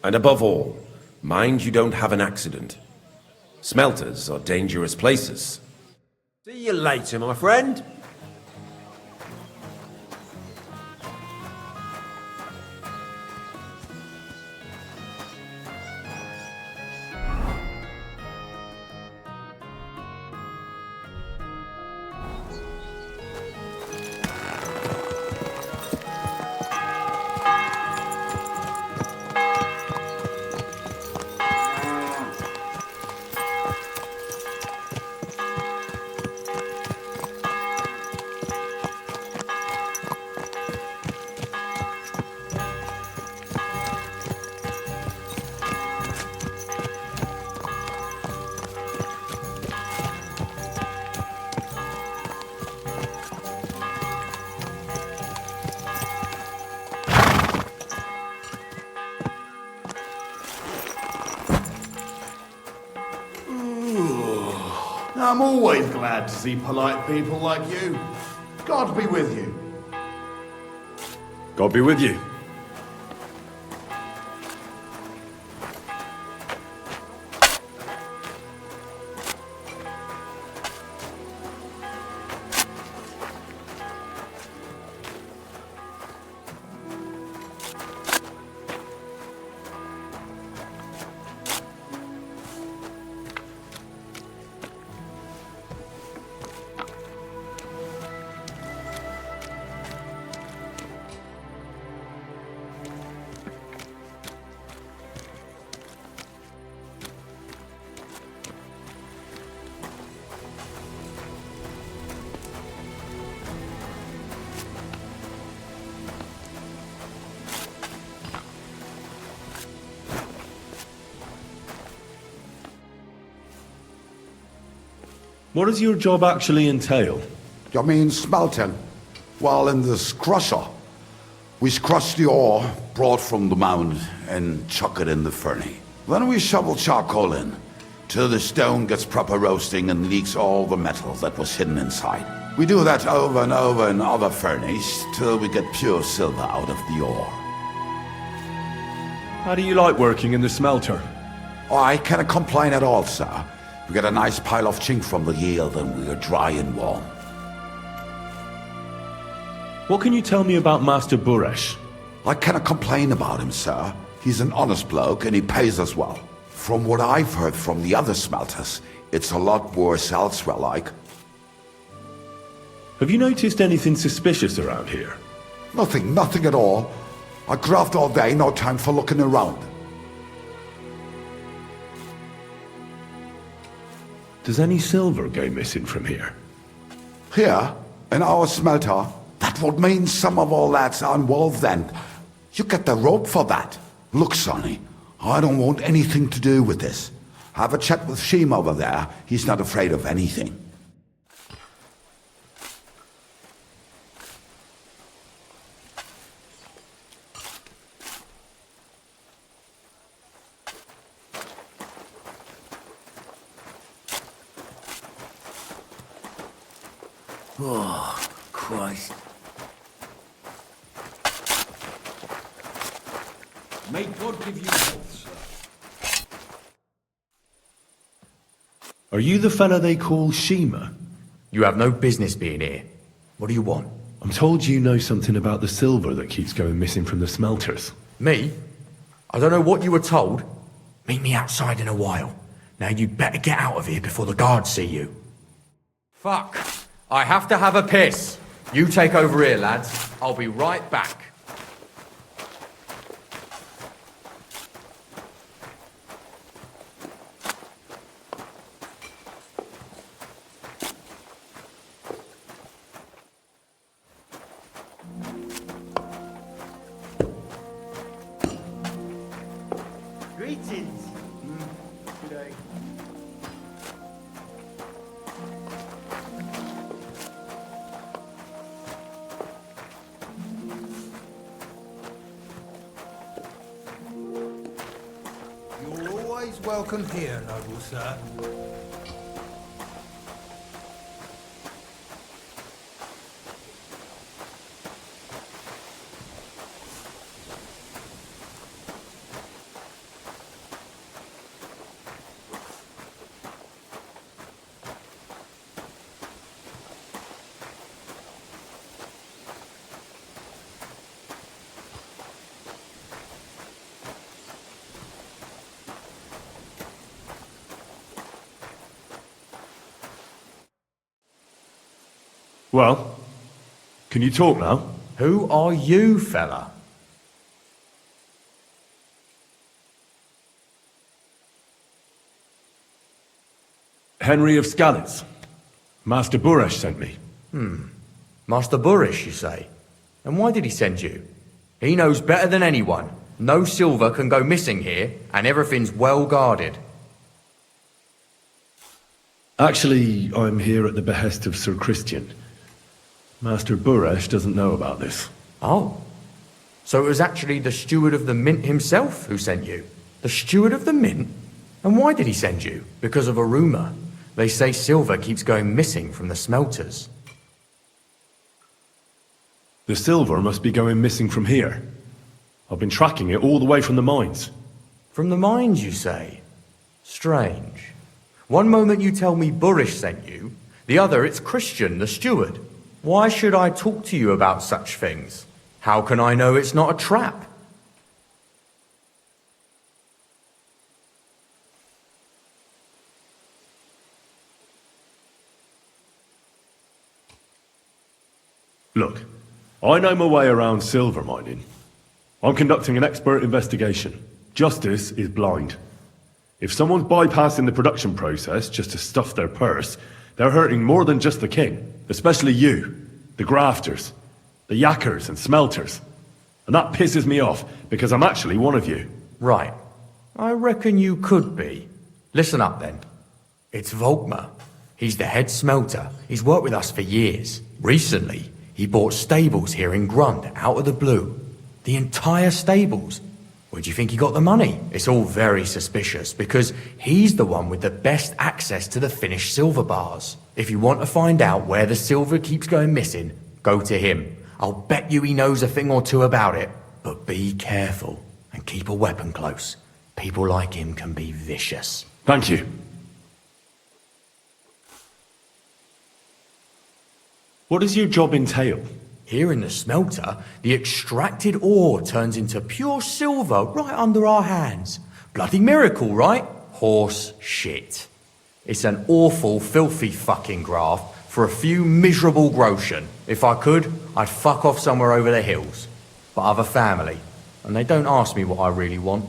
And above all, mind you don't have an accident. Smelters are dangerous places. See you later, my friend. I'm always glad to see polite people like you. God be with you. God be with you. What does your job actually entail? You mean smelting? Well, in this crusher, we crush the ore brought from the mound and chuck it in the furnace. Then we shovel charcoal in, till the stone gets proper roasting and leaks all the metal that was hidden inside. We do that over and over in other furnaces, till we get pure silver out of the ore. How do you like working in the smelter? Oh, I cannot complain at all, sir. We get a nice pile of chink from the yield and we are dry and warm. What can you tell me about Master Buresh? I cannot complain about him, sir. He's an honest bloke and he pays us well. From what I've heard from the other smelters, it's a lot worse elsewhere, like. Have you noticed anything suspicious around here? Nothing at all. I graft all day, no time for looking around. Does any silver go missing from here? Here, in our smelter, that would mean some of our lads are involved then. You get the rope for that. Look, Sonny, I don't want anything to do with this. Have a chat with Sheem over there. He's not afraid of anything. Oh, Christ. May God give you health, sir. Are you the fella they call Shima? You have no business being here. What do you want? I'm told you know something about the silver that keeps going missing from the smelters. Me? I don't know what you were told. Meet me outside in a while. Now you'd better get out of here before the guards see you. Fuck. I have to have a piss. You take over here, lads. I'll be right back. Greetings. Good day. You're always welcome here, noble sir. Well, can you talk now? Who are you, fella? Henry of Skalitz. Master Buresh sent me. Master Buresh, you say? And why did he send you? He knows better than anyone. No silver can go missing here, and everything's well guarded. Actually, I'm here at the behest of Sir Christian. Master Buresh doesn't know about this. Oh. So it was actually the steward of the mint himself who sent you? The steward of the mint? And why did he send you? Because of a rumour. They say silver keeps going missing from the smelters. The silver must be going missing from here. I've been tracking it all the way from the mines. From the mines, you say? Strange. One moment you tell me Buresh sent you, the other it's Christian, the steward. Why should I talk to you about such things? How can I know it's not a trap? Look, I know my way around silver mining. I'm conducting an expert investigation. Justice is blind. If someone's bypassing the production process just to stuff their purse, they're hurting more than just the king. Especially you, the grafters, the yackers and smelters. And that pisses me off, because I'm actually one of you. Right. I reckon you could be. Listen up then. It's Volkmar. He's the head smelter. He's worked with us for years. Recently, he bought stables here in Grund out of the blue. The entire stables. Where do you think he got the money? It's all very suspicious because he's the one with the best access to the finished silver bars. If you want to find out where the silver keeps going missing, go to him. I'll bet you he knows a thing or two about it. But be careful and keep a weapon close. People like him can be vicious. Thank you. What does your job entail? Here in the smelter, the extracted ore turns into pure silver right under our hands. Bloody miracle, right? Horse shit. It's an awful, filthy fucking graft for a few miserable groschen. If I could, I'd fuck off somewhere over the hills. But I've a family, and they don't ask me what I really want.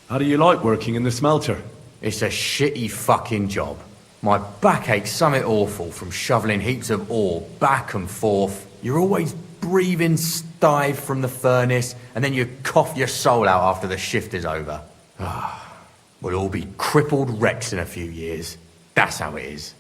How do you like working in the smelter? It's a shitty fucking job. My back aches something awful from shoveling heaps of ore back and forth. You're always breathing stive from the furnace, and then you cough your soul out after the shift is over. We'll all be crippled wrecks in a few years. That's how it is.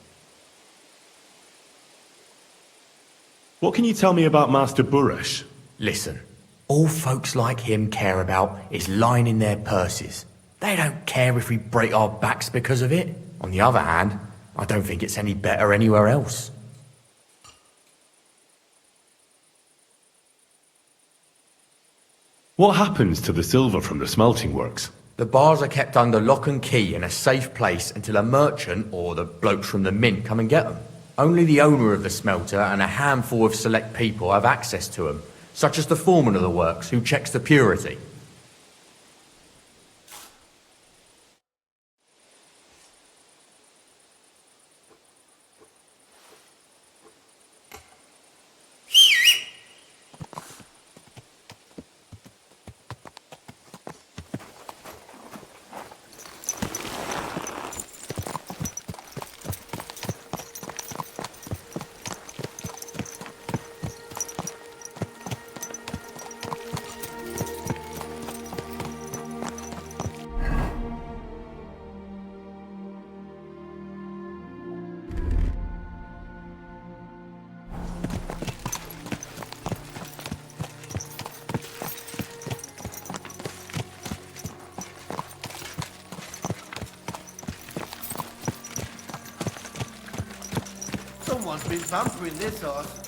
What can you tell me about Master Buresh? Listen, all folks like him care about is lining their purses. They don't care if we break our backs because of it. On the other hand, I don't think it's any better anywhere else. What happens to the silver from the smelting works? The bars are kept under lock and key in a safe place until a merchant or the blokes from the mint come and get them. Only the owner of the smelter and a handful of select people have access to them, such as the foreman of the works who checks the purity. Someone's been pampering this horse.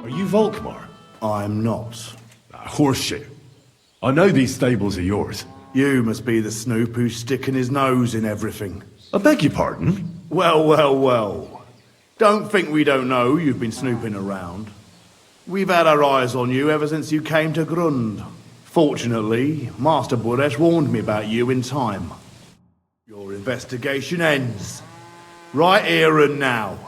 Are you Volkmar? I'm not. Horseshit. I know these stables are yours. You must be the snoop who's sticking his nose in everything. I beg your pardon? Well, well, well. Don't think we don't know you've been snooping around. We've had our eyes on you ever since you came to Grund. Fortunately, Master Buresh warned me about you in time. Your investigation ends. Right here and now.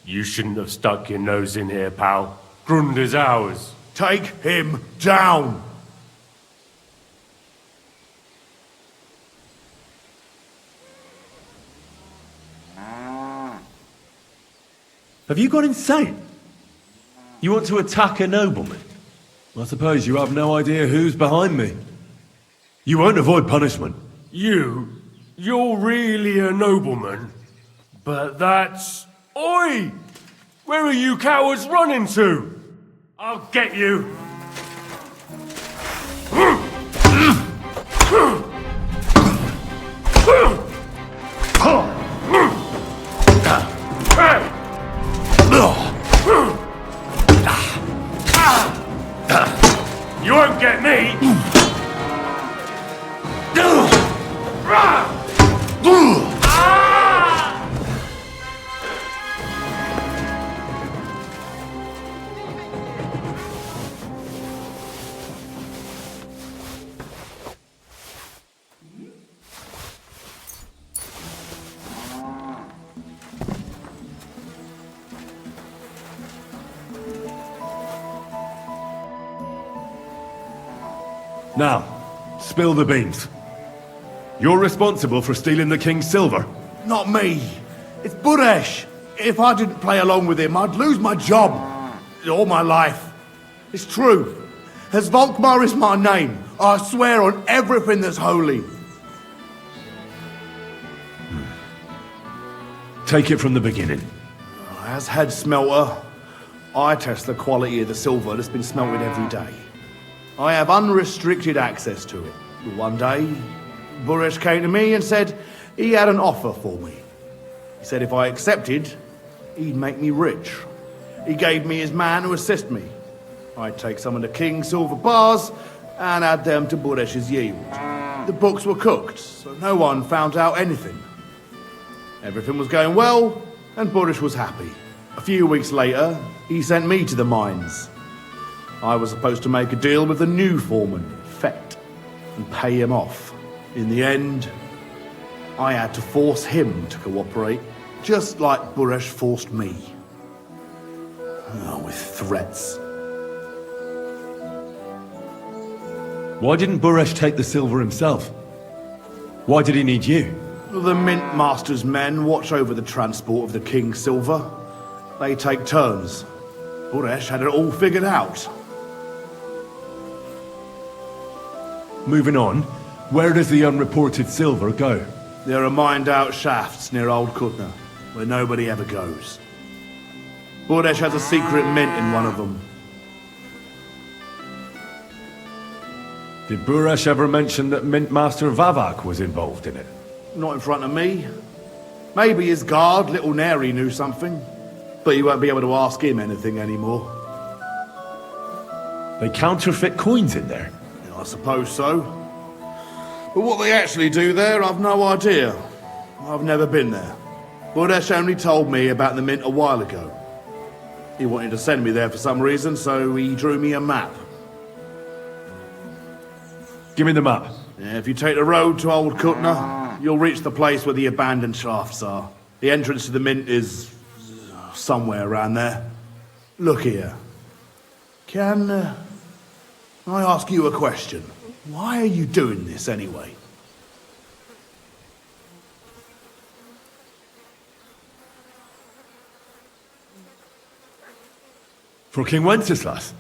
You shouldn't have stuck your nose in here, pal. Grund is ours. Take him down! Have you gone insane? You want to attack a nobleman? I suppose you have no idea who's behind me. You won't avoid punishment. You're really a nobleman? But that's... Oi! Where are you cowards running to? I'll get you! You won't get me! Now, spill the beans. You're responsible for stealing the king's silver. Not me. It's Buresh. If I didn't play along with him, I'd lose my job. All my life. It's true. As Volkmar is my name, I swear on everything that's holy. Take it from the beginning. As head smelter, I test the quality of the silver that's been smelted every day. I have unrestricted access to it. One day, Buresh came to me and said he had an offer for me. He said if I accepted, he'd make me rich. He gave me his man to assist me. I'd take some of the king's silver bars and add them to Buresh's yield. The books were cooked, so no one found out anything. Everything was going well, and Buresh was happy. A few weeks later, he sent me to the mines. I was supposed to make a deal with the new foreman, Fett, and pay him off. In the end, I had to force him to cooperate, just like Buresh forced me. Oh, with threats. Why didn't Buresh take the silver himself? Why did he need you? The Mint Master's men watch over the transport of the king's silver. They take turns. Buresh had it all figured out. Moving on, where does the unreported silver go? There are mined-out shafts near Old Kutna, where nobody ever goes. Buresh has a secret mint in one of them. Did Buresh ever mention that Mint Master Vavak was involved in it? Not in front of me. Maybe his guard, Little Neri, knew something. But you won't be able to ask him anything anymore. They counterfeit coins in there? I suppose so. But what they actually do there, I've no idea. I've never been there. Buresh only told me about the mint a while ago. He wanted to send me there for some reason, so he drew me a map. Give me the map. Yeah, if you take the road to Old Kutna, you'll reach the place where the abandoned shafts are. The entrance to the mint is somewhere around there. Look here. Can I ask you a question? Why are you doing this anyway? For King Wenceslas.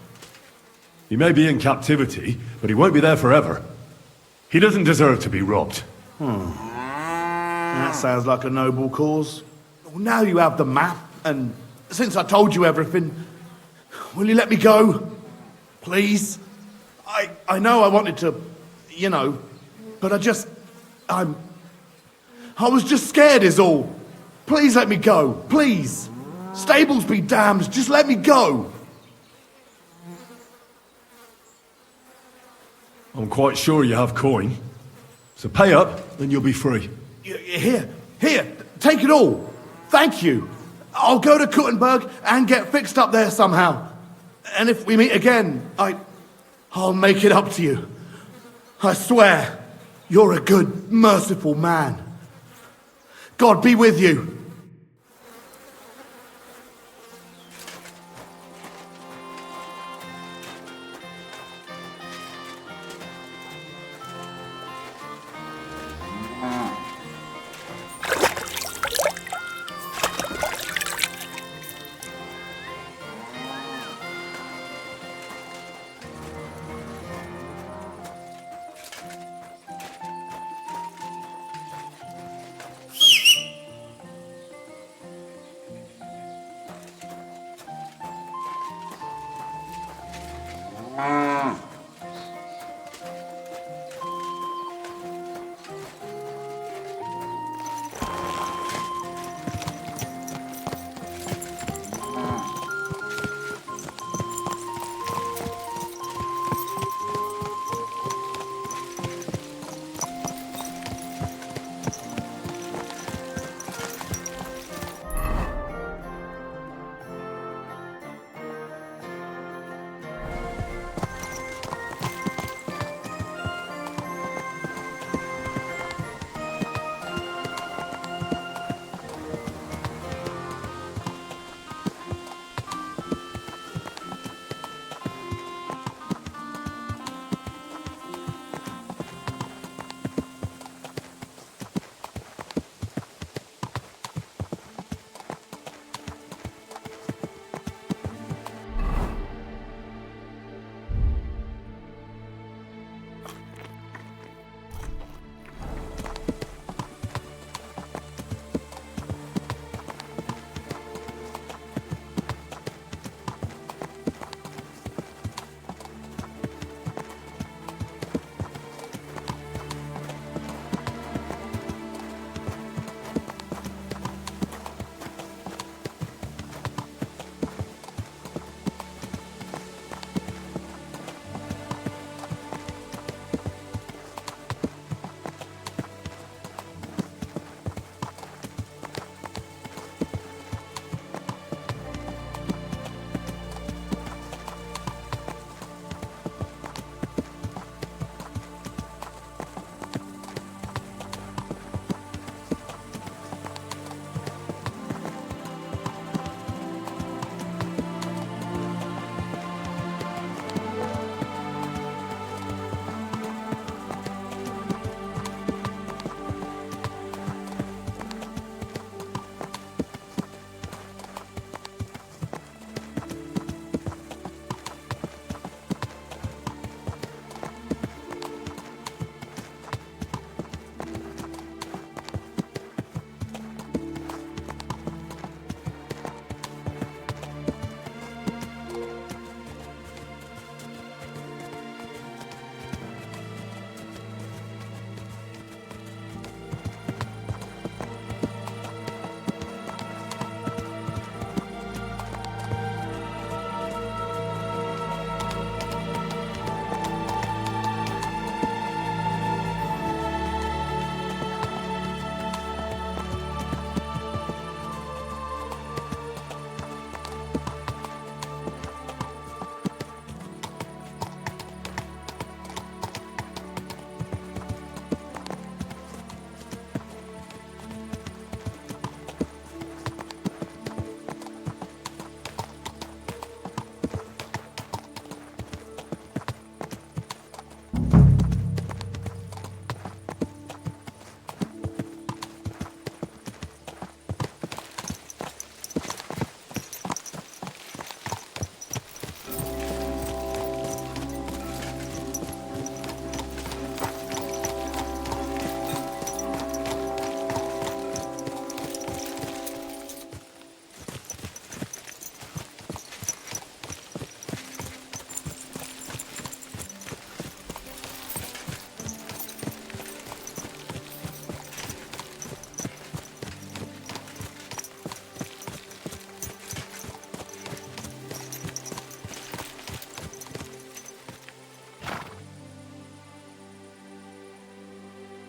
He may be in captivity, but he won't be there forever. He doesn't deserve to be robbed. That sounds like a noble cause. Well, now you have the map, and since I told you everything, will you let me go? Please? I know I wanted to, you know, but I was just scared is all. Please let me go, please. Stables be damned, just let me go. I'm quite sure you have coin. So pay up, and you'll be free. Here, take it all. Thank you. I'll go to Kuttenberg and get fixed up there somehow. And if we meet again, I'll make it up to you. I swear, you're a good, merciful man. God be with you.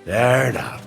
There now.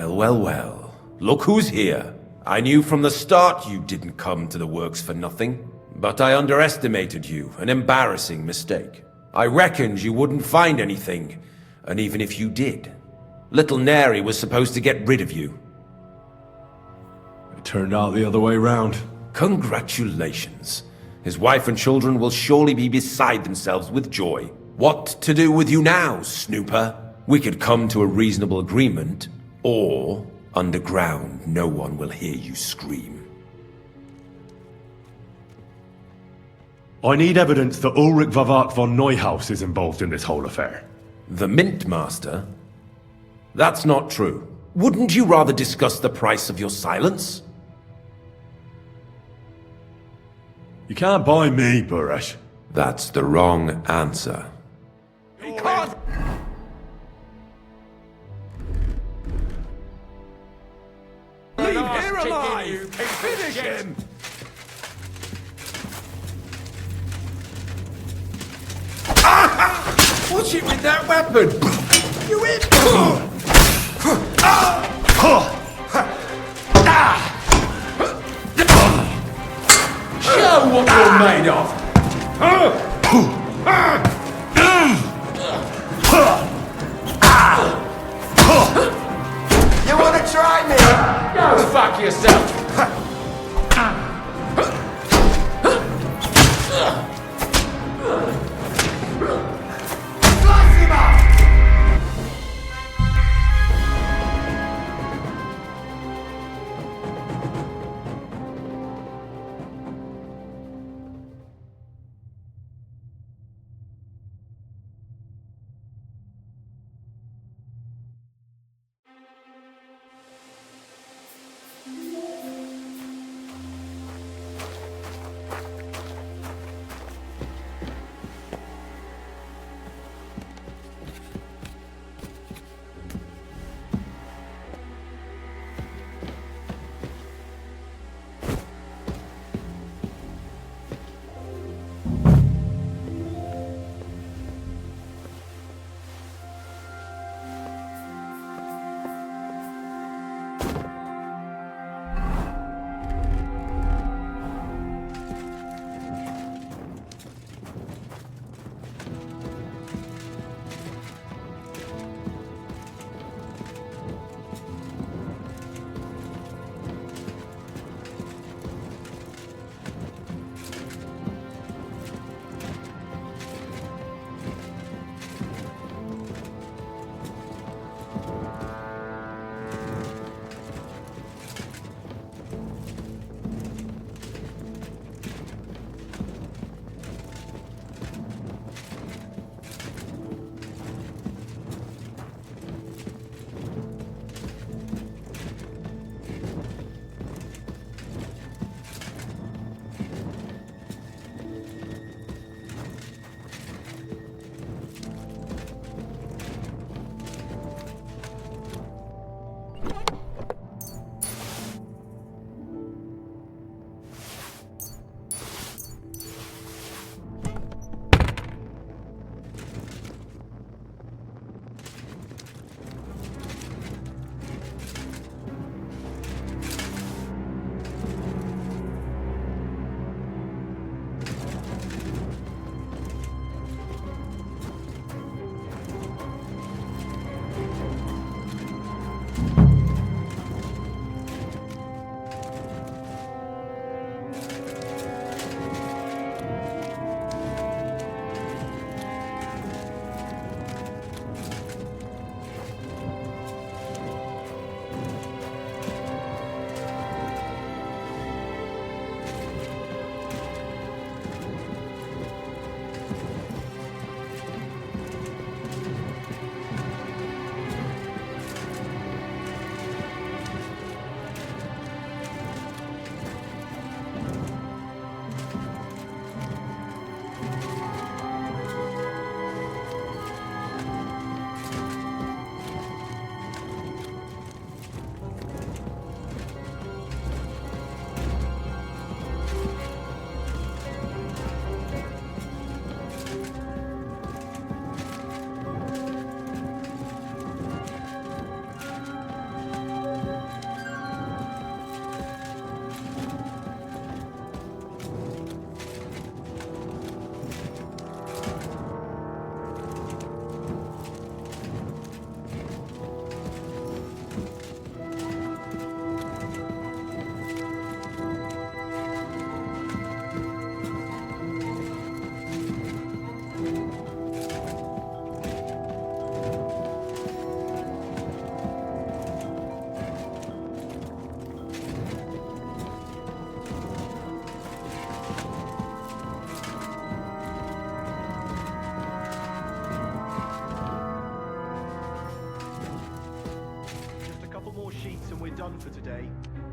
Well, well, well. Look who's here. I knew from the start you didn't come to the works for nothing. But I underestimated you, an embarrassing mistake. I reckoned you wouldn't find anything, and even if you did, little Neri was supposed to get rid of you. It turned out the other way round. Congratulations. His wife and children will surely be beside themselves with joy. What to do with you now, snooper? We could come to a reasonable agreement, or underground no one will hear you scream. I need evidence that Ulrich Vavak von Neuhaus is involved in this whole affair. The Mint Master? That's not true. Wouldn't you rather discuss the price of your silence? You can't buy me, Buresh. That's the wrong answer. He can't! Leave here alive! Finish him! Watch it with that weapon! You hit! Show what you're made of! You wanna try me? Go fuck yourself!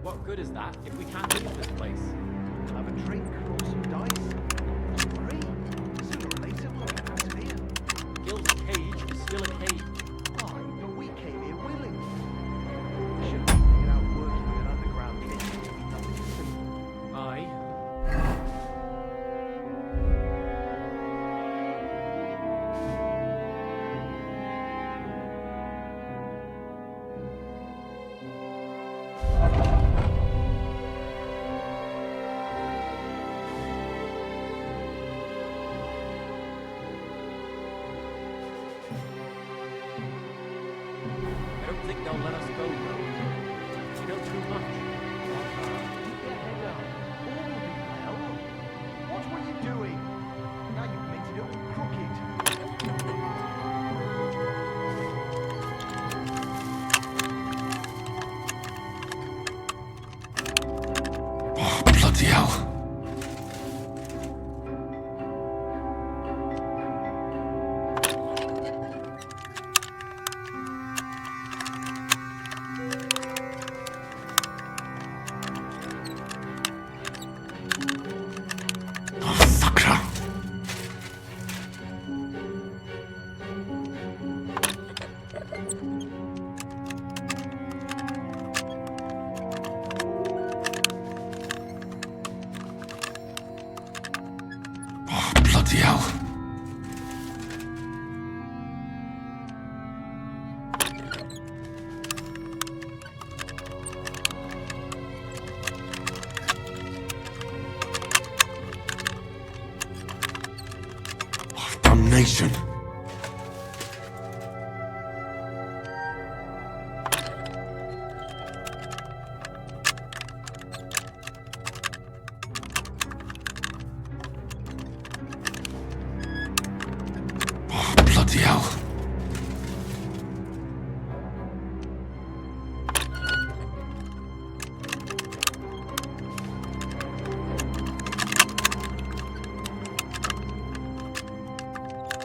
What good is that if we can't leave this place? Have a drink, roll some dice. Don't worry. Sooner or later we'll get out of here. Gil's cage is still a cage. Aye, but we came here willingly. We shouldn't be figured out working in an underground pit to be nothing simple. Aye. I don't think they'll let us go, though. We know too much. Keep your head down. All will be well. What were you doing? Now you've mixed it up with crooked. Oh, bloody hell. Bloody hell. Oh, damnation. Bloody hell.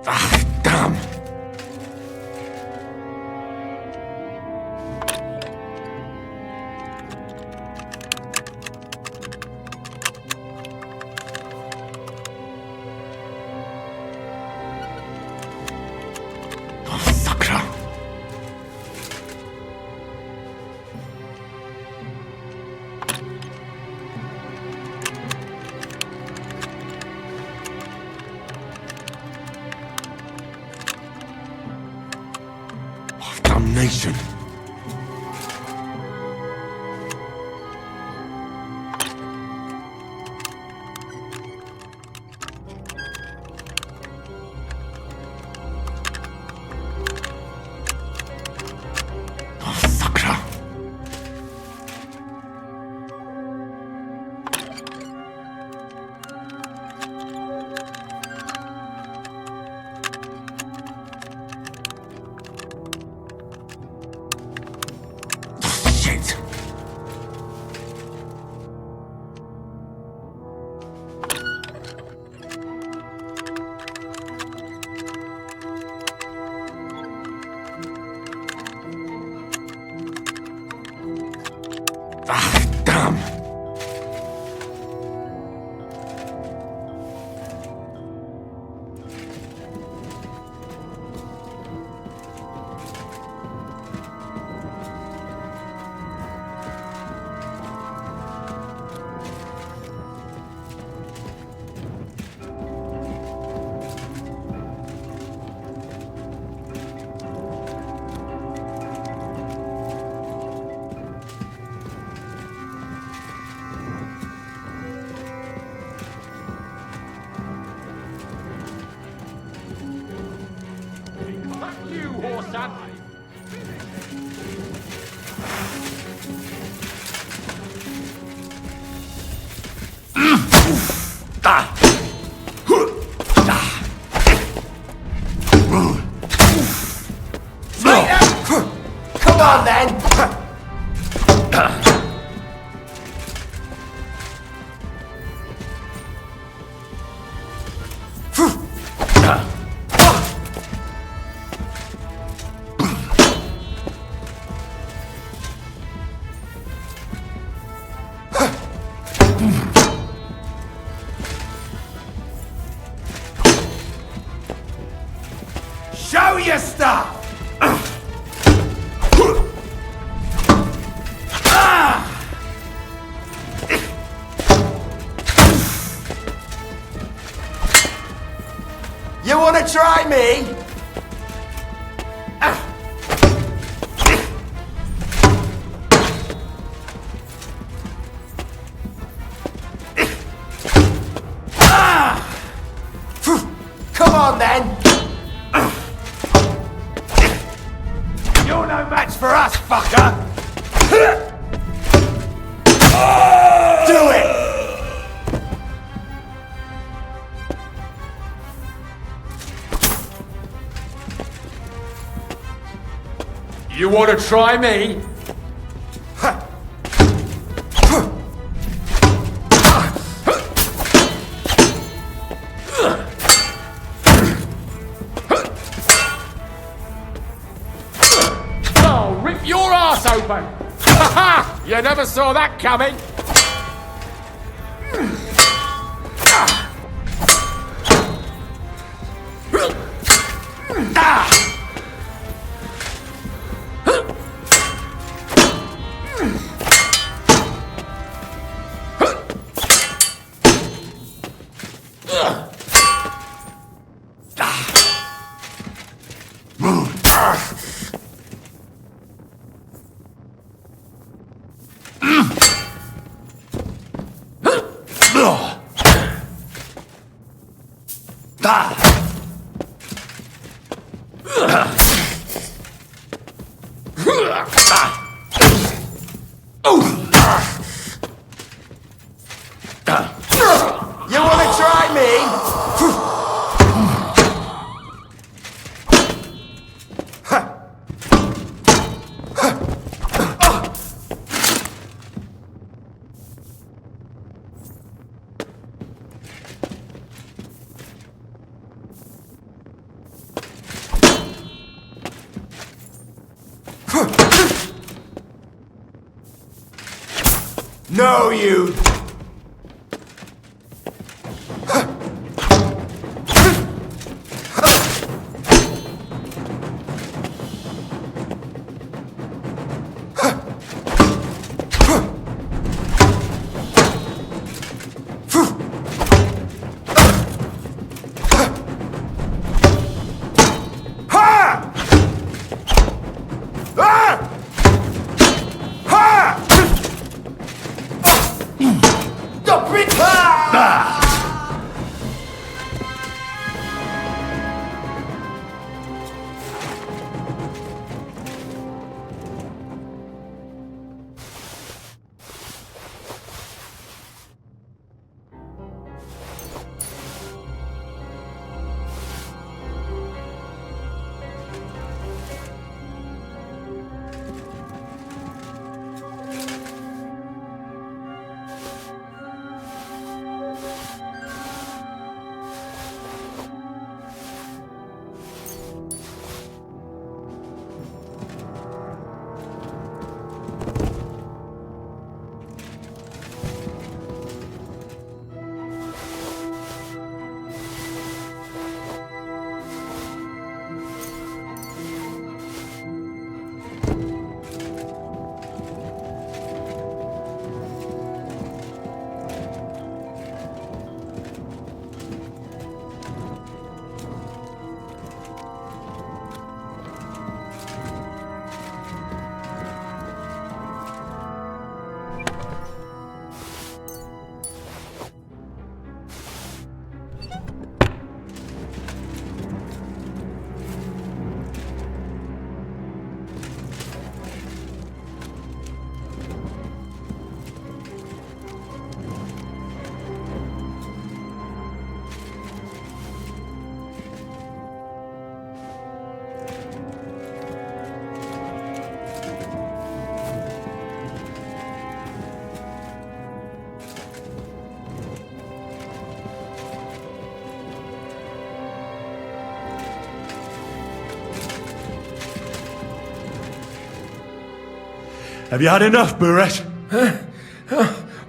Ah, damn. Damnation. Come on then! your stuff! You wanna try me? Come on then! You're no match for us, fucker! Do it! You want to try me? I'll rip your ass open! Ha ha! You never saw that coming! You wanna try me? No, you. Have you had enough, Buret?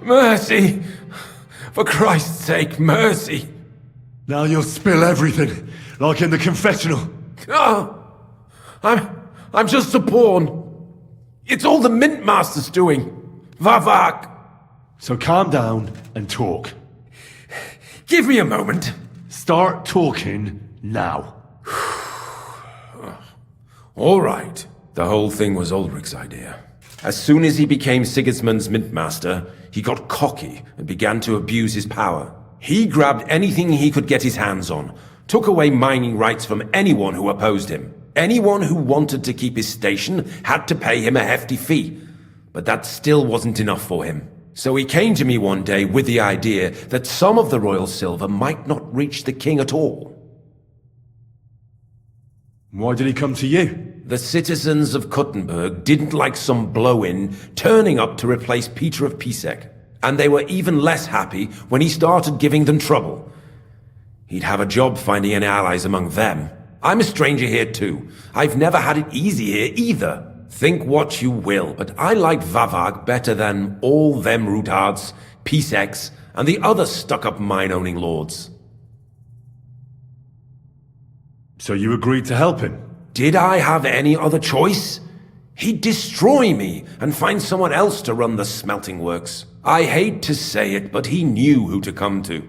Mercy! For Christ's sake, mercy! Now you'll spill everything, like in the confessional. Oh! I'm just a pawn. It's all the Mint Master's doing. Vavak! So calm down and talk. Give me a moment. Start talking now. All right. The whole thing was Ulrich's idea. As soon as he became Sigismund's Mint Master, he got cocky and began to abuse his power. He grabbed anything he could get his hands on, took away mining rights from anyone who opposed him. Anyone who wanted to keep his station had to pay him a hefty fee. But that still wasn't enough for him. So he came to me one day with the idea that some of the royal silver might not reach the king at all. Why did he come to you? The citizens of Kuttenberg didn't like some blow-in turning up to replace Peter of Pisek. And they were even less happy when he started giving them trouble. He'd have a job finding any allies among them. I'm a stranger here too. I've never had it easy here either. Think what you will, but I like Vavag better than all them Rutards, Piseks, and the other stuck-up mine-owning lords. So you agreed to help him? Did I have any other choice? He'd destroy me and find someone else to run the smelting works. I hate to say it, but he knew who to come to.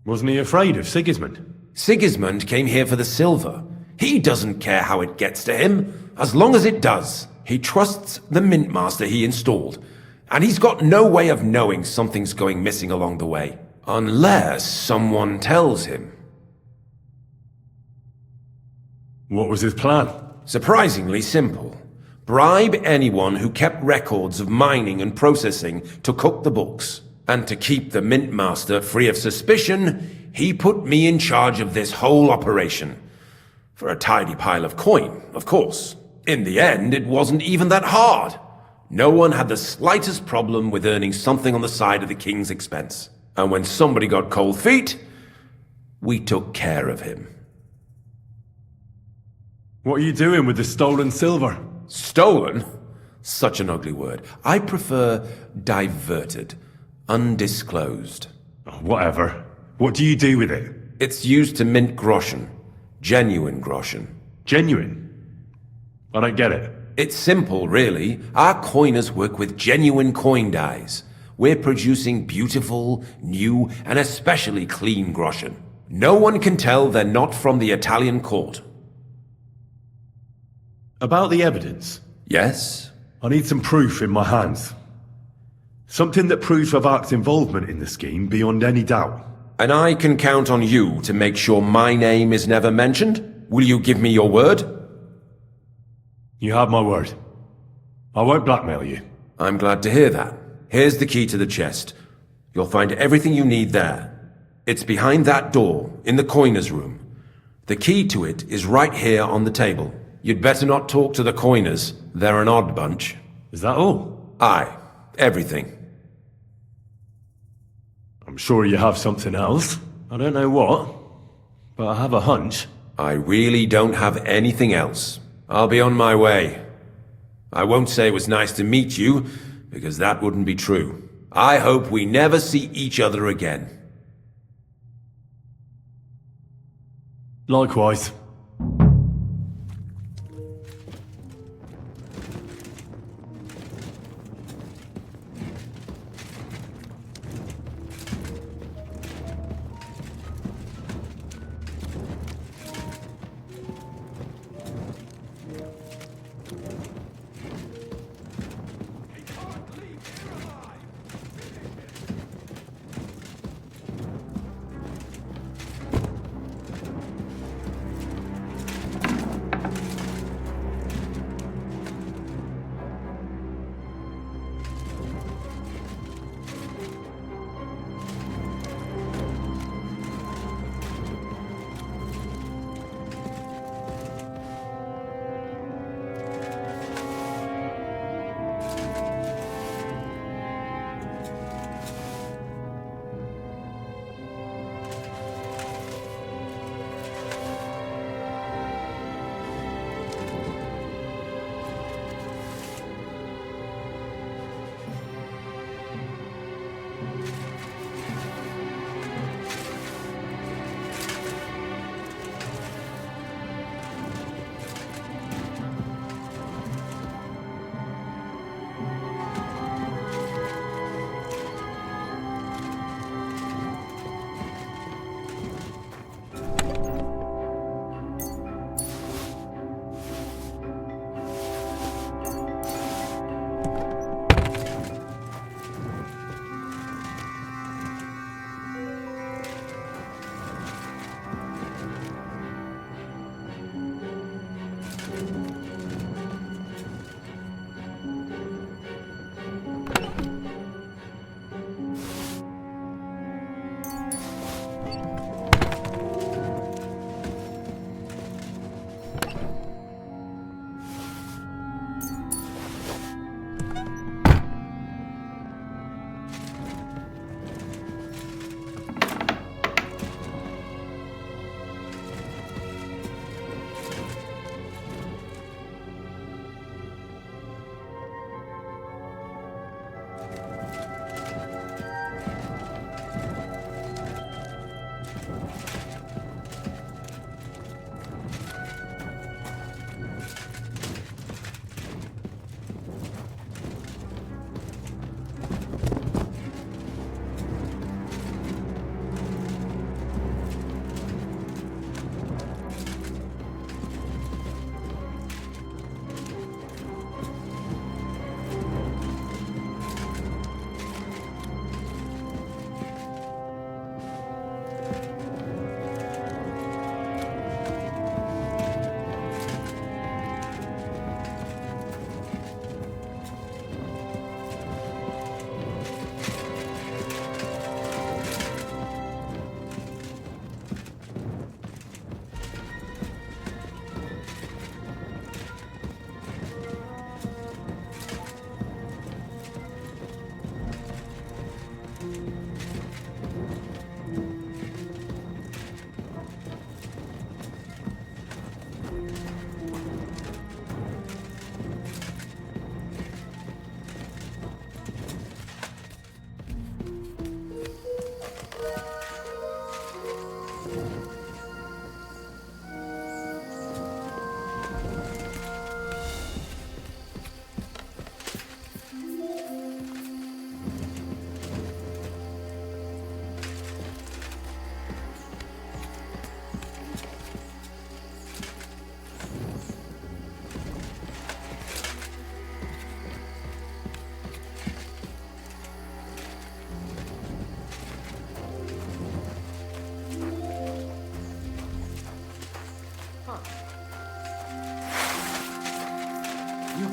Wasn't he afraid of Sigismund? Sigismund came here for the silver. He doesn't care how it gets to him, as long as it does. He trusts the Mint Master he installed, and he's got no way of knowing something's going missing along the way. Unless someone tells him. What was his plan? Surprisingly simple. Bribe anyone who kept records of mining and processing to cook the books. And to keep the Mint Master free of suspicion, he put me in charge of this whole operation. For a tidy pile of coin, of course. In the end, it wasn't even that hard. No one had the slightest problem with earning something on the side of the king's expense. And when somebody got cold feet, we took care of him. What are you doing with the stolen silver? Stolen? Such an ugly word. I prefer diverted, undisclosed. Whatever. What do you do with it? It's used to mint groschen. Genuine groschen. Genuine? I don't get it. It's simple, really. Our coiners work with genuine coin dies. We're producing beautiful, new, and especially clean groschen. No one can tell they're not from the Italian court. About the evidence? Yes? I need some proof in my hands. Something that proves Vavak's involvement in the scheme beyond any doubt. And I can count on you to make sure my name is never mentioned? Will you give me your word? You have my word. I won't blackmail you. I'm glad to hear that. Here's the key to the chest. You'll find everything you need there. It's behind that door, in the coiner's room. The key to it is right here on the table. You'd better not talk to the coiners. They're an odd bunch. Is that all? Aye. Everything. I'm sure you have something else. I don't know what, but I have a hunch. I really don't have anything else. I'll be on my way. I won't say it was nice to meet you, because that wouldn't be true. I hope we never see each other again. Likewise.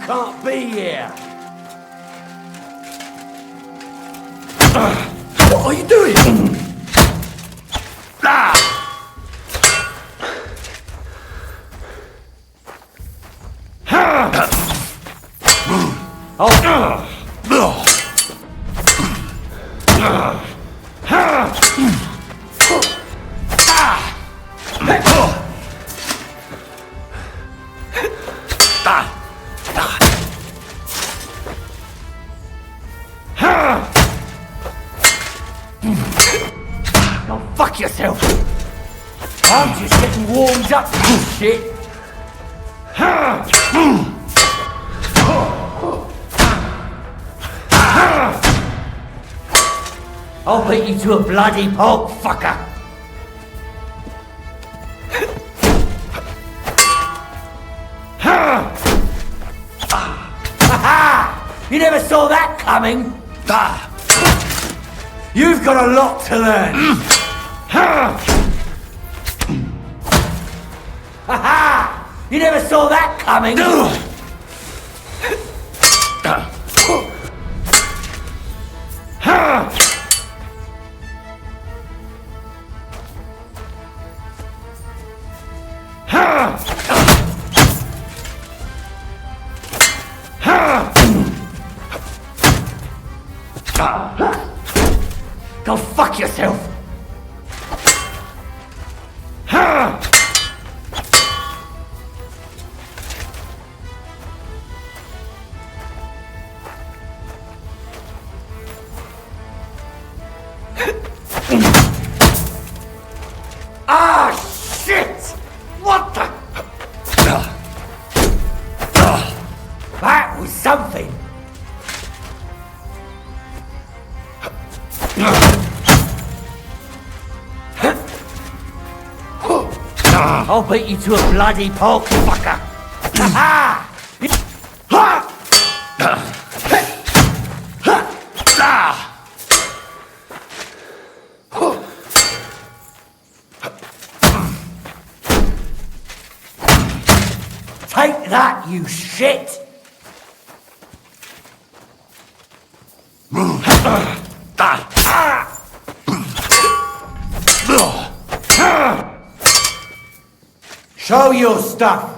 can't be here. What are you doing? Go fuck yourself. I'm just getting warmed up to this shit. I'll beat you to a bloody pulp, fucker. Ha! You never saw that coming. You've got a lot to learn. Ha! You never saw that coming. Go fuck yourself! Ah, shit! What the? That was something. I'll beat you to a bloody pulp, fucker! Ha Take that, you shit! Show your stuff!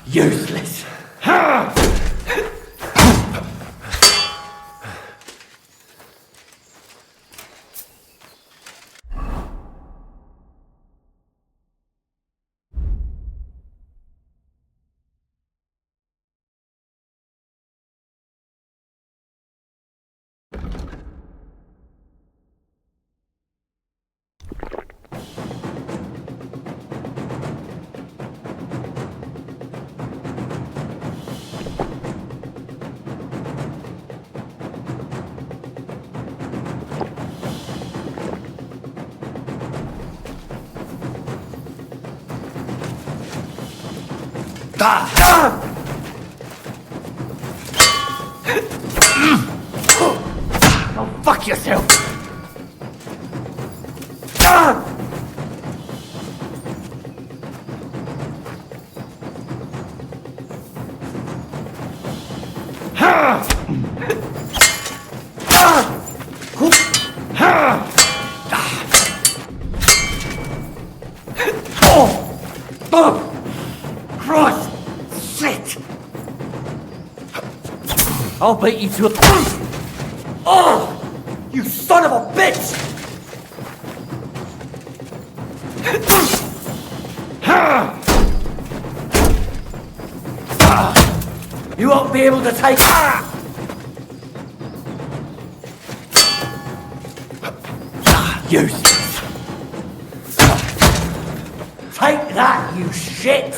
Useless! Go fuck yourself! Christ! Shit! I'll beat you to a... Oh! You son of a bitch! You won't be able to take... Useless! Take that, you shit!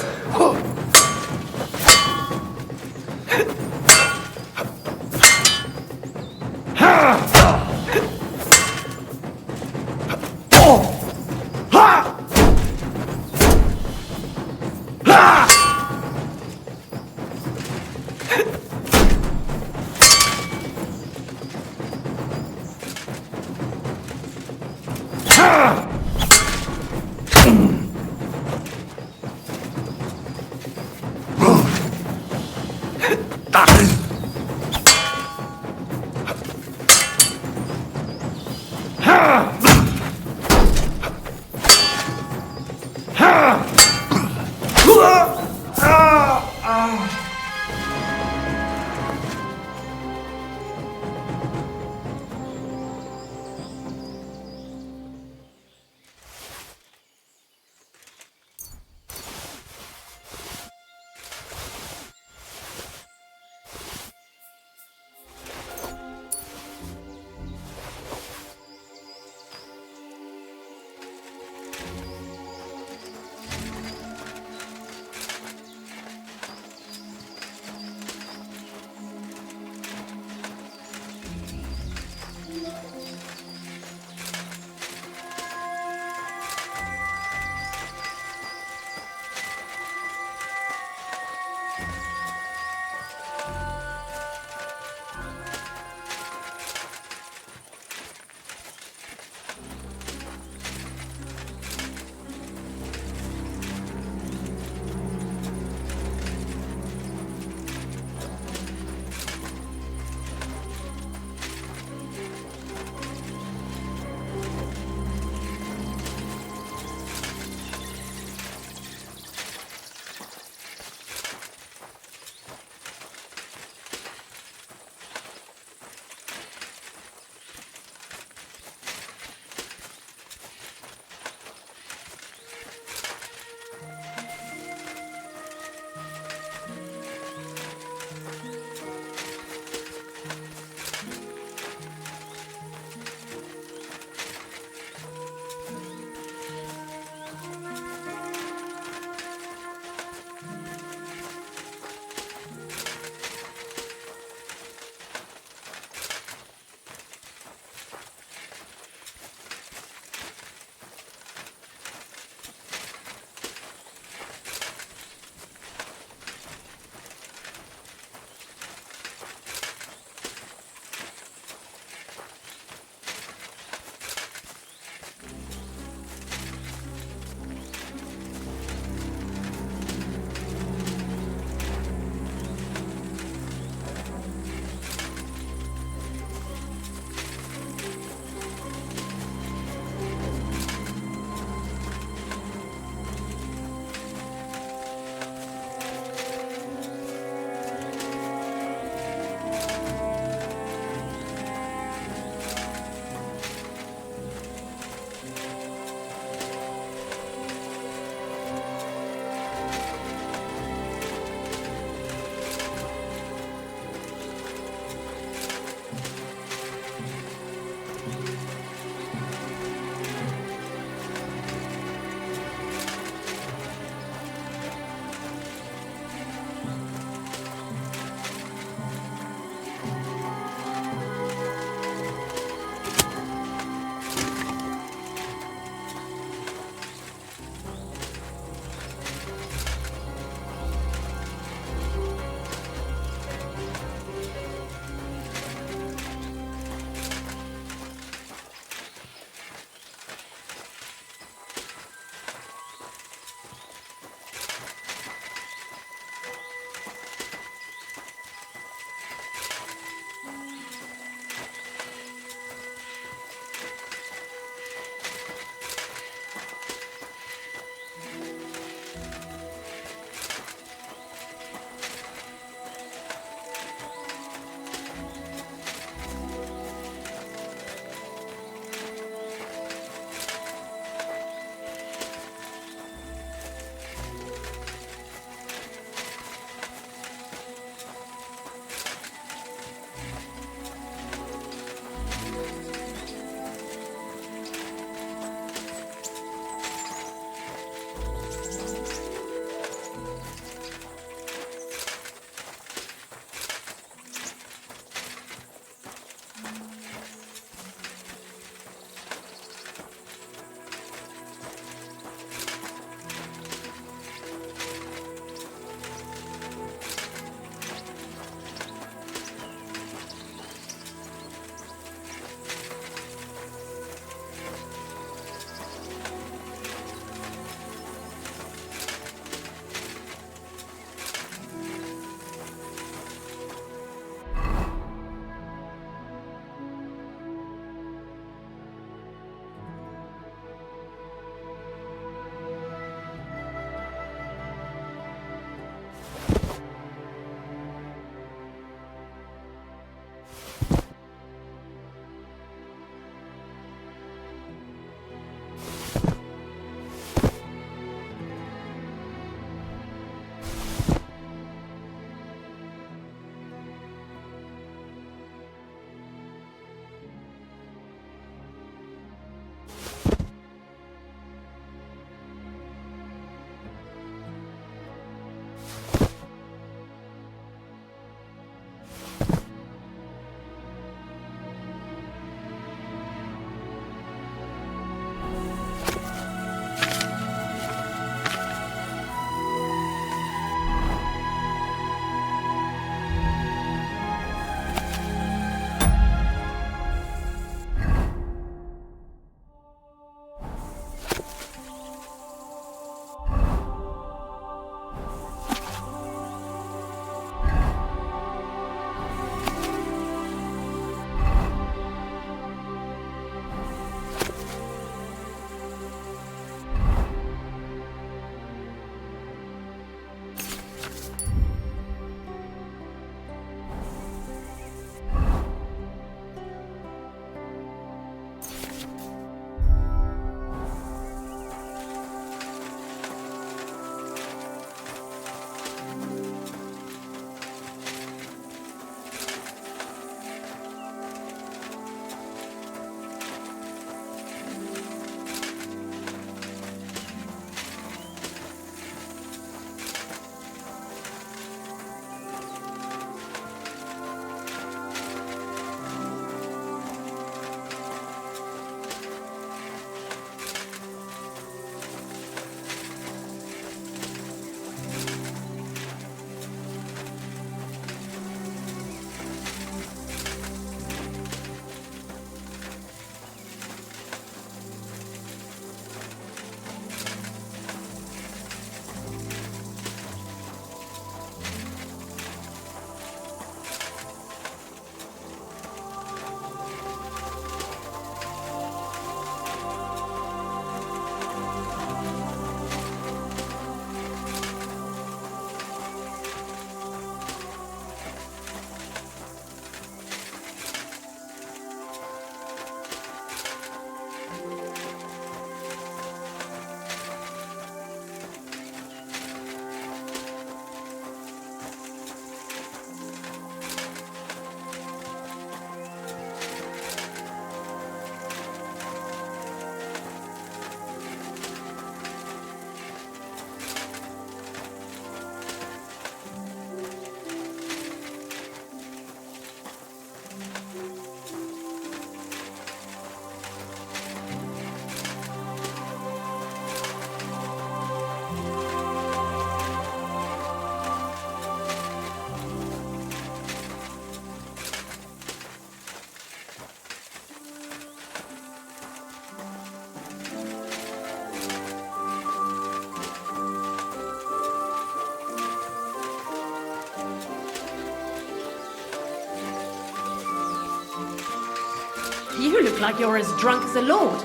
You look like you're as drunk as a lord.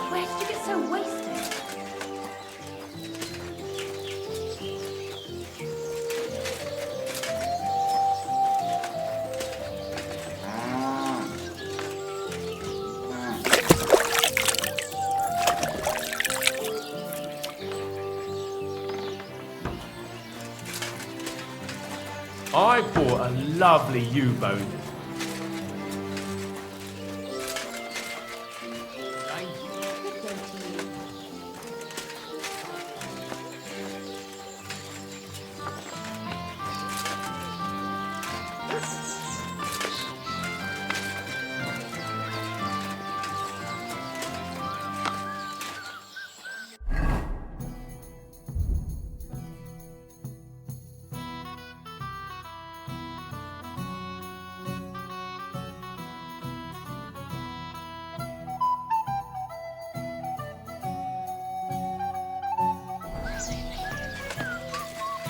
Where did you get so wasted? I bought a lovely U-boat.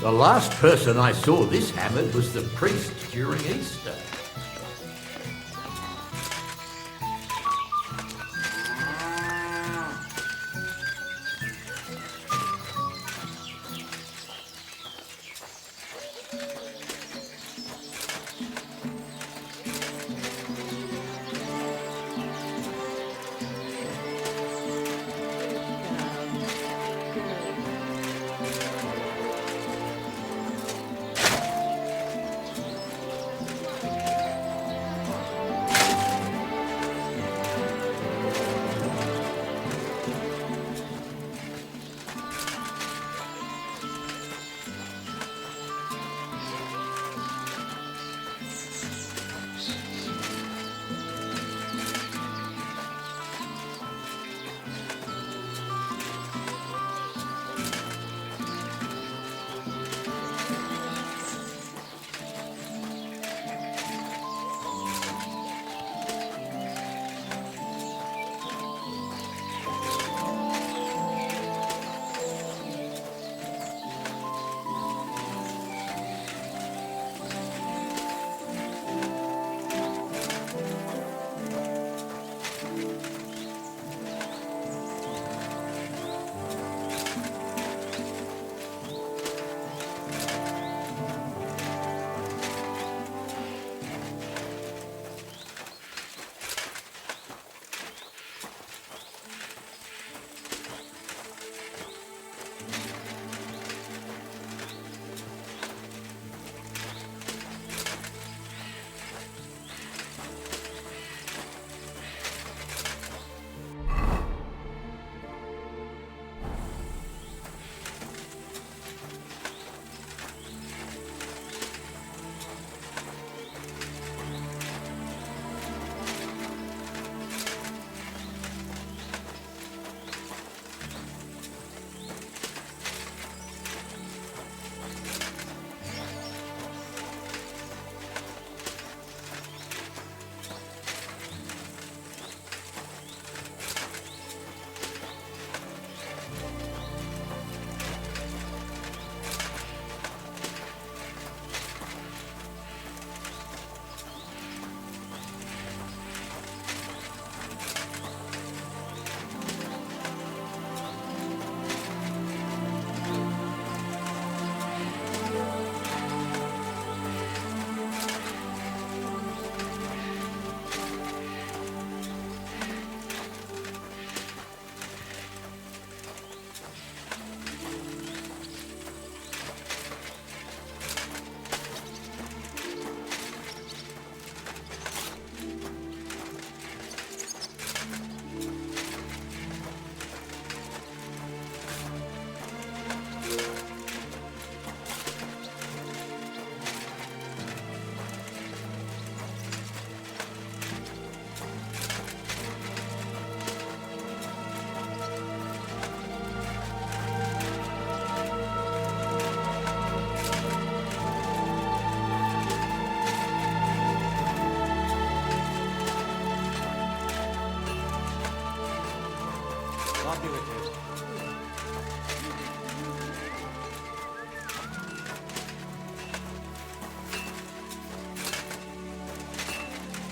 The last person I saw this hammered was the priest during Easter.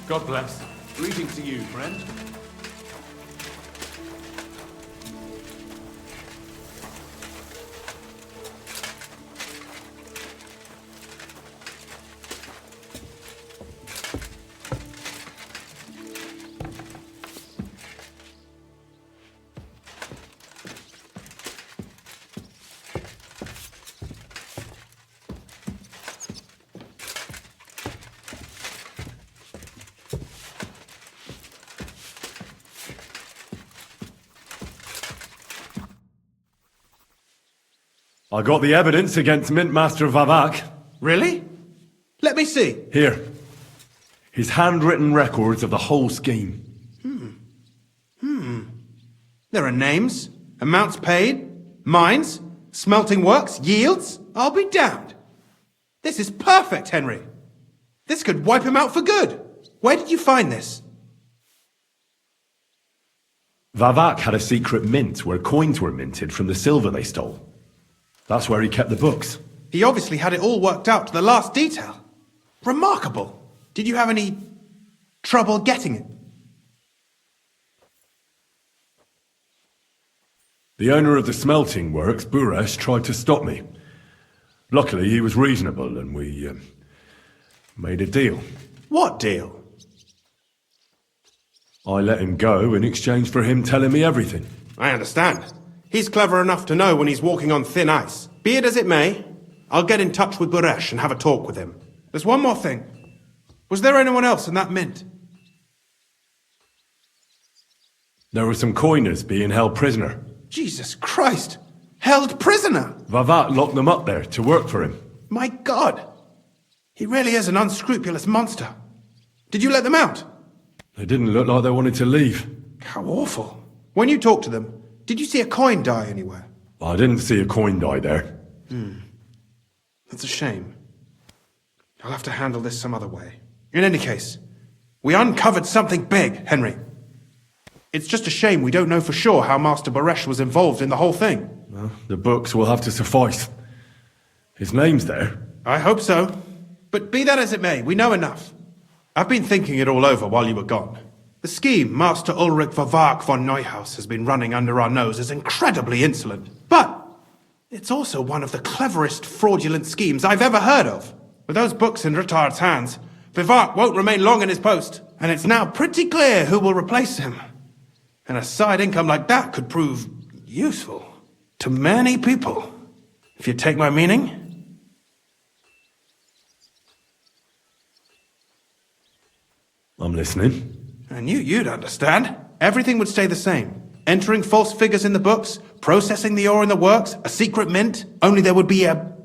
God bless. Greetings to you, friend. I got the evidence against Mintmaster Vavak. Really? Let me see. Here. His handwritten records of the whole scheme. There are names, amounts paid, mines, smelting works, yields. I'll be damned. This is perfect, Henry. This could wipe him out for good. Where did you find this? Vavak had a secret mint where coins were minted from the silver they stole. That's where he kept the books. He obviously had it all worked out to the last detail. Remarkable. Did you have any trouble getting it? The owner of the smelting works, Buresh, tried to stop me. Luckily, he was reasonable and we made a deal. What deal? I let him go in exchange for him telling me everything. I understand. He's clever enough to know when he's walking on thin ice. Be it as it may, I'll get in touch with Buresh and have a talk with him. There's one more thing. Was there anyone else in that mint? There were some coiners being held prisoner. Jesus Christ! Held prisoner! Vavak locked them up there to work for him. My God! He really is an unscrupulous monster. Did you let them out? They didn't look like they wanted to leave. How awful. When you talked to them, did you see a coin die anywhere? I didn't see a coin die there. That's a shame. I'll have to handle this some other way. In any case, we uncovered something big, Henry. It's just a shame we don't know for sure how Master Buresh was involved in the whole thing. Well, the books will have to suffice. His name's there. I hope so. But be that as it may, we know enough. I've been thinking it all over while you were gone. The scheme Master Ulrich Vavak von Neuhaus has been running under our nose is incredibly insolent. But it's also one of the cleverest fraudulent schemes I've ever heard of. With those books in Rittard's hands, Vivart won't remain long in his post, and it's now pretty clear who will replace him. And a side income like that could prove useful to many people, if you take my meaning. I'm listening. I knew you'd understand. Everything would stay the same. Entering false figures in the books, processing the ore in the works, a secret mint, only there would be a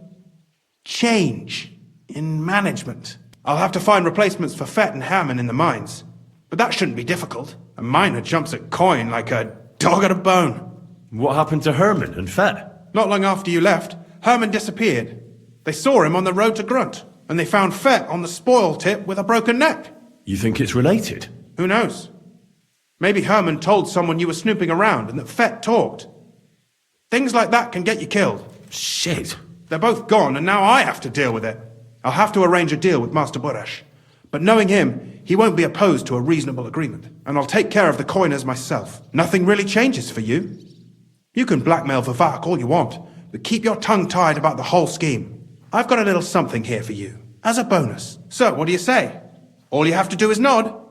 change in management. I'll have to find replacements for Fett and Hammond in the mines. But that shouldn't be difficult. A miner jumps at coin like a dog at a bone. What happened to Herman and Fett? Not long after you left, Herman disappeared. They saw him on the road to Grunt, and they found Fett on the spoil tip with a broken neck. You think it's related? Who knows? Maybe Herman told someone you were snooping around and that Fett talked. Things like that can get you killed. Shit. They're both gone, and now I have to deal with it. I'll have to arrange a deal with Master Buresh. But knowing him, he won't be opposed to a reasonable agreement. And I'll take care of the coiners myself. Nothing really changes for you. You can blackmail Vivak all you want, but keep your tongue tied about the whole scheme. I've got a little something here for you, as a bonus. So, what do you say? All you have to do is nod.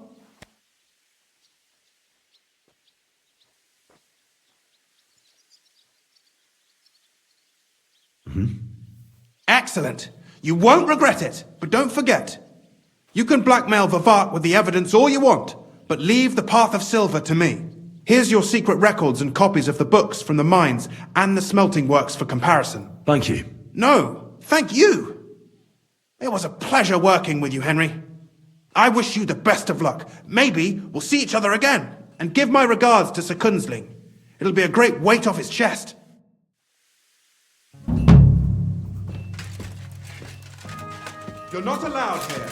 Excellent. You won't regret it, but don't forget. You can blackmail Vivart with the evidence all you want, but leave the Path of Silver to me. Here's your secret records and copies of the books from the mines and the smelting works for comparison. Thank you. No, thank you. It was a pleasure working with you, Henry. I wish you the best of luck. Maybe we'll see each other again. And give my regards to Sir Kunzling. It'll be a great weight off his chest. You're not allowed here.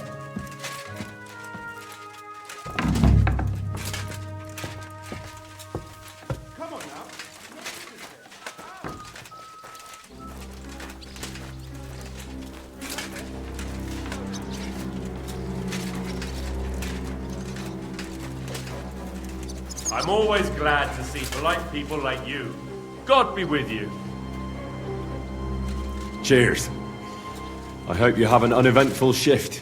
Come on now. I'm always glad to see polite people like you. God be with you. Cheers. I hope you have an uneventful shift.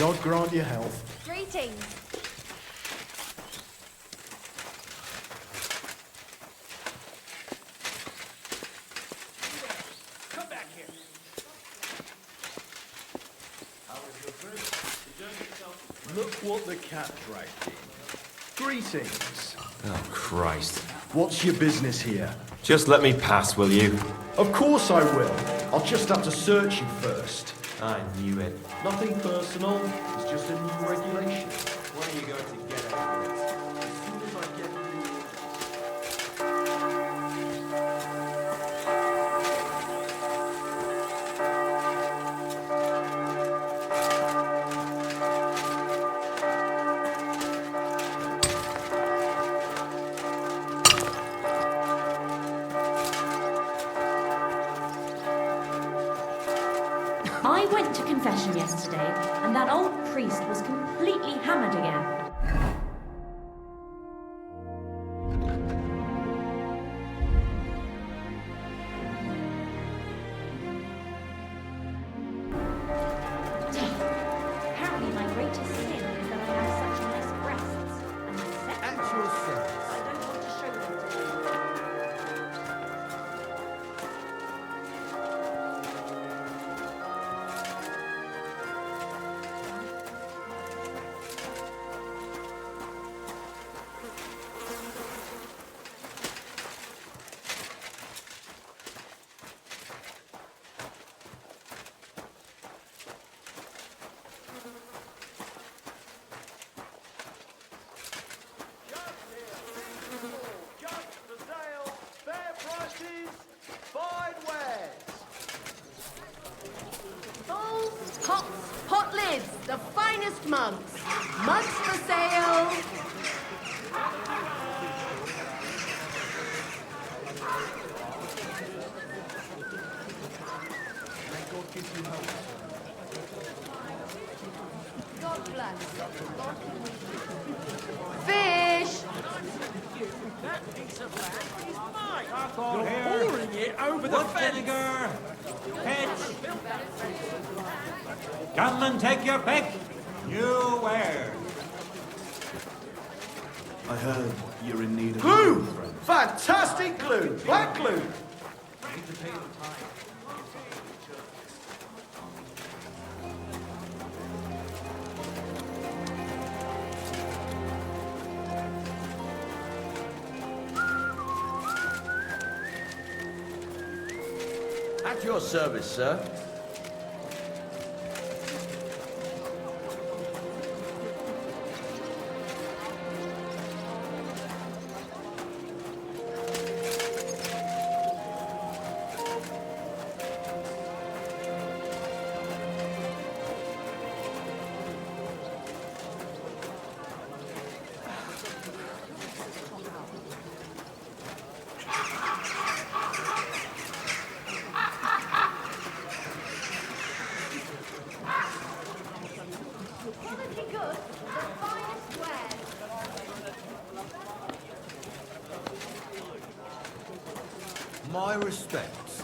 God grant you health. Greetings. Come back here. Look what the cat dragged in. Greetings. Oh, Christ. What's your business here? Just let me pass, will you? Of course I will. I'll just have to search you first. I knew it. Nothing personal. It's just a new regulation. When are you going to get out of it? As soon as I get I went to confession yesterday, and that old priest was completely hammered again. Apparently my greatest sin is that I have such nice breasts, and my second I don't want to show them to you. Bowls, pots, pot lids, the finest mugs. Mugs for sale. God bless. Fish. That piece of land is mine. You're pouring it over the fence. Vinegar. Pitch. Come and take your pick. You where? I heard you're in need of glue! Fantastic glue! Black glue! At your service, sir. Quality goods, the finest wares. My respects.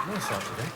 Nice out today.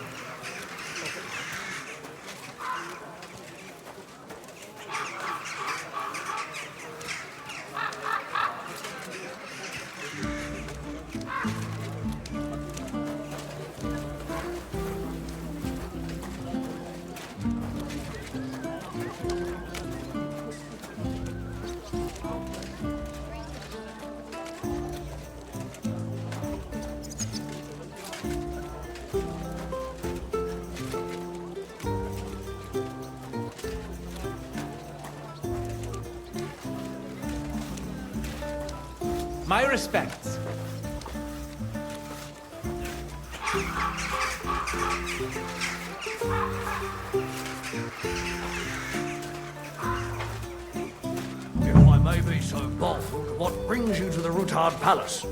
My respects. If I may be so bold, what brings you to the Rutard Palace?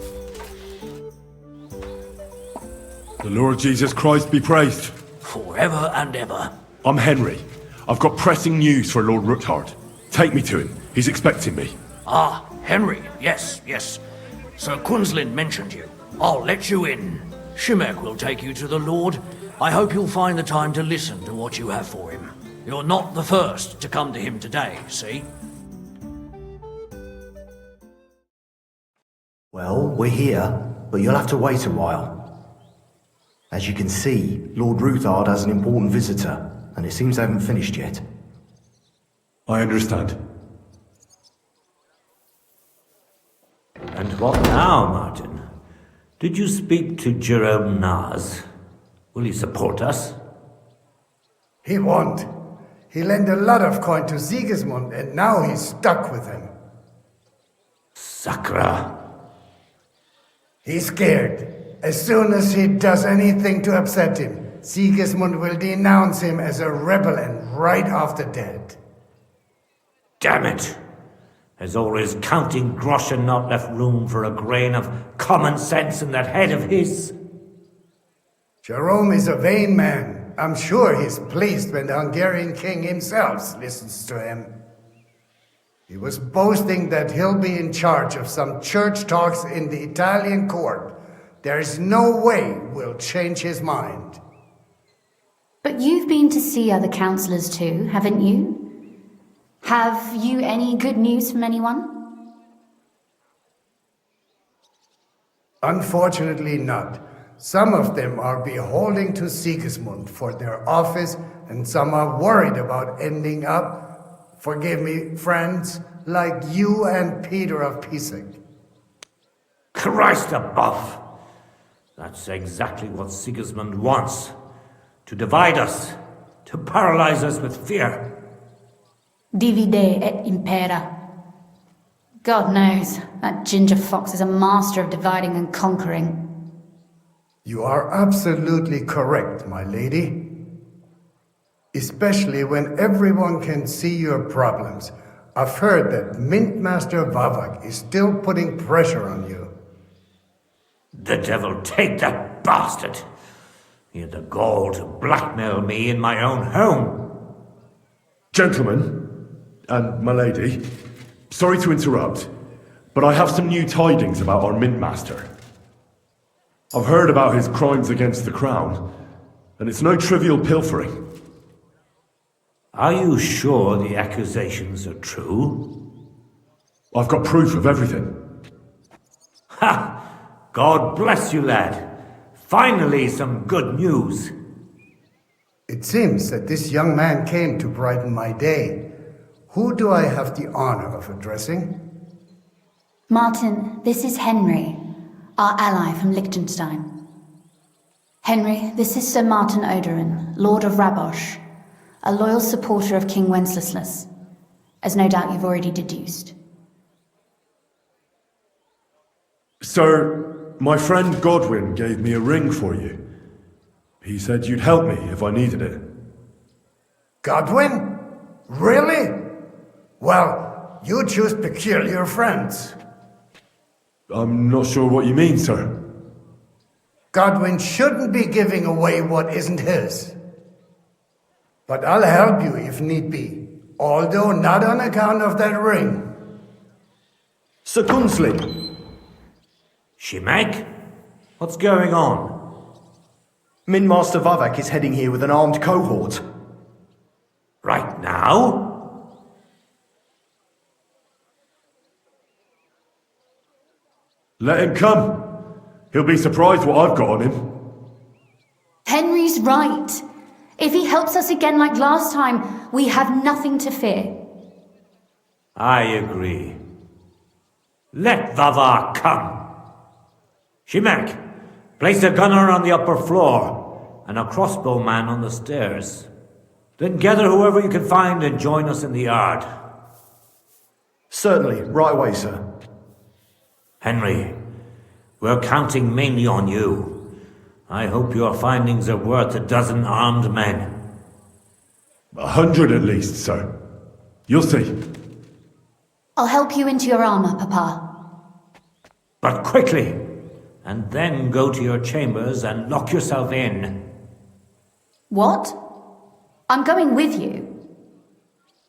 The Lord Jesus Christ be praised. Forever and ever. I'm Henry. I've got pressing news for Lord Rutard. Take me to him. He's expecting me. Ah, Henry. Yes, yes. Sir Quinslin mentioned you. I'll let you in. Shimek will take you to the Lord. I hope you'll find the time to listen to what you have for him. You're not the first to come to him today, see? Well, we're here, but you'll have to wait a while. As you can see, Lord Ruthard has an important visitor, and it seems they haven't finished yet. I understand. And what now, Martin? Did you speak to Jerome Naz? Will he support us? He won't. He lent a lot of coin to Sigismund, and now he's stuck with him. Sakra. He's scared. As soon as he does anything to upset him, Sigismund will denounce him as a rebel and right off the dead. Damn it! Has all his counting groschen not left room for a grain of common sense in that head of his? Jerome is a vain man. I'm sure he's pleased when the Hungarian king himself listens to him. He was boasting that he'll be in charge of some church talks in the Italian court. There's no way we'll change his mind. But you've been to see other councillors too, haven't you? Have you any good news from anyone? Unfortunately not. Some of them are beholding to Sigismund for their office, and some are worried about ending up, forgive me, friends, like you and Peter of Pisek. Christ above! That's exactly what Sigismund wants. To divide us. To paralyze us with fear. Divide et impera. God knows, that ginger fox is a master of dividing and conquering. You are absolutely correct, my lady. Especially when everyone can see your problems. I've heard that Mintmaster Vavak is still putting pressure on you. The devil take that bastard! He had the gall to blackmail me in my own home. Gentlemen, and my lady, sorry to interrupt, but I have some new tidings about our Mint Master. I've heard about his crimes against the crown, and it's no trivial pilfering. Are you sure the accusations are true? I've got proof of everything. Ha! God bless you, lad. Finally, some good news. It seems that this young man came to brighten my day. Who do I have the honor of addressing? Martin, this is Henry, our ally from Liechtenstein. Henry, this is Sir Martin Odorin, Lord of Rabosh, a loyal supporter of King Wenceslas, as no doubt you've already deduced. Sir, my friend Godwin gave me a ring for you. He said you'd help me if I needed it. Godwin? Really? Well, you choose peculiar friends. I'm not sure what you mean, sir. Godwin shouldn't be giving away what isn't his. But I'll help you if need be, although not on account of that ring. Sir Quinslin! Shimek? What's going on? Minmaster Vavak is heading here with an armed cohort. Right now? Let him come. He'll be surprised what I've got on him. Henry's right. If he helps us again like last time, we have nothing to fear. I agree. Let Vavar come. Shimek, place a gunner on the upper floor and a crossbowman on the stairs. Then gather whoever you can find and join us in the yard. Certainly, right away, sir. Henry, we're counting mainly on you. I hope your findings are worth a dozen armed men. 100 at least, sir. You'll see. I'll help you into your armor, Papa. But quickly! And then go to your chambers and lock yourself in. What? I'm going with you.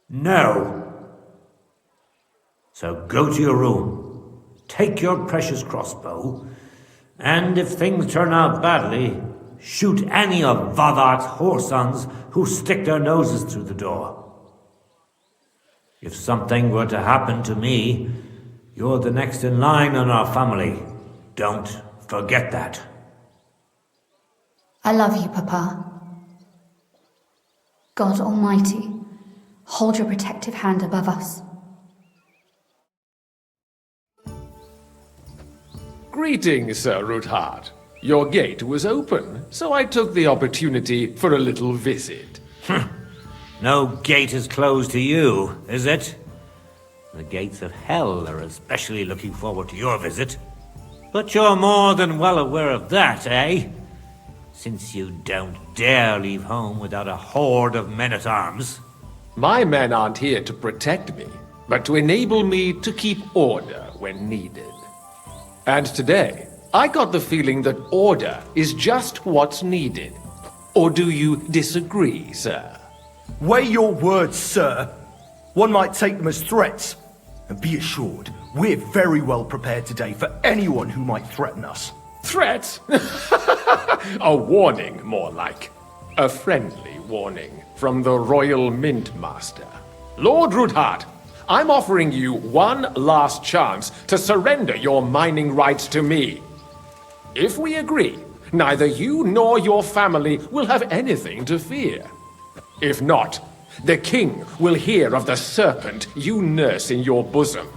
No. So go to your room. take your precious crossbow, and if things turn out badly, shoot any of Vavark's whoresons who stick their noses through the door. If something were to happen to me, you're the next in line in our family. Don't forget that. I love you, Papa. God Almighty, hold your protective hand above us. Greetings, Sir Ruthard. Your gate was open, so I took the opportunity for a little visit. No gate is closed to you, is it? The gates of hell are especially looking forward to your visit. But you're more than well aware of that, eh? Since you don't dare leave home without a horde of men-at-arms. My men aren't here to protect me, but to enable me to keep order when needed. And today, I got the feeling that order is just what's needed. Or do you disagree, sir? Weigh your words, sir. One might take them as threats. And be assured, we're very well prepared today for anyone who might threaten us. Threats? A warning, more like. A friendly warning from the Royal Mint Master. Lord Ruthard, I'm offering you one last chance to surrender your mining rights to me. If we agree, neither you nor your family will have anything to fear. If not, the king will hear of the serpent you nurse in your bosom.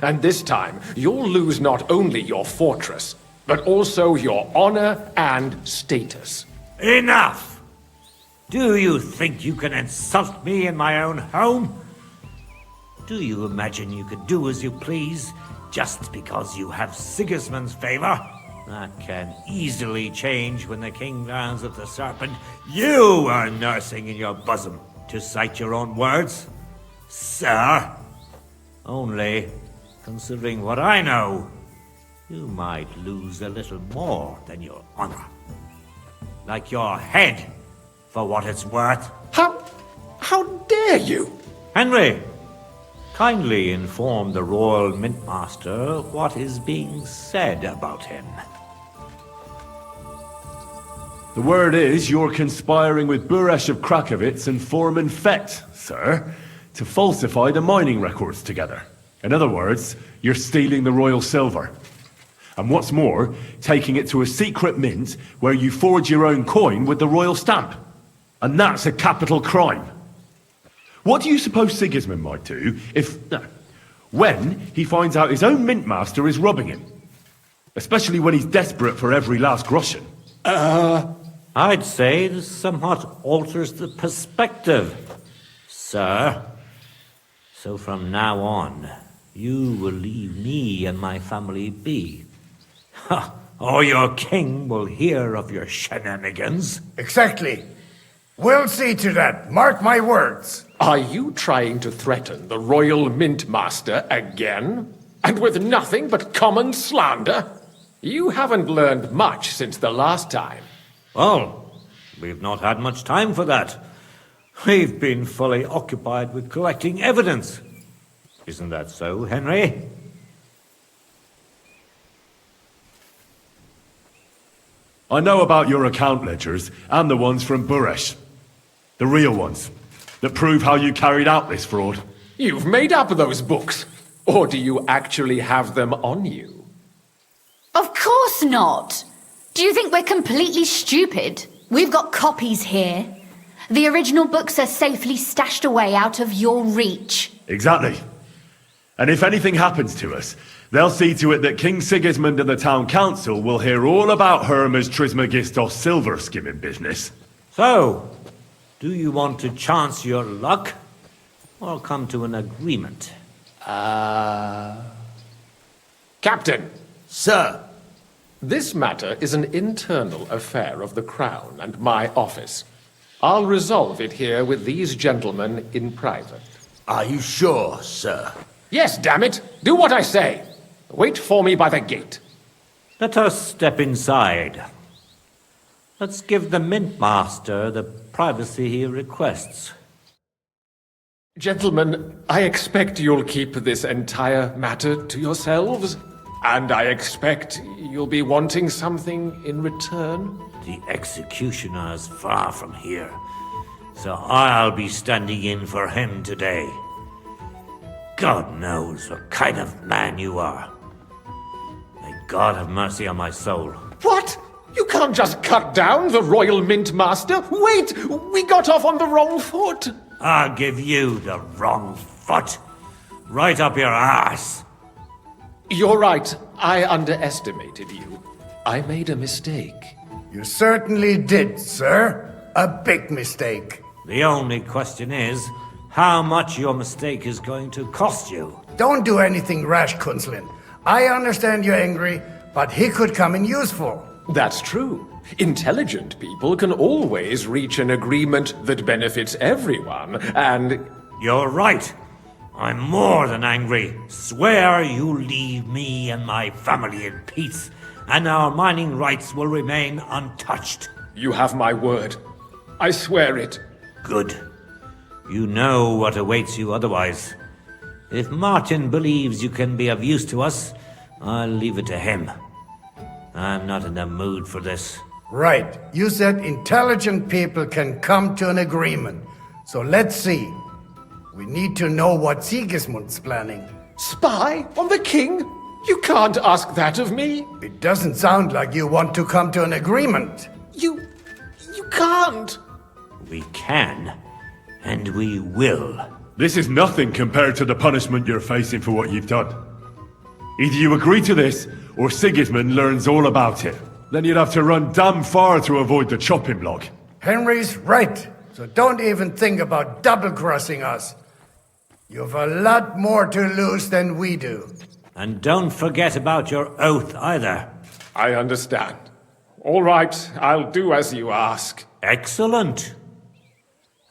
And this time, you'll lose not only your fortress, but also your honor and status. Enough! Do you think you can insult me in my own home? Do you imagine you could do as you please, just because you have Sigismund's favor? That can easily change when the king learns of the serpent you are nursing in your bosom, to cite your own words, sir. Only, considering what I know, you might lose a little more than your honor. Like your head, for what it's worth. How dare you? Henry, kindly inform the Royal Mintmaster what is being said about him. The word is you're conspiring with Buresh of Krakowitz and Foreman Fett, sir, to falsify the mining records together. In other words, you're stealing the royal silver. And what's more, taking it to a secret mint where you forge your own coin with the royal stamp. And that's a capital crime. What do you suppose Sigismund might do when he finds out his own mintmaster is robbing him? Especially when he's desperate for every last groschen. I'd say this somewhat alters the perspective, sir. So from now on, you will leave me and my family be. Or your king will hear of your shenanigans. Exactly. We'll see to that. Mark my words. Are you trying to threaten the Royal Mint Master again? And with nothing but common slander? You haven't learned much since the last time. Well, we've not had much time for that. We've been fully occupied with collecting evidence. Isn't that so, Henry? I know about your account ledgers and the ones from Buresh. The real ones, that prove how you carried out this fraud. You've made up those books. Or do you actually have them on you? Of course not. Do you think we're completely stupid? We've got copies here. The original books are safely stashed away out of your reach. Exactly. And if anything happens to us, they'll see to it that King Sigismund and the town council will hear all about Hermes Trismegistos silver skimming business. So, do you want to chance your luck? Or come to an agreement? Captain! Sir! This matter is an internal affair of the Crown and my office. I'll resolve it here with these gentlemen in private. Are you sure, sir? Yes, damn it! Do what I say! Wait for me by the gate. Let us step inside. Let's give the Mintmaster the privacy he requests. Gentlemen, I expect you'll keep this entire matter to yourselves. And I expect you'll be wanting something in return? The executioner is far from here, so I'll be standing in for him today. God knows what kind of man you are. May God have mercy on my soul. What? You can't just cut down the Royal Mint Master? Wait! We got off on the wrong foot! I'll give you the wrong foot. Right up your ass. You're right. I underestimated you. I made a mistake. You certainly did, sir. A big mistake. The only question is, how much your mistake is going to cost you. Don't do anything rash, Kunzlin. I understand you're angry, but he could come in useful. That's true. Intelligent people can always reach an agreement that benefits everyone, and... You're right. I'm more than angry. Swear you leave me and my family in peace, and our mining rights will remain untouched. You have my word. I swear it. Good. You know what awaits you otherwise. If Martin believes you can be of use to us, I'll leave it to him. I'm not in the mood for this. Right. You said intelligent people can come to an agreement. So let's see. We need to know what Sigismund's planning. Spy on the king? You can't ask that of me. It doesn't sound like you want to come to an agreement. You can't. We can, and we will. This is nothing compared to the punishment you're facing for what you've done. Either you agree to this, or Sigismund learns all about it. Then you'd have to run damn far to avoid the chopping block. Henry's right, so don't even think about double-crossing us. You've a lot more to lose than we do. And don't forget about your oath either. I understand. All right, I'll do as you ask. Excellent.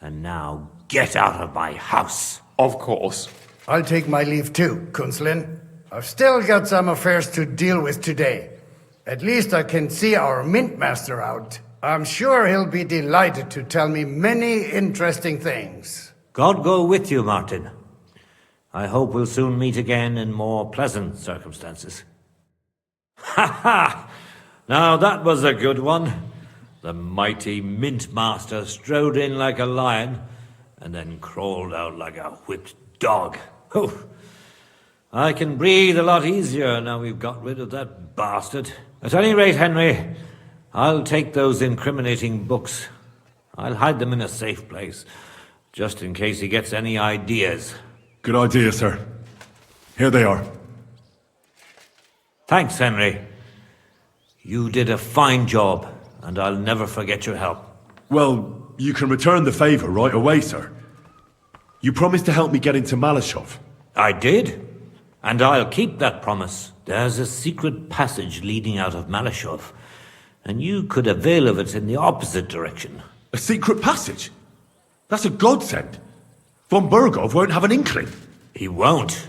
And now get out of my house. Of course. I'll take my leave too, Kunzlin. I've still got some affairs to deal with today. At least I can see our mint master out. I'm sure he'll be delighted to tell me many interesting things. God go with you, Martin. I hope we'll soon meet again in more pleasant circumstances. Ha ha! Now that was a good one. The mighty mint master strode in like a lion, and then crawled out like a whipped dog. Whew. I can breathe a lot easier now we've got rid of that bastard. At any rate, Henry, I'll take those incriminating books. I'll hide them in a safe place, just in case he gets any ideas. Good idea, sir. Here they are. Thanks, Henry. You did a fine job, and I'll never forget your help. Well, you can return the favor right away, sir. You promised to help me get into Malashov. I did, and I'll keep that promise. There's a secret passage leading out of Malashov, and you could avail of it in the opposite direction. A secret passage? That's a godsend. Von Burgov won't have an inkling. He won't.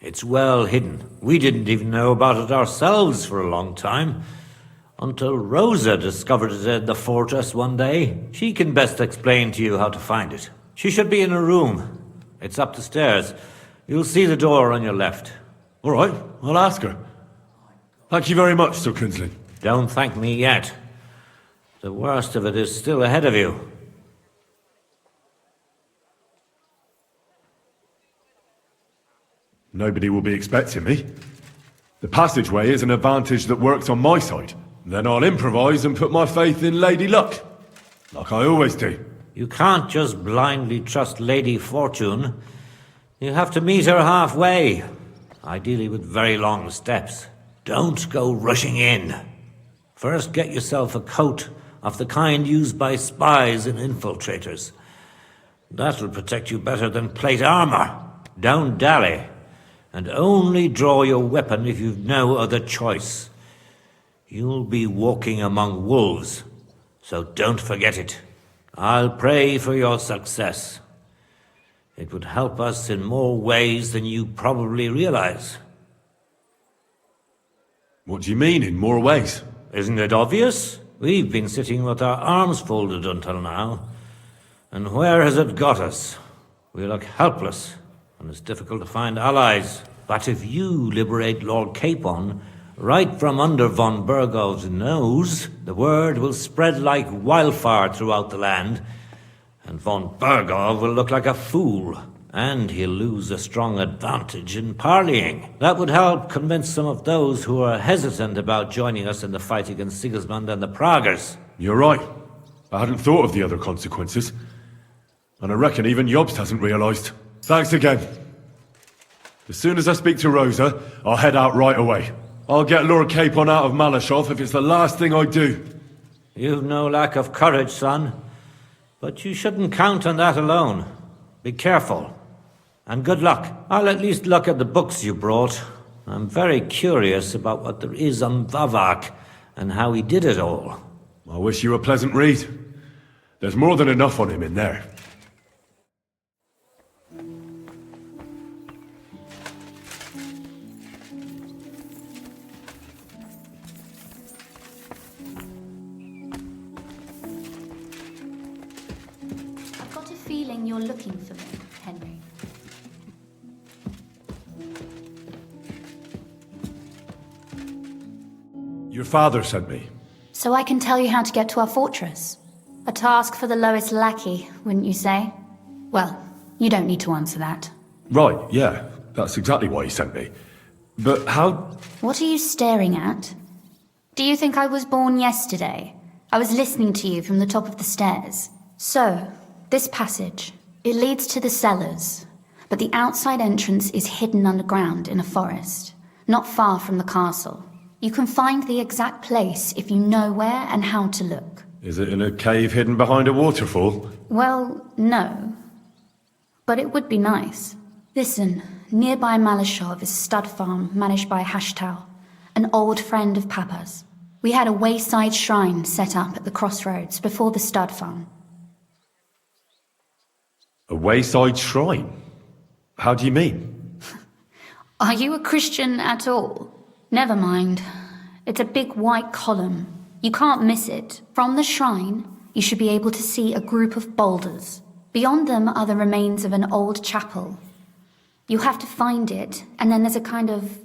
It's well hidden. We didn't even know about it ourselves for a long time. Until Rosa discovered it in the fortress one day. She can best explain to you how to find it. She should be in her room. It's up the stairs. You'll see the door on your left. All right, I'll ask her. Thank you very much, Sir Kunzlin. Don't thank me yet. The worst of it is still ahead of you. Nobody will be expecting me. The passageway is an advantage that works on my side. Then I'll improvise and put my faith in Lady Luck. Like I always do. You can't just blindly trust Lady Fortune. You have to meet her halfway. Ideally with very long steps. Don't go rushing in. First get yourself a coat of the kind used by spies and infiltrators. That'll protect you better than plate armor. Don't dally. And only draw your weapon if you've no other choice. You'll be walking among wolves, so don't forget it. I'll pray for your success. It would help us in more ways than you probably realize. What do you mean, in more ways? Isn't it obvious? We've been sitting with our arms folded until now. And where has it got us? We look helpless, and it's difficult to find allies. But if you liberate Lord Capon, right from under von Burgov's nose, the word will spread like wildfire throughout the land, and von Burgov will look like a fool, and he'll lose a strong advantage in parleying. That would help convince some of those who are hesitant about joining us in the fight against Sigismund and the Praguers. You're right. I hadn't thought of the other consequences. And I reckon even Jobst hasn't realised. Thanks again. As soon as I speak to Rosa, I'll head out right away. I'll get Lord Capon out of Malashov if it's the last thing I do. You've no lack of courage, son. But you shouldn't count on that alone. Be careful. And good luck. I'll at least look at the books you brought. I'm very curious about what there is on Vavak and how he did it all. I wish you a pleasant read. There's more than enough on him in there. I've got a feeling you're looking for me, Henry. Your father sent me. So I can tell you how to get to our fortress. A task for the lowest lackey, wouldn't you say? Well, you don't need to answer that. Right, yeah. That's exactly why he sent me. But how... What are you staring at? Do you think I was born yesterday? I was listening to you from the top of the stairs. So, this passage, it leads to the cellars, but the outside entrance is hidden underground in a forest, not far from the castle. You can find the exact place if you know where and how to look. Is it in a cave hidden behind a waterfall? Well, no. But it would be nice. Listen, nearby Malashov is a stud farm managed by Hashtal, an old friend of Papa's. We had a wayside shrine set up at the crossroads before the stud farm. A wayside shrine? How do you mean? Are you a Christian at all? Never mind. It's a big white column. You can't miss it. From the shrine, you should be able to see a group of boulders. Beyond them are the remains of an old chapel. You have to find it, and then there's a kind of...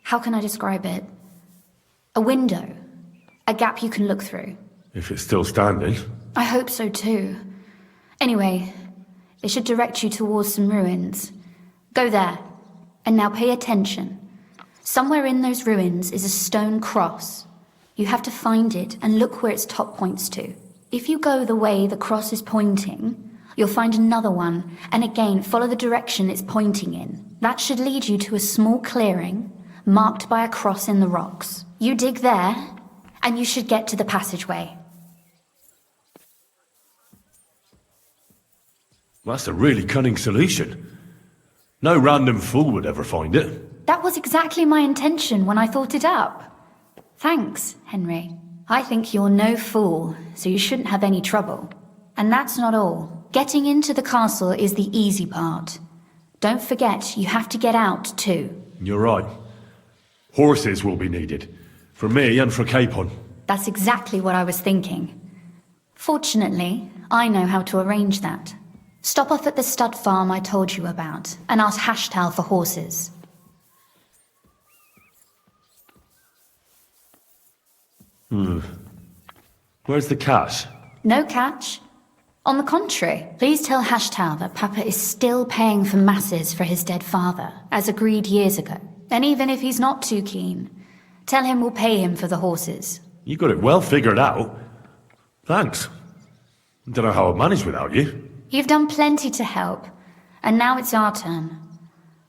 how can I describe it? A window. A gap you can look through. If it's still standing. I hope so too. Anyway, it should direct you towards some ruins. Go there. And now pay attention. Somewhere in those ruins is a stone cross. You have to find it and look where its top points to. If you go the way the cross is pointing, you'll find another one, and again follow the direction it's pointing in. That should lead you to a small clearing, marked by a cross in the rocks. You dig there, and you should get to the passageway. That's a really cunning solution. No random fool would ever find it. That was exactly my intention when I thought it up. Thanks, Henry. I think you're no fool, so you shouldn't have any trouble. And that's not all. Getting into the castle is the easy part. Don't forget, you have to get out too. You're right. Horses will be needed. For me and for Capon. That's exactly what I was thinking. Fortunately, I know how to arrange that. Stop off at the stud farm I told you about, and ask Hashtal for horses. Where's the cash? No catch. On the contrary, please tell Hashtal that Papa is still paying for masses for his dead father, as agreed years ago. And even if he's not too keen, tell him we'll pay him for the horses. You got it well figured out. Thanks. Don't know how I'd manage without you. You've done plenty to help, and now it's our turn.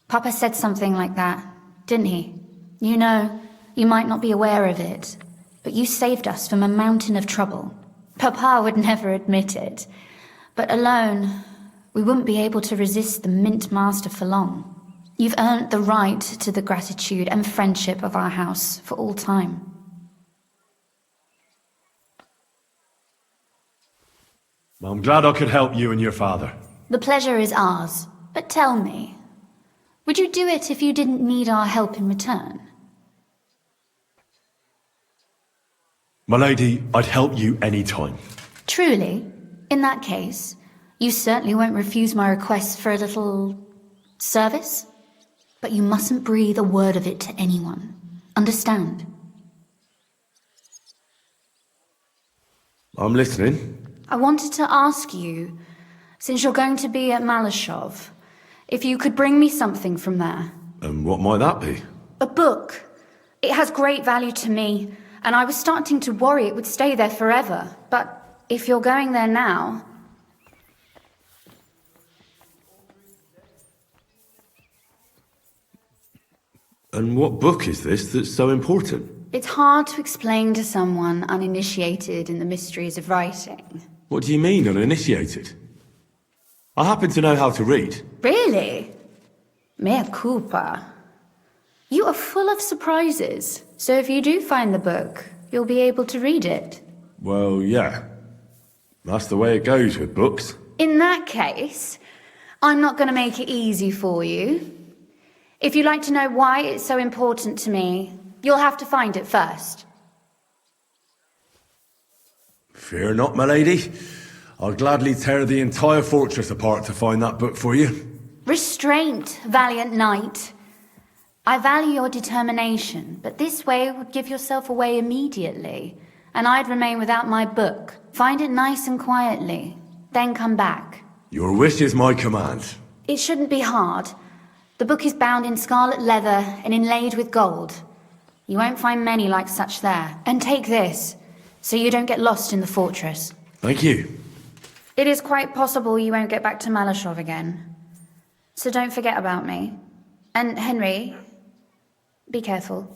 Papa said something like that, didn't he? You know, you might not be aware of it, but you saved us from a mountain of trouble. Papa would never admit it, but alone, we wouldn't be able to resist the Mint Master for long. You've earned the right to the gratitude and friendship of our house for all time. I'm glad I could help you and your father. The pleasure is ours, but tell me, would you do it if you didn't need our help in return? My lady, I'd help you any time. Truly? In that case, you certainly won't refuse my request for a little... service? But you mustn't breathe a word of it to anyone. Understand? I'm listening. I wanted to ask you, since you're going to be at Malashov, if you could bring me something from there. And what might that be? A book. It has great value to me, and I was starting to worry it would stay there forever. But if you're going there now... And what book is this that's so important? It's hard to explain to someone uninitiated in the mysteries of writing. What do you mean, uninitiated? I happen to know how to read. Really? Mea culpa. You are full of surprises, so if you do find the book, you'll be able to read it. Well, yeah. That's the way it goes with books. In that case, I'm not going to make it easy for you. If you'd like to know why it's so important to me, you'll have to find it first. Fear not, my lady. I'll gladly tear the entire fortress apart to find that book for you. Restraint, valiant knight. I value your determination, but this way would give yourself away immediately, and I'd remain without my book. Find it nice and quietly, then come back. Your wish is my command. It shouldn't be hard. The book is bound in scarlet leather and inlaid with gold. You won't find many like such there. And take this, so you don't get lost in the fortress. Thank you. It is quite possible you won't get back to Malashov again. So don't forget about me. And Henry, be careful.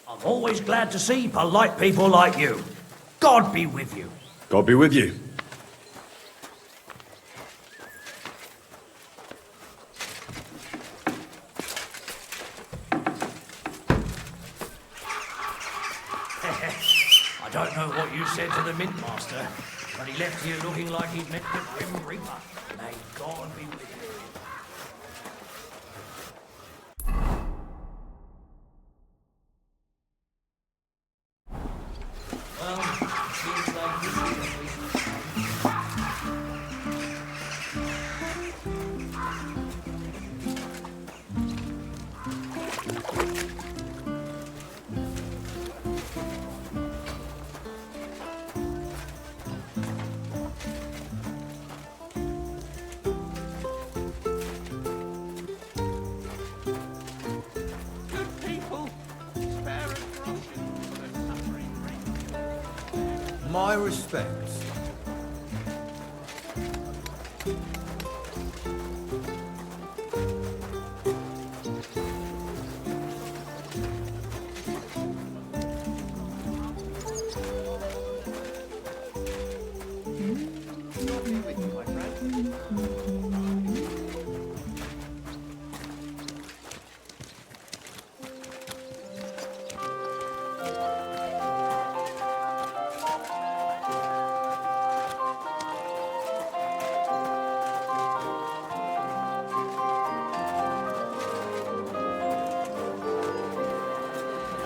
I'm always glad to see polite people like you. God be with you. God be with you. I don't know what you said to the Mint Master, but he left here looking like he'd met the Grim Reaper. May God be with you. My respects.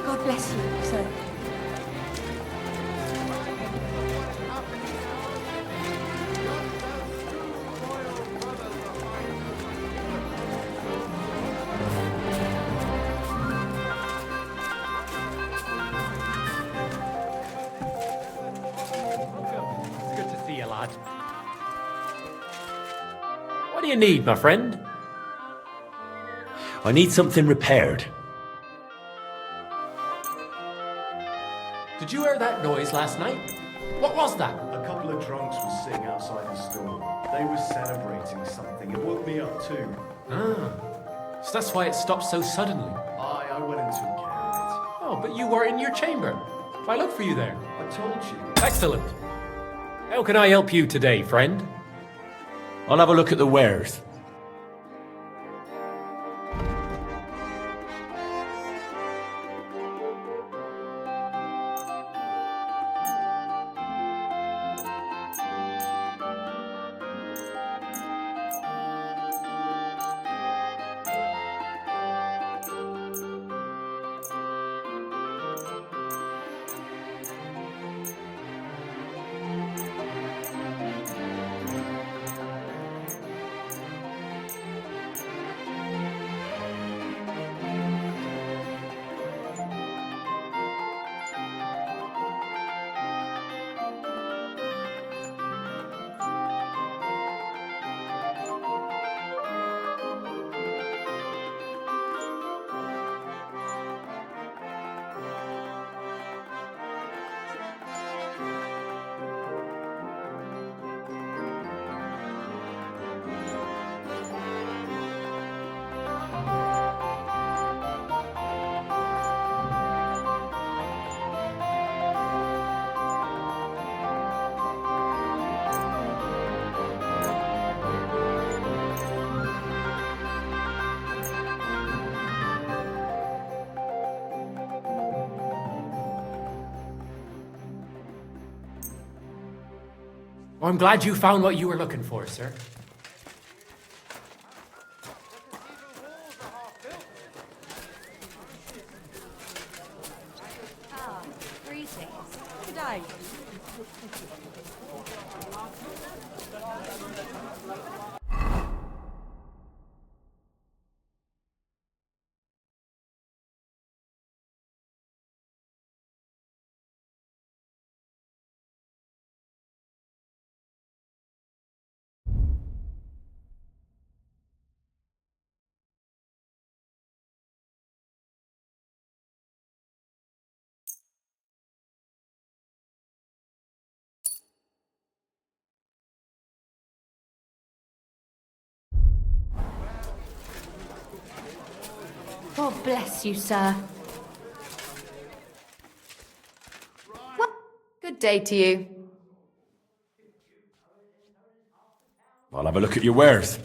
God bless you, sir. Good to see you, lad. What do you need, my friend? I need something repaired. Did you hear that noise last night? What was that? A couple of drunks were sitting outside the store. They were celebrating something. It woke me up too. Ah, so that's why it stopped so suddenly. I went and took care of Oh, but you were in your chamber. I looked for you there. it. I told you. Excellent. How can I help you today, friend? I'll have a look at the wares. I'm glad you found what you were looking for, sir. Ah, greetings. Good day. God bless you, sir. Well, good day to you. I'll have a look at your wares.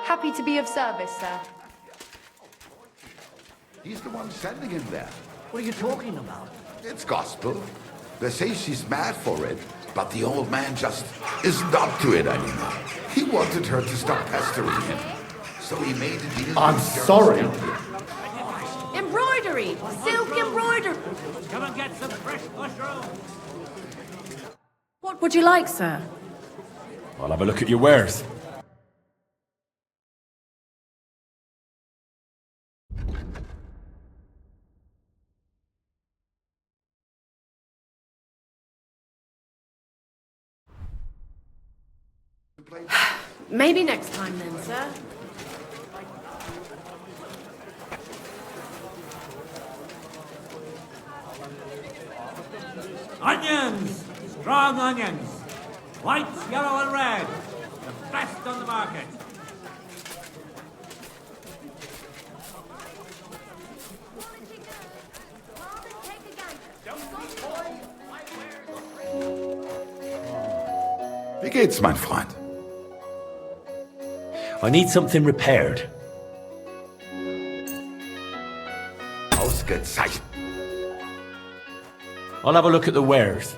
Happy to be of service, sir. He's the one sending him there. What are you talking about? It's gospel. They say she's mad for it, but the old man just isn't up to it anymore. He wanted her to stop pestering him, so he made a deal. I'm sorry. Embroidery! Silk embroidery! Come and get some fresh mushrooms. What would you like, sir? I'll have a look at your wares. Maybe next time then, sir. Onions! Strong onions! White, yellow and red. The best on the market. Wie geht's, mein Freund? I need something repaired. Ausgezeichnet. I'll have a look at the wares.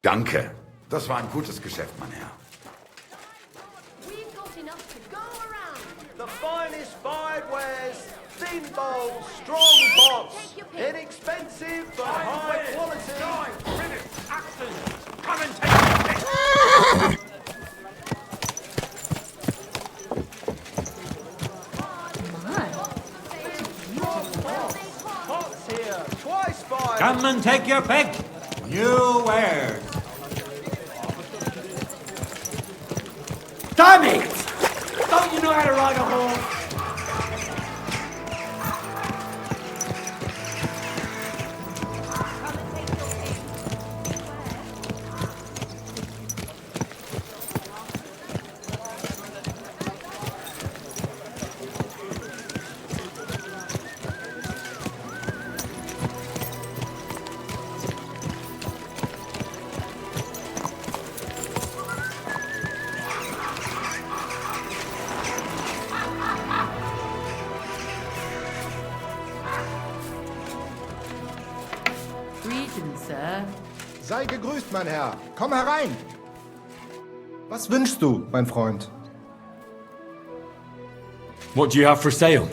Danke. Das war ein gutes Geschäft, mein Herr. We've got enough to go around. The finest fired wares, thin bowls, strong pots, inexpensive but high quality. Come and take your pick! Pots here, twice fired. Come and take your pick. New wares. Damn it! Don't you know how to ride a horse? Greetings, sir. Sei gegrüßt, mein Herr. Komm herein. Was wünschst du, mein Freund? What do you have for sale?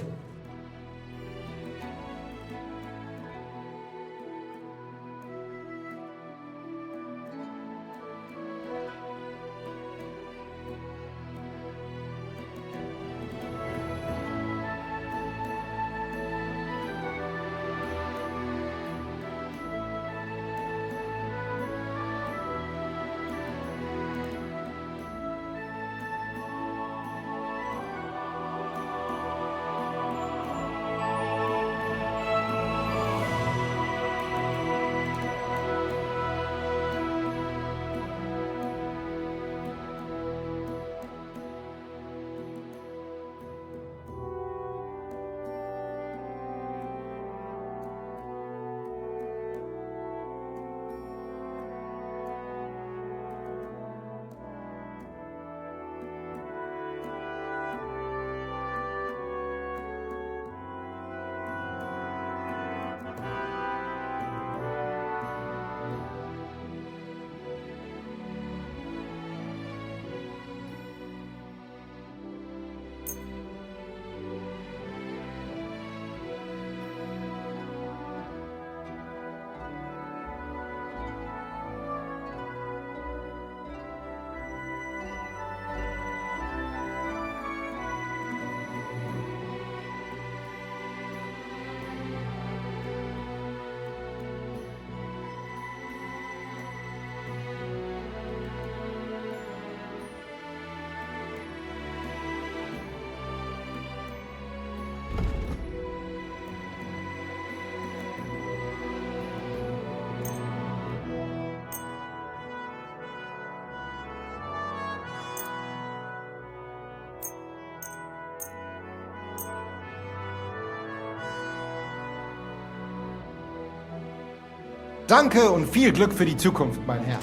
Danke und viel Glück für die Zukunft, mein Herr.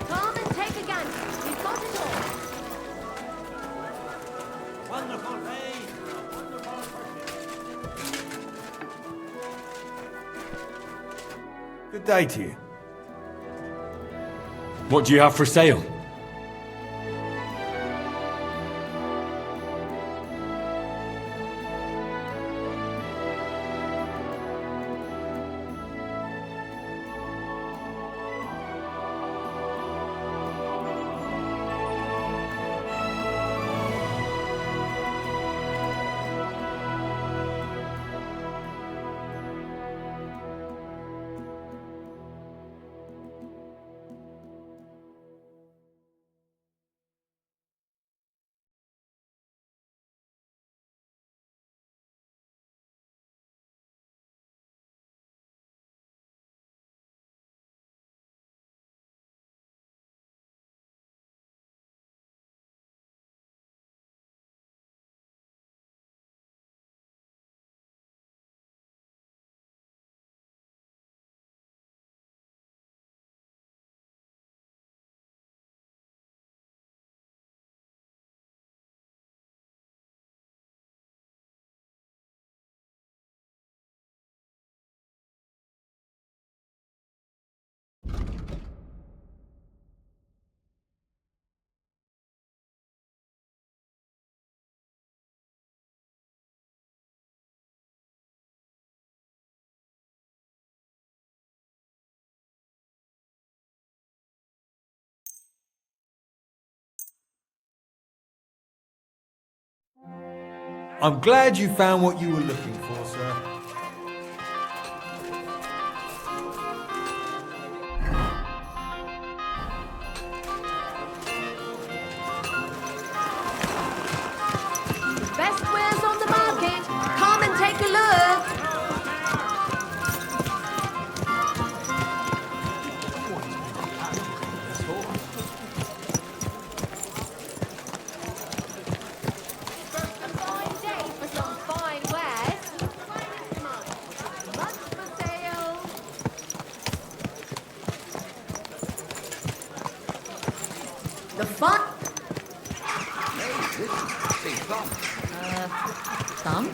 Come and take a gander. We've got it all. Wonderful day. Good day to you. What do you have for sale? I'm glad you found what you were looking for, sir. Best wares on the market. Come and take a look. A fine day for some fine wares. Finest month. Much for sale. The fun. Say thumb. Thumb?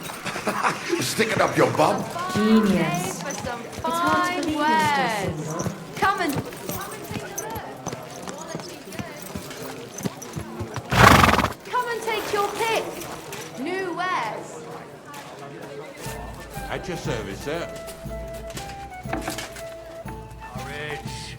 Stick it up your bum. Genius. For some fine wares. Come and take your pick. New wares. At your service, sir. Courage.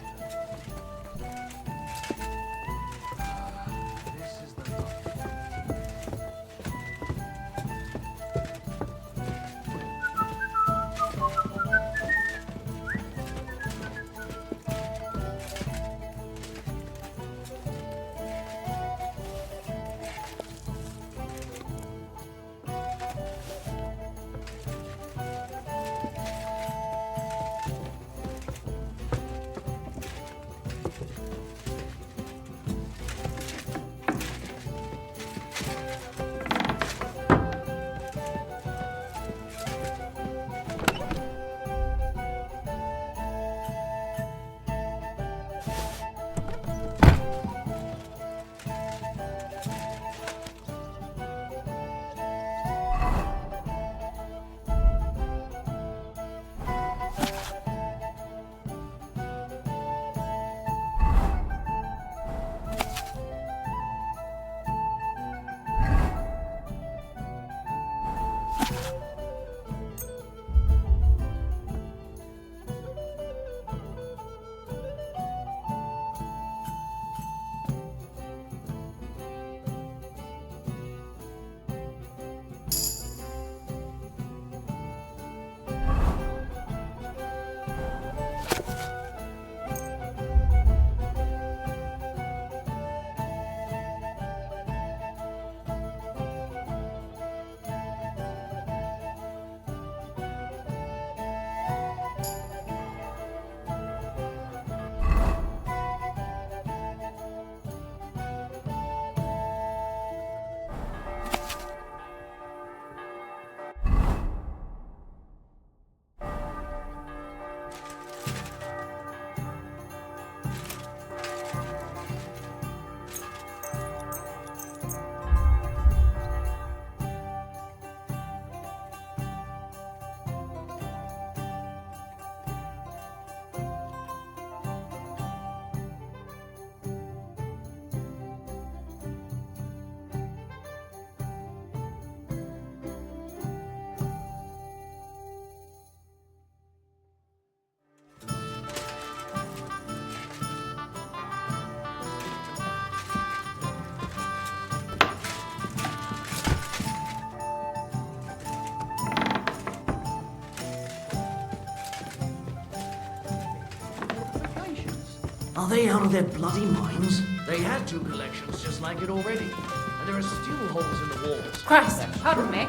Are they out of their bloody minds? They had 2 collections just like it already. And there are still holes in the walls. Christ, pardon me.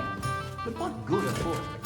But what good are fortifications?